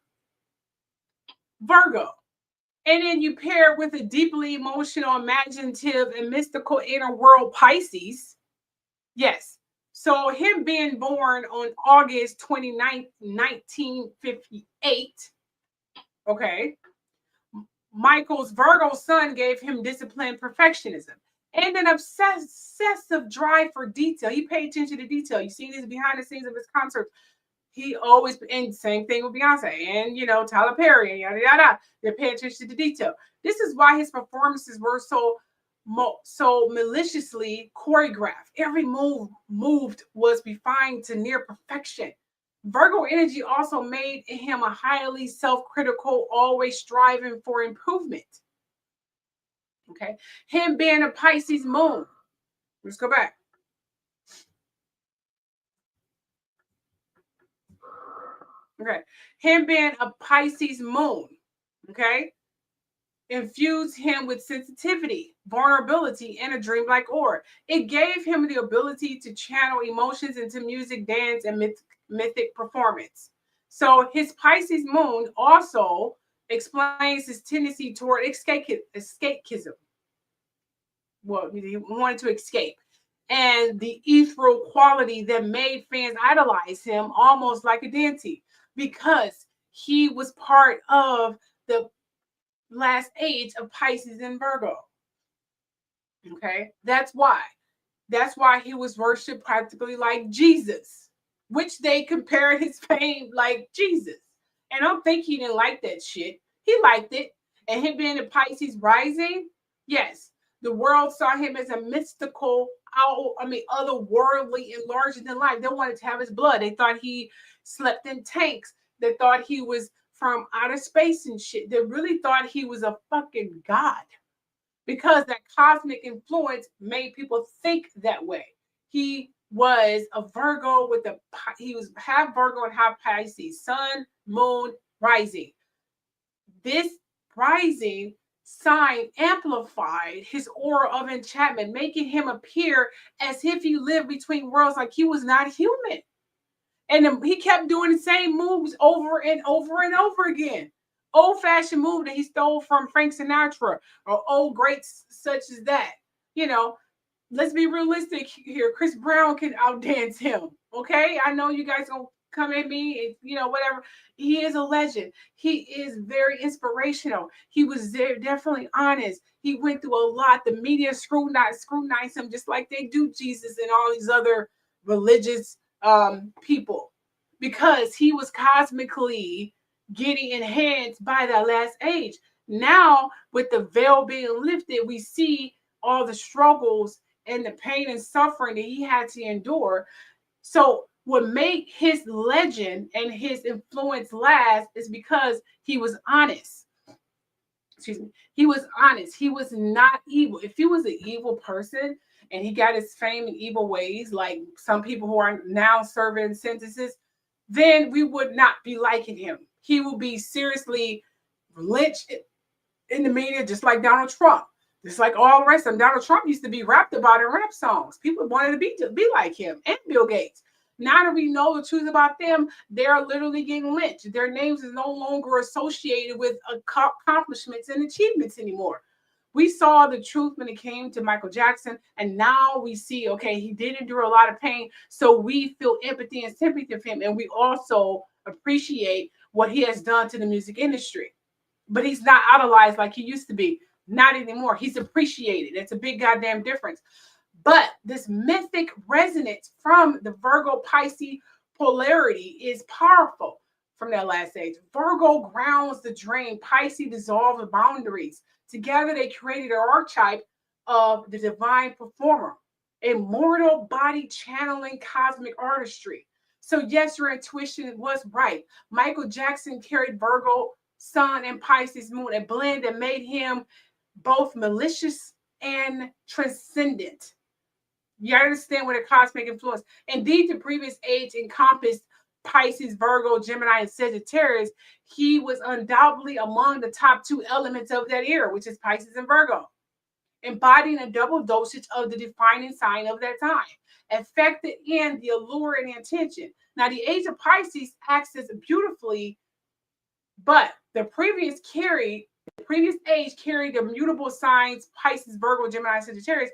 S2: Virgo. And then you pair it with a deeply emotional, imaginative, and mystical inner world Pisces. Yes. So him being born on August 29th, 1958. Okay. Michael's Virgo sun gave him discipline, perfectionism, and an obsessive drive for detail. He paid attention to detail. You see this behind the scenes of his concerts. He always, and same thing with Beyonce and, Tyler Perry and yada, yada. They're paying attention to detail. This is why his performances were so maliciously choreographed. Every move moved was refined to near perfection. Virgo energy also made him a highly self-critical, always striving for improvement. Okay. Him being a Pisces moon. Let's go back. Okay. Him being a Pisces moon. Okay. Infused him with sensitivity, vulnerability, and a dreamlike aura. It gave him the ability to channel emotions into music, dance, and mythic performance. So his Pisces moon also explains his tendency toward escapism. Well, he wanted to escape. And the ethereal quality that made fans idolize him almost like a deity, because he was part of the last age of Pisces and Virgo. Okay, that's why. That's why he was worshipped practically like Jesus, which they compared his fame like Jesus. And I don't think he didn't like that shit. He liked it. And him being a Pisces rising, yes, the world saw him as a mystical, otherworldly and larger than life. They wanted to have his blood. They thought he slept in tanks. They thought he was from outer space and shit. They really thought he was a fucking god, because that cosmic influence made people think that way. He was a Virgo he was half Virgo and half Pisces, sun, moon, rising. This rising sign amplified his aura of enchantment, making him appear as if he lived between worlds, like he was not human. And he kept doing the same moves over and over and over again. Old-fashioned move that he stole from Frank Sinatra or old greats such as that. You know, let's be realistic here. Chris Brown can outdance him. Okay, I know you guys gonna come at me, and, whatever. He is a legend. He is very inspirational. He was definitely honest. He went through a lot. The media scrutinized him just like they do Jesus and all these other religious people, because he was cosmically getting enhanced by that last age. Now, with the veil being lifted, we see all the struggles and the pain and suffering that he had to endure. So what made his legend and his influence last is because he was honest. Excuse me. He was honest. He was not evil. If he was an evil person and he got his fame in evil ways, like some people who are now serving sentences, then we would not be liking him. He will be seriously lynched in the media, just like Donald Trump. Just like all the rest of them. Donald Trump used to be rapped about in rap songs. People wanted to be like him, and Bill Gates. Now that we know the truth about them, they're literally getting lynched. Their names is no longer associated with accomplishments and achievements anymore. We saw the truth when it came to Michael Jackson, and now we see, okay, he did endure a lot of pain, so we feel empathy and sympathy for him, and we also appreciate what he has done to the music industry. But he's not idolized like he used to be. Not anymore. He's appreciated. It's a big goddamn difference. But this mythic resonance from the Virgo Pisces polarity is powerful from that last age. Virgo grounds the dream. Pisces dissolve the boundaries. Together, they created an archetype of the divine performer, immortal body channeling cosmic artistry. So yes, your intuition was right. Michael Jackson carried Virgo sun and Pisces moon, a blend that made him both malicious and transcendent. You understand what a cosmic influence. Indeed, the previous age encompassed Pisces, Virgo, Gemini, and Sagittarius. He was undoubtedly among the top two elements of that era, which is Pisces and Virgo, embodying a double dosage of the defining sign of that time, affected in the allure and the intention. Now, the age of Pisces acts as beautifully, but the previous age carried the mutable signs Pisces, Virgo, Gemini, Sagittarius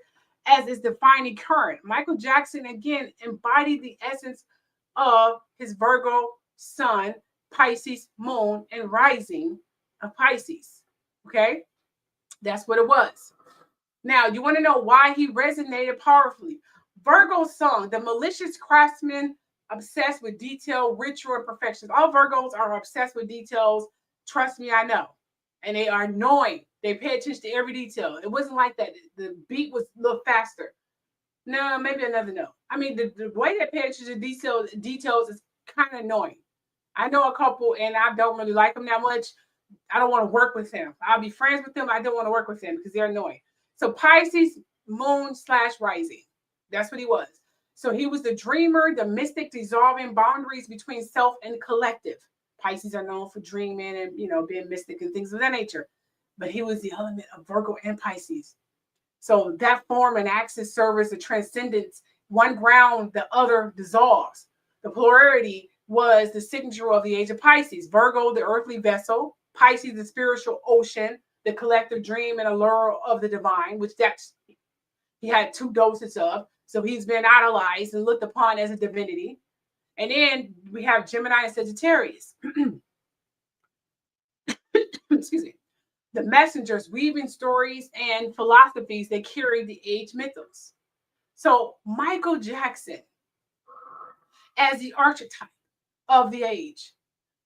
S2: as its defining current. Michael Jackson again embodied the essence of his Virgo sun, Pisces moon, and rising of Pisces. Okay, that's what it was. Now, you want to know why he resonated powerfully? Virgo sun, the malicious craftsman obsessed with detail, ritual, and perfection. All Virgos are obsessed with details. Trust me, I know. And they are annoying. They pay attention to every detail. It wasn't like that. The beat was a little faster. No, maybe another no. I mean, the way they pay attention to details is kind of annoying. I know a couple, and I don't really like them that much. I don't want to work with them. I'll be friends with them. I don't want to work with them because they're annoying. So Pisces, moon / rising. That's what he was. So he was the dreamer, the mystic, dissolving boundaries between self and collective. Pisces are known for dreaming and, being mystic and things of that nature. But he was the element of Virgo and Pisces. So that form and axis serve as a transcendence. One ground, the other dissolves. The polarity was the signature of the age of Pisces. Virgo, the earthly vessel. Pisces, the spiritual ocean, the collective dream and allure of the divine, which he had two doses of. So he's been idolized and looked upon as a divinity. And then we have Gemini and Sagittarius. Excuse me. the messengers weaving stories and philosophies that carry the age mythos. So Michael Jackson, as the archetype of the age,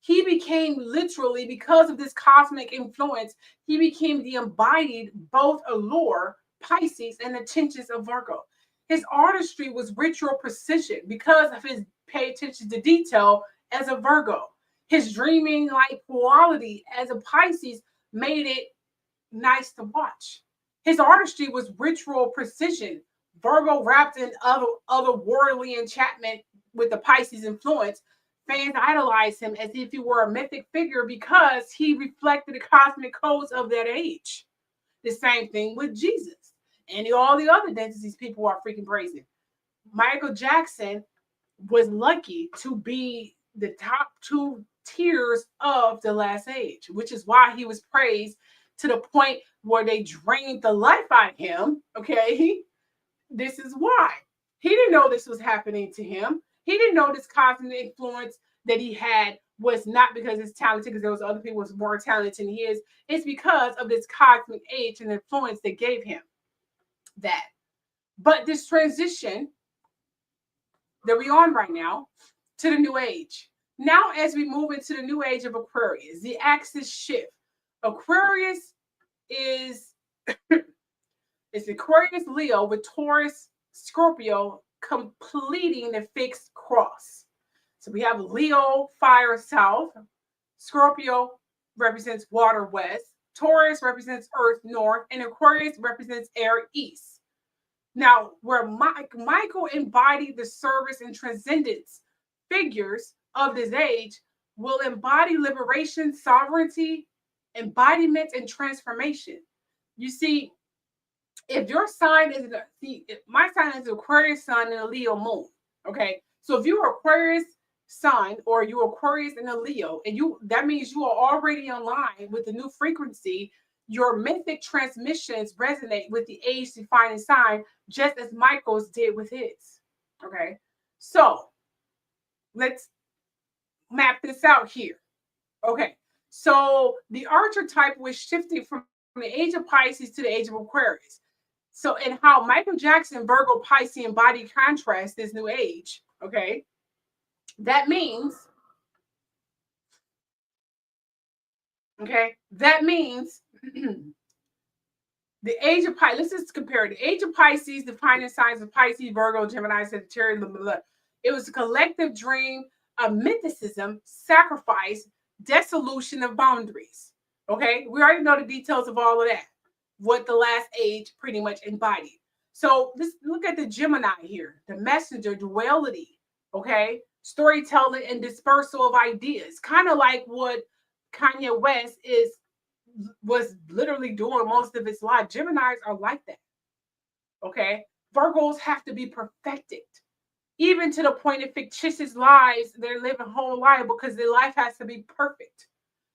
S2: he became literally, because of this cosmic influence, he became the embodied both allure, Pisces, and the tensions of Virgo. His artistry was ritual precision because of his pay attention to detail as a Virgo. His dreaming like quality as a Pisces made it nice to watch. His artistry was ritual precision. Virgo wrapped in otherworldly enchantment with the Pisces influence. Fans idolized him as if he were a mythic figure because he reflected the cosmic codes of that age. The same thing with Jesus and all the other deities people are freaking praising. Michael Jackson was lucky to be the top 2 tiers of the last age, which is why he was praised to the point where they drained the life out of him. Okay, this is why. He didn't know this was happening to him. He didn't know this cosmic influence that he had was not because he's talented, because there was other people who was more talented than he is. It's because of this cosmic age and influence that gave him that. But this transition that we're on right now to the new age. Now, as we move into the new age of Aquarius, the axis shift. Aquarius is it's Aquarius Leo with Taurus Scorpio completing the fixed cross. So we have Leo, fire south. Scorpio represents water west. Taurus represents earth north. And Aquarius represents air east. Now, where Michael embodied the service and transcendence figures of this age will embody liberation, sovereignty, embodiment, and transformation. You see, if your sign is, my sign is Aquarius sun and a Leo moon. Okay, so if you're Aquarius sun or you're Aquarius and a Leo, and that means you are already in line with the new frequency. Your mythic transmissions resonate with the age defining sign, just as Michael's did with his. Okay, so let's map this out here. Okay, so the archetype was shifting from the age of Pisces to the age of Aquarius. So, and how Michael Jackson, Virgo, Pisces, and body contrast this new age. Okay, that means, the age of Pisces, let's just compare the age of Pisces, defining signs of Pisces, Virgo, Gemini, Sagittarius, blah, blah, blah. It was a collective dream of mythicism, sacrifice, dissolution of boundaries. Okay, we already know the details of all of that, what the last age pretty much embodied. So let's look at the Gemini here, the messenger, duality, okay, storytelling and dispersal of ideas, kind of like what Kanye West was literally doing most of his life. Geminis are like that. Okay, Virgos have to be perfected, even to the point of fictitious lives. They're living whole life because their life has to be perfect.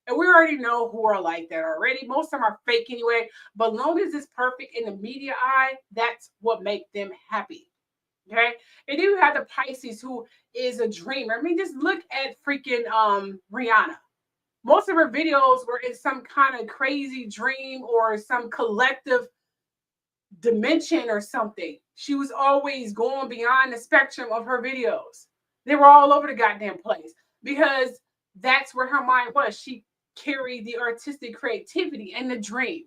S2: And we already know who are like that already. Most of them are fake anyway. But long as it's perfect in the media eye, that's what makes them happy. Okay. And then you have the Pisces, who is a dreamer. I mean, just look at freaking Rihanna. Most of her videos were in some kind of crazy dream or some collective dimension or something. She was always going beyond the spectrum of her videos. They were all over the goddamn place because that's where her mind was. She carried the artistic creativity and the dream.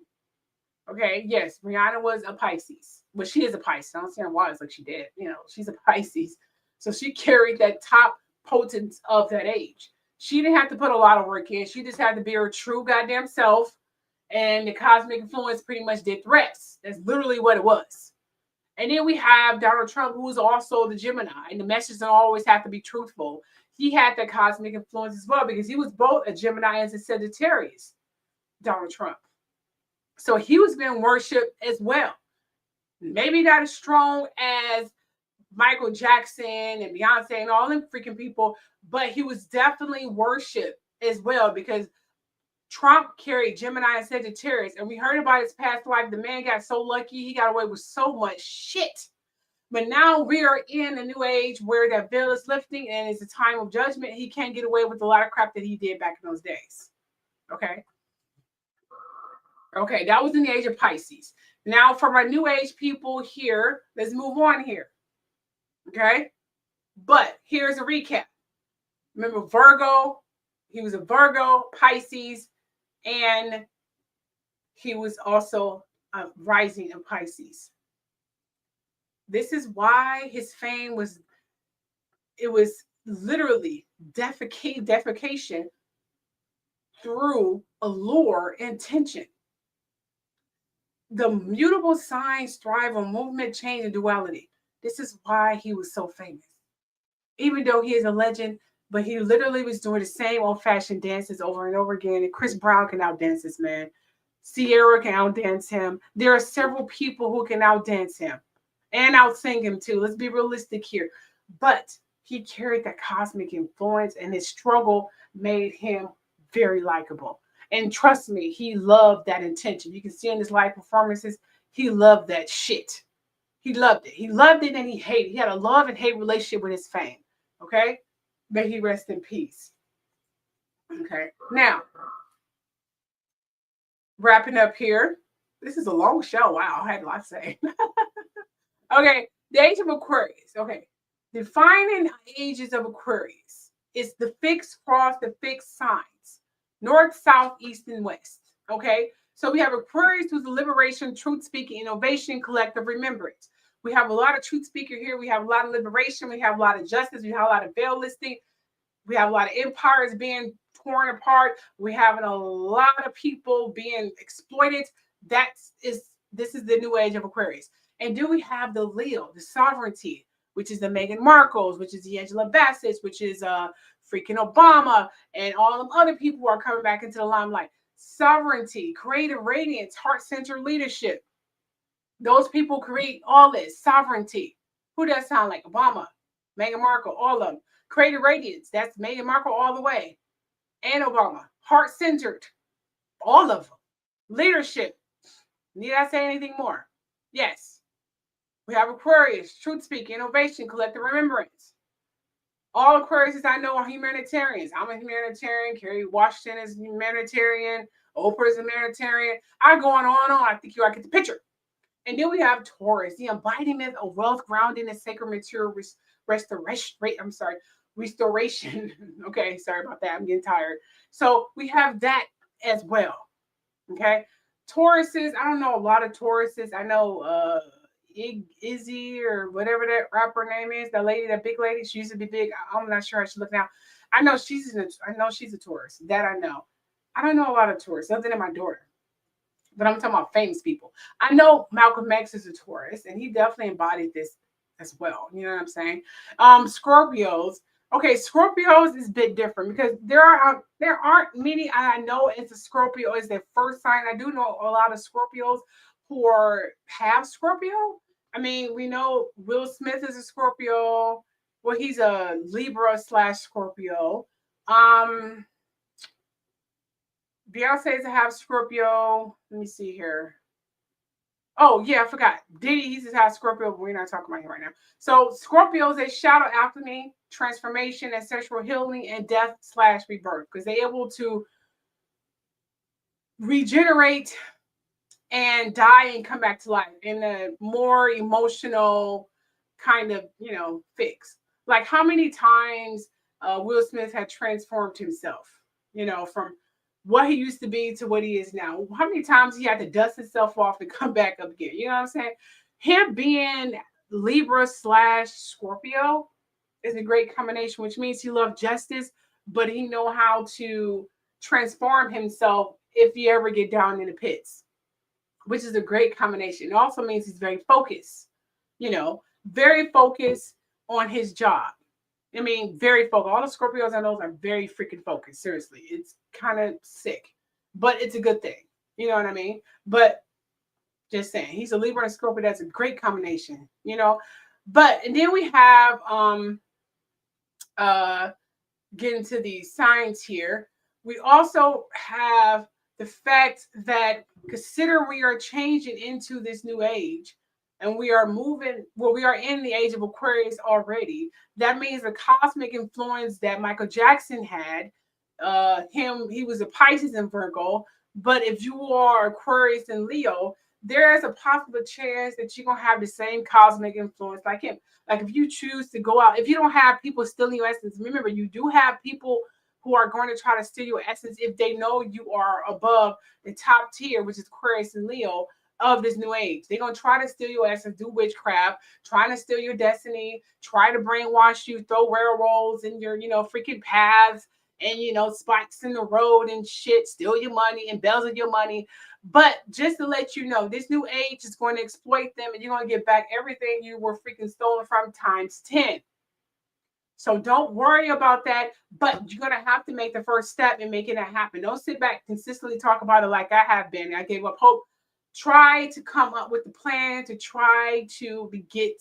S2: Okay, yes, Rihanna was a Pisces. Well, she is a Pisces. I don't understand why it's like she did. You know, she's a Pisces. So she carried that top potence of that age. She didn't have to put a lot of work in. She just had to be her true goddamn self. And the cosmic influence pretty much did the rest. That's literally what it was. And then we have Donald Trump, who's also the Gemini. And the message don't always have to be truthful. He had that cosmic influence as well because he was both a Gemini and a Sagittarius, Donald Trump. So he was being worshipped as well. Maybe not as strong as Michael Jackson and Beyonce and all them freaking people, but he was definitely worshipped as well because Trump carried Gemini and Sagittarius. And we heard about his past life. The man got so lucky. He got away with so much shit. But now we are in a new age where that veil is lifting and it's a time of judgment. He can't get away with a lot of crap that he did back in those days. Okay. Okay, that was in the age of Pisces. Now, for my new age people here, let's move on here. Okay, but here's a recap. Remember Virgo, he was a Virgo, Pisces, and he was also rising in Pisces. This is why his fame was, it was literally defecation through allure and tension. The mutable signs thrive on movement, change, and duality. This is why he was so famous. Even though he is a legend, but he literally was doing the same old-fashioned dances over and over again. And Chris Brown can outdance this man. Sierra can outdance him. There are several people who can outdance him and outsing him too. Let's be realistic here. But he carried that cosmic influence, and his struggle made him very likable. And trust me, he loved that intention. You can see in his live performances, he loved that shit. He loved it. He loved it and he hated it. He had a love and hate relationship with his fame. Okay? May he rest in peace. Okay. Now, wrapping up here. This is a long show. Wow, I had a lot to say. Okay. The age of Aquarius. Okay. Defining ages of Aquarius is the fixed cross, the fixed signs. North, south, east, and west. Okay. So we have Aquarius, who's the liberation, truth speaking, innovation, collective remembrance. We have a lot of truth speaker here. We have a lot of liberation. We have a lot of justice. We have a lot of veil listing. We have a lot of empires being torn apart. We have a lot of people being exploited. This is the new age of Aquarius. And do we have the Leo, the sovereignty, which is the Meghan Markles, which is the Angela Bassett's, which is freaking Obama, and all them other people who are coming back into the limelight. Sovereignty, creative radiance, heart-centered leadership. Those people create all this sovereignty. Who does sound like? Obama, Meghan Markle, all of them. Creative radiance, that's Meghan Markle all the way. And Obama. Heart-centered, all of them. Leadership. Need I say anything more? Yes. We have Aquarius, truth speaking, innovation, collective remembrance. All Aquariuses I know are humanitarians. I'm a humanitarian. Kerry Washington is a humanitarian. Oprah is a humanitarian. I go on and on. I think you all get the picture. And then we have Taurus, the embodiment of wealth, grounding, and sacred material restoration. Okay, sorry about that. I'm getting tired. So we have that as well. Okay. Tauruses, I don't know a lot of Tauruses. I know Izzy or whatever that rapper name is, that lady, that big lady, she used to be big. I'm not sure how she look now. I know she's a Taurus. That I know. I don't know a lot of Taurus other than my daughter. But I'm talking about famous people. I know Malcolm X is a Taurus, and he definitely embodied this as well. You know what I'm saying? Scorpios. Okay, Scorpios is a bit different because there aren't many I know it's a Scorpio is their first sign. I do know a lot of Scorpios who have Scorpio. I mean, we know Will Smith is a Scorpio. Well, he's a Libra / Scorpio. Beyonce's have Scorpio. Let me see here. Oh, yeah, I forgot. Diddy, he just has Scorpio, but we're not talking about him right now. So Scorpios, they shadow alchemy, transformation, and sexual healing, and death / rebirth, because they're able to regenerate and die and come back to life in a more emotional kind of, fix. Like how many times Will Smith had transformed himself, from what he used to be to what he is now. How many times he had to dust himself off and come back up again? You know what I'm saying? Him being Libra / Scorpio is a great combination, which means he loves justice, but he know how to transform himself if you ever get down in the pits, which is a great combination. It also means he's very focused, very focused on his job. I mean, very focused. All the Scorpios I know are very freaking focused. Seriously, it's kind of sick, but it's a good thing. You know what I mean? But just saying, he's a Libra and Scorpio. That's a great combination, But and then we have getting to the signs here. We also have the fact that consider we are changing into this new age. And we are we are in the age of Aquarius already. That means the cosmic influence that Michael Jackson had, he was a Pisces and Virgo. But if you are Aquarius and Leo, there is a possible chance that you're gonna have the same cosmic influence like him. Like if you choose to go out, if you don't have people stealing your essence, remember you do have people who are going to try to steal your essence if they know you are above the top tier, which is Aquarius and Leo of this new age. They're gonna try to steal your essence, do witchcraft, trying to steal your destiny, try to brainwash you, throw railroads in your, freaking paths and, spikes in the road and shit, steal your money, embezzle your money. But just to let you know, this new age is going to exploit them and you're going to get back everything you were freaking stolen from times 10. So don't worry about that, but you're going to have to make the first step in making that happen. Don't sit back, consistently talk about it like I have been. I gave up hope. Try to come up with a plan to try to get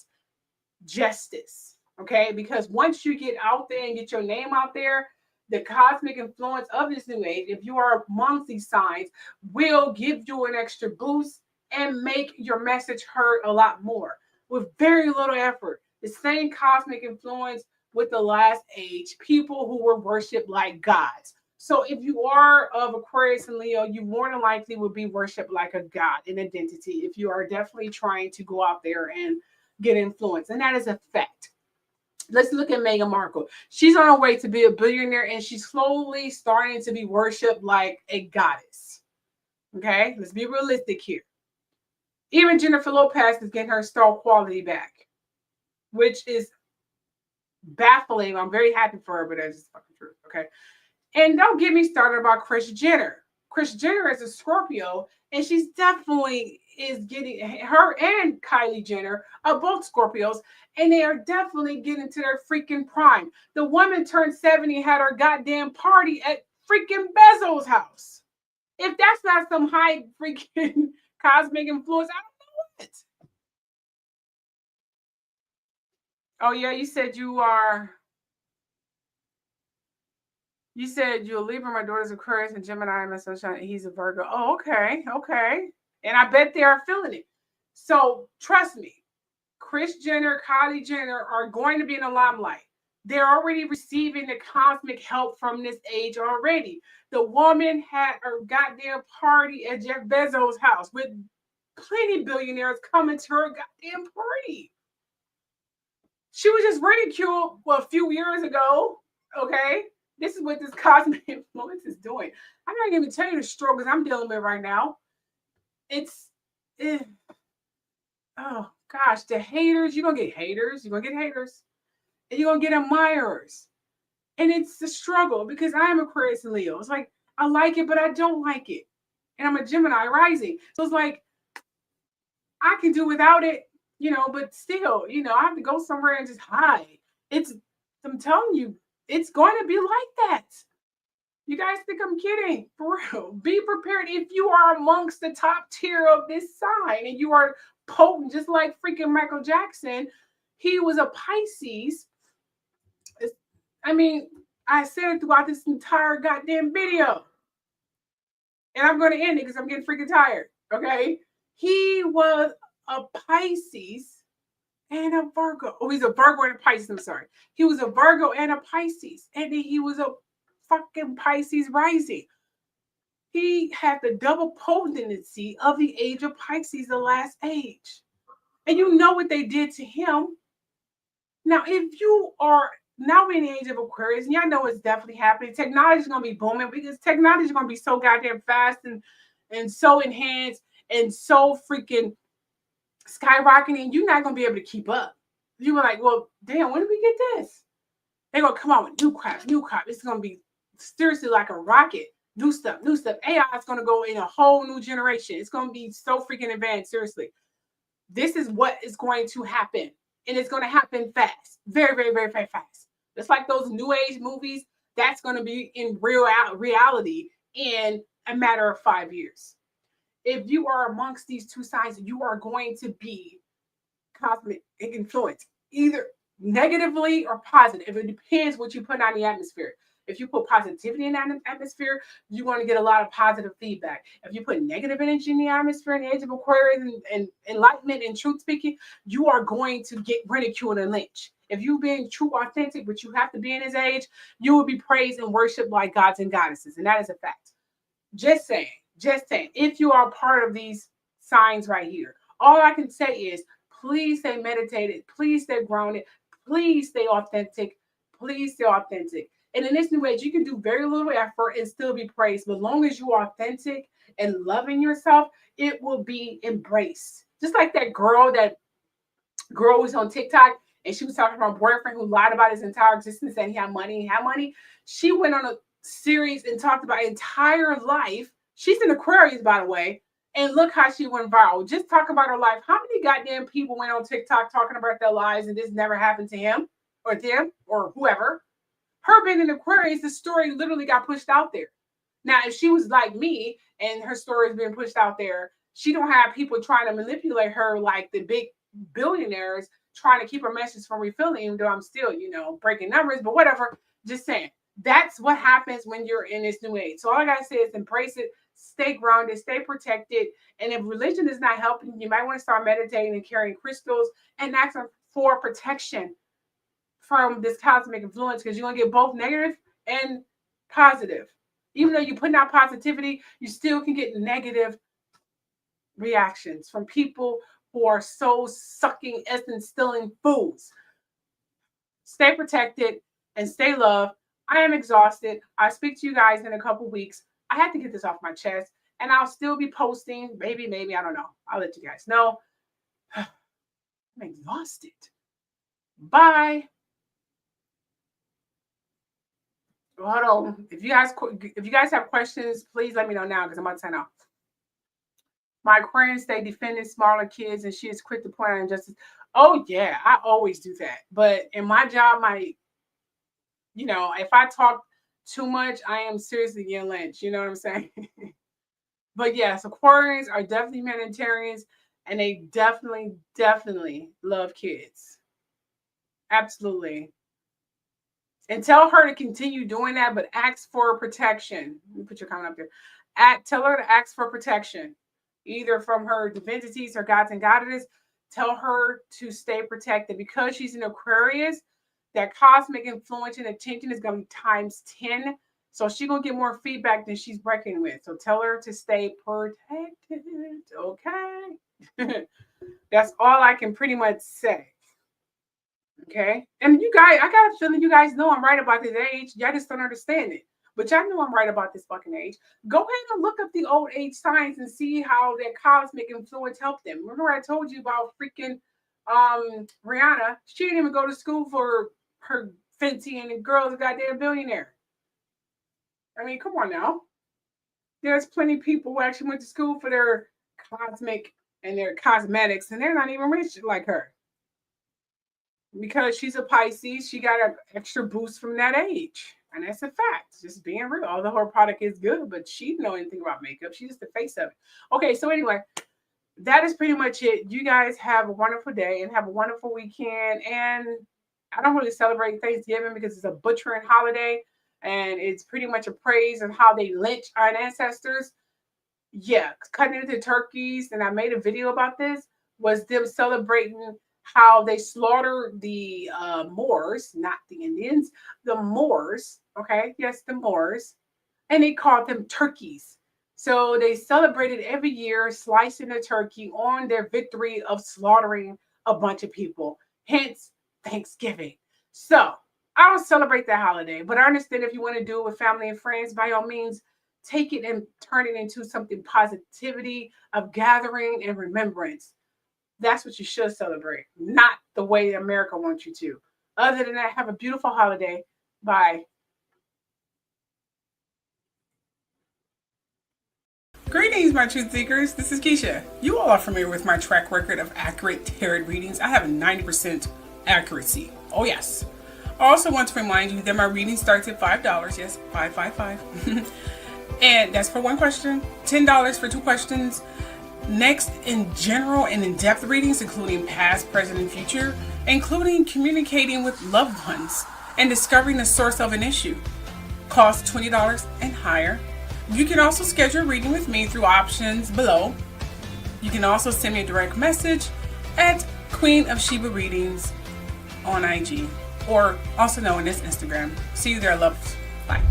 S2: justice, okay? Because once you get out there and get your name out there, the cosmic influence of this new age, if you are amongst these signs, will give you an extra boost and make your message heard a lot more with very little effort. The same cosmic influence with the last age, people who were worshipped like gods. So if you are of Aquarius and Leo, you more than likely will be worshipped like a god in identity if you are definitely trying to go out there and get influence. And that is a fact. Let's look at Meghan Markle. She's on her way to be a billionaire and she's slowly starting to be worshipped like a goddess. Okay, let's be realistic here. Even Jennifer Lopez is getting her star quality back, which is baffling. I'm very happy for her, but that's just fucking true. Okay. And don't get me started about Kris Jenner. Kris Jenner is a Scorpio, and she's definitely is getting, her and Kylie Jenner are both Scorpios, and they are definitely getting to their freaking prime. The woman turned 70, had her goddamn party at freaking Bezos' house. If that's not some high freaking cosmic influence, I don't know what. Oh yeah, you said you are. You said you're a Libra, my daughter's Aquarius, and Gemini, my sunshine, he's a Virgo. Oh, okay, okay. And I bet they are feeling it. So trust me, Kris Jenner, Kylie Jenner are going to be in the limelight. They're already receiving the cosmic help from this age already. The woman had her goddamn party at Jeff Bezos' house with plenty of billionaires coming to her goddamn party. She was just ridiculed a few years ago, okay? This is what this cosmic influence is doing. I'm not even tell you the struggles I'm dealing with right now. Oh gosh, the haters, you're gonna get haters, and you're gonna get admirers. And it's a struggle because I am Aquarius and Leo. It's like I like it, but I don't like it. And I'm a Gemini rising. So it's like I can do without it, but still, I have to go somewhere and just hide. I'm telling you, it's going to be like that. You guys think I'm kidding? For real. Be prepared if you are amongst the top tier of this sign and you are potent, just like freaking Michael Jackson. He was a Pisces. I mean, I said it throughout this entire goddamn video. And I'm going to end it because I'm getting freaking tired. Okay? He was a Pisces and a Virgo. Oh, he's a Virgo and a Pisces. I'm sorry. He was a Virgo and a Pisces. And then he was a fucking Pisces rising. He had the double potency of the age of Pisces, the last age. And you know what they did to him. Now, if you are now in the age of Aquarius, and y'all know it's definitely happening, technology is going to be booming because technology is going to be so goddamn fast and so enhanced and so freaking skyrocketing, you're not going to be able to keep up. You were like, well, damn, when did we get this? They're going to come out with new crap. It's going to be seriously like a rocket. New stuff. AI is going to go in a whole new generation. It's going to be so freaking advanced, seriously. This is what is going to happen. And it's going to happen fast. Very, very, very, very fast. Just like those new age movies, that's going to be in reality in a matter of 5 years. If you are amongst these two signs, you are going to be cosmic influence, either negatively or positive. It depends what you put out in the atmosphere. If you put positivity in that atmosphere, you're going to get a lot of positive feedback. If you put negative energy in the atmosphere in the age of Aquarius and enlightenment and truth speaking, you are going to get ridiculed and lynched. If you're being true, authentic, but you have to be in his age, you will be praised and worshiped like gods and goddesses. And that is a fact. Just saying. Just saying, if you are part of these signs right here, all I can say is please stay meditated, please stay grounded, please stay authentic, please stay authentic. And in this new age, you can do very little effort and still be praised. But as long as you are authentic and loving yourself, it will be embraced. Just like that girl was on TikTok and she was talking to her boyfriend who lied about his entire existence and he had money. She went on a series and talked about entire life. She's in Aquarius, by the way. And look how she went viral. Just talk about her life. How many goddamn people went on TikTok talking about their lives and this never happened to him or them or whoever? Her being in Aquarius, the story literally got pushed out there. Now, if she was like me and her story is being pushed out there, she don't have people trying to manipulate her like the big billionaires trying to keep her message from refilling, even though I'm still, breaking numbers, but whatever. Just saying. That's what happens when you're in this new age. So all I gotta say is embrace it, stay grounded, stay protected. And if religion is not helping, you might want to start meditating and carrying crystals and asking for protection from this cosmic influence, because you're gonna get both negative and positive. Even though you're putting out positivity, you still can get negative reactions from people who are soul-sucking, essence-stealing fools. Stay protected and stay loved. I am exhausted. I'll speak to you guys in a couple weeks. I had to get this off my chest, and I'll still be posting. Maybe, I don't know. I'll let you guys know. I'm exhausted. Bye. Hold on. If you guys have questions, please let me know now because I'm about to sign off. My Aquarians stay defending smaller kids, and she is quick to point out injustice. Oh yeah, I always do that. But in my job, if I talk too much, I am seriously getting lynched. You know what I'm saying? But yes, Aquarians are definitely humanitarians, and they definitely love kids. Absolutely. And tell her to continue doing that, but ask for protection. Let me put your comment up there. Tell her to ask for protection, either from her divinities, her gods and goddesses. Tell her to stay protected because she's an Aquarius. That cosmic influence and attention is going to be times 10. So she's going to get more feedback than she's breaking with. So tell her to stay protected. Okay. That's all I can pretty much say. Okay. And you guys, I got a feeling you guys know I'm right about this age. Y'all just don't understand it. But y'all know I'm right about this fucking age. Go ahead and look up the old age signs and see how that cosmic influence helped them. Remember I told you about freaking Ariana? She didn't even go to school for her fancy, and the girl's a goddamn billionaire. I mean, come on now. There's plenty of people who actually went to school for their cosmic and their cosmetics, and they're not even rich like her. Because she's a Pisces, she got an extra boost from that age. And that's a fact. Just being real. Although her product is good, but she didn't know anything about makeup. She's just the face of it. Okay, so anyway, that is pretty much it. You guys have a wonderful day and have a wonderful weekend. And I don't really celebrate Thanksgiving because it's a butchering holiday. And it's pretty much a praise of how they lynch our ancestors. Yeah, cutting into turkeys. And I made a video about this. Was them celebrating how they slaughtered the Moors, not the Indians, the Moors, okay? Yes, the Moors. And they called them turkeys. So they celebrated every year slicing a turkey on their victory of slaughtering a bunch of people, hence Thanksgiving. So I don't celebrate that holiday, but I understand if you want to do it with family and friends, by all means, take it and turn it into something positivity of gathering and remembrance. That's what you should celebrate, not the way America wants you to. Other than that, have a beautiful holiday. Bye. Greetings, my truth seekers. This is Keisha. You all are familiar with my track record of accurate tarot readings. I have a 90% accuracy. Oh, yes. I also want to remind you that my reading starts at $5. Yes, $5. And that's for one question. $10 for two questions. Next, in general and in-depth readings, including past, present, and future, including communicating with loved ones and discovering the source of an issue. Cost $20 and higher. You can also schedule a reading with me through options below. You can also send me a direct message at Queen of Sheba Readings on IG, or also known as Instagram. See you there, love. Bye.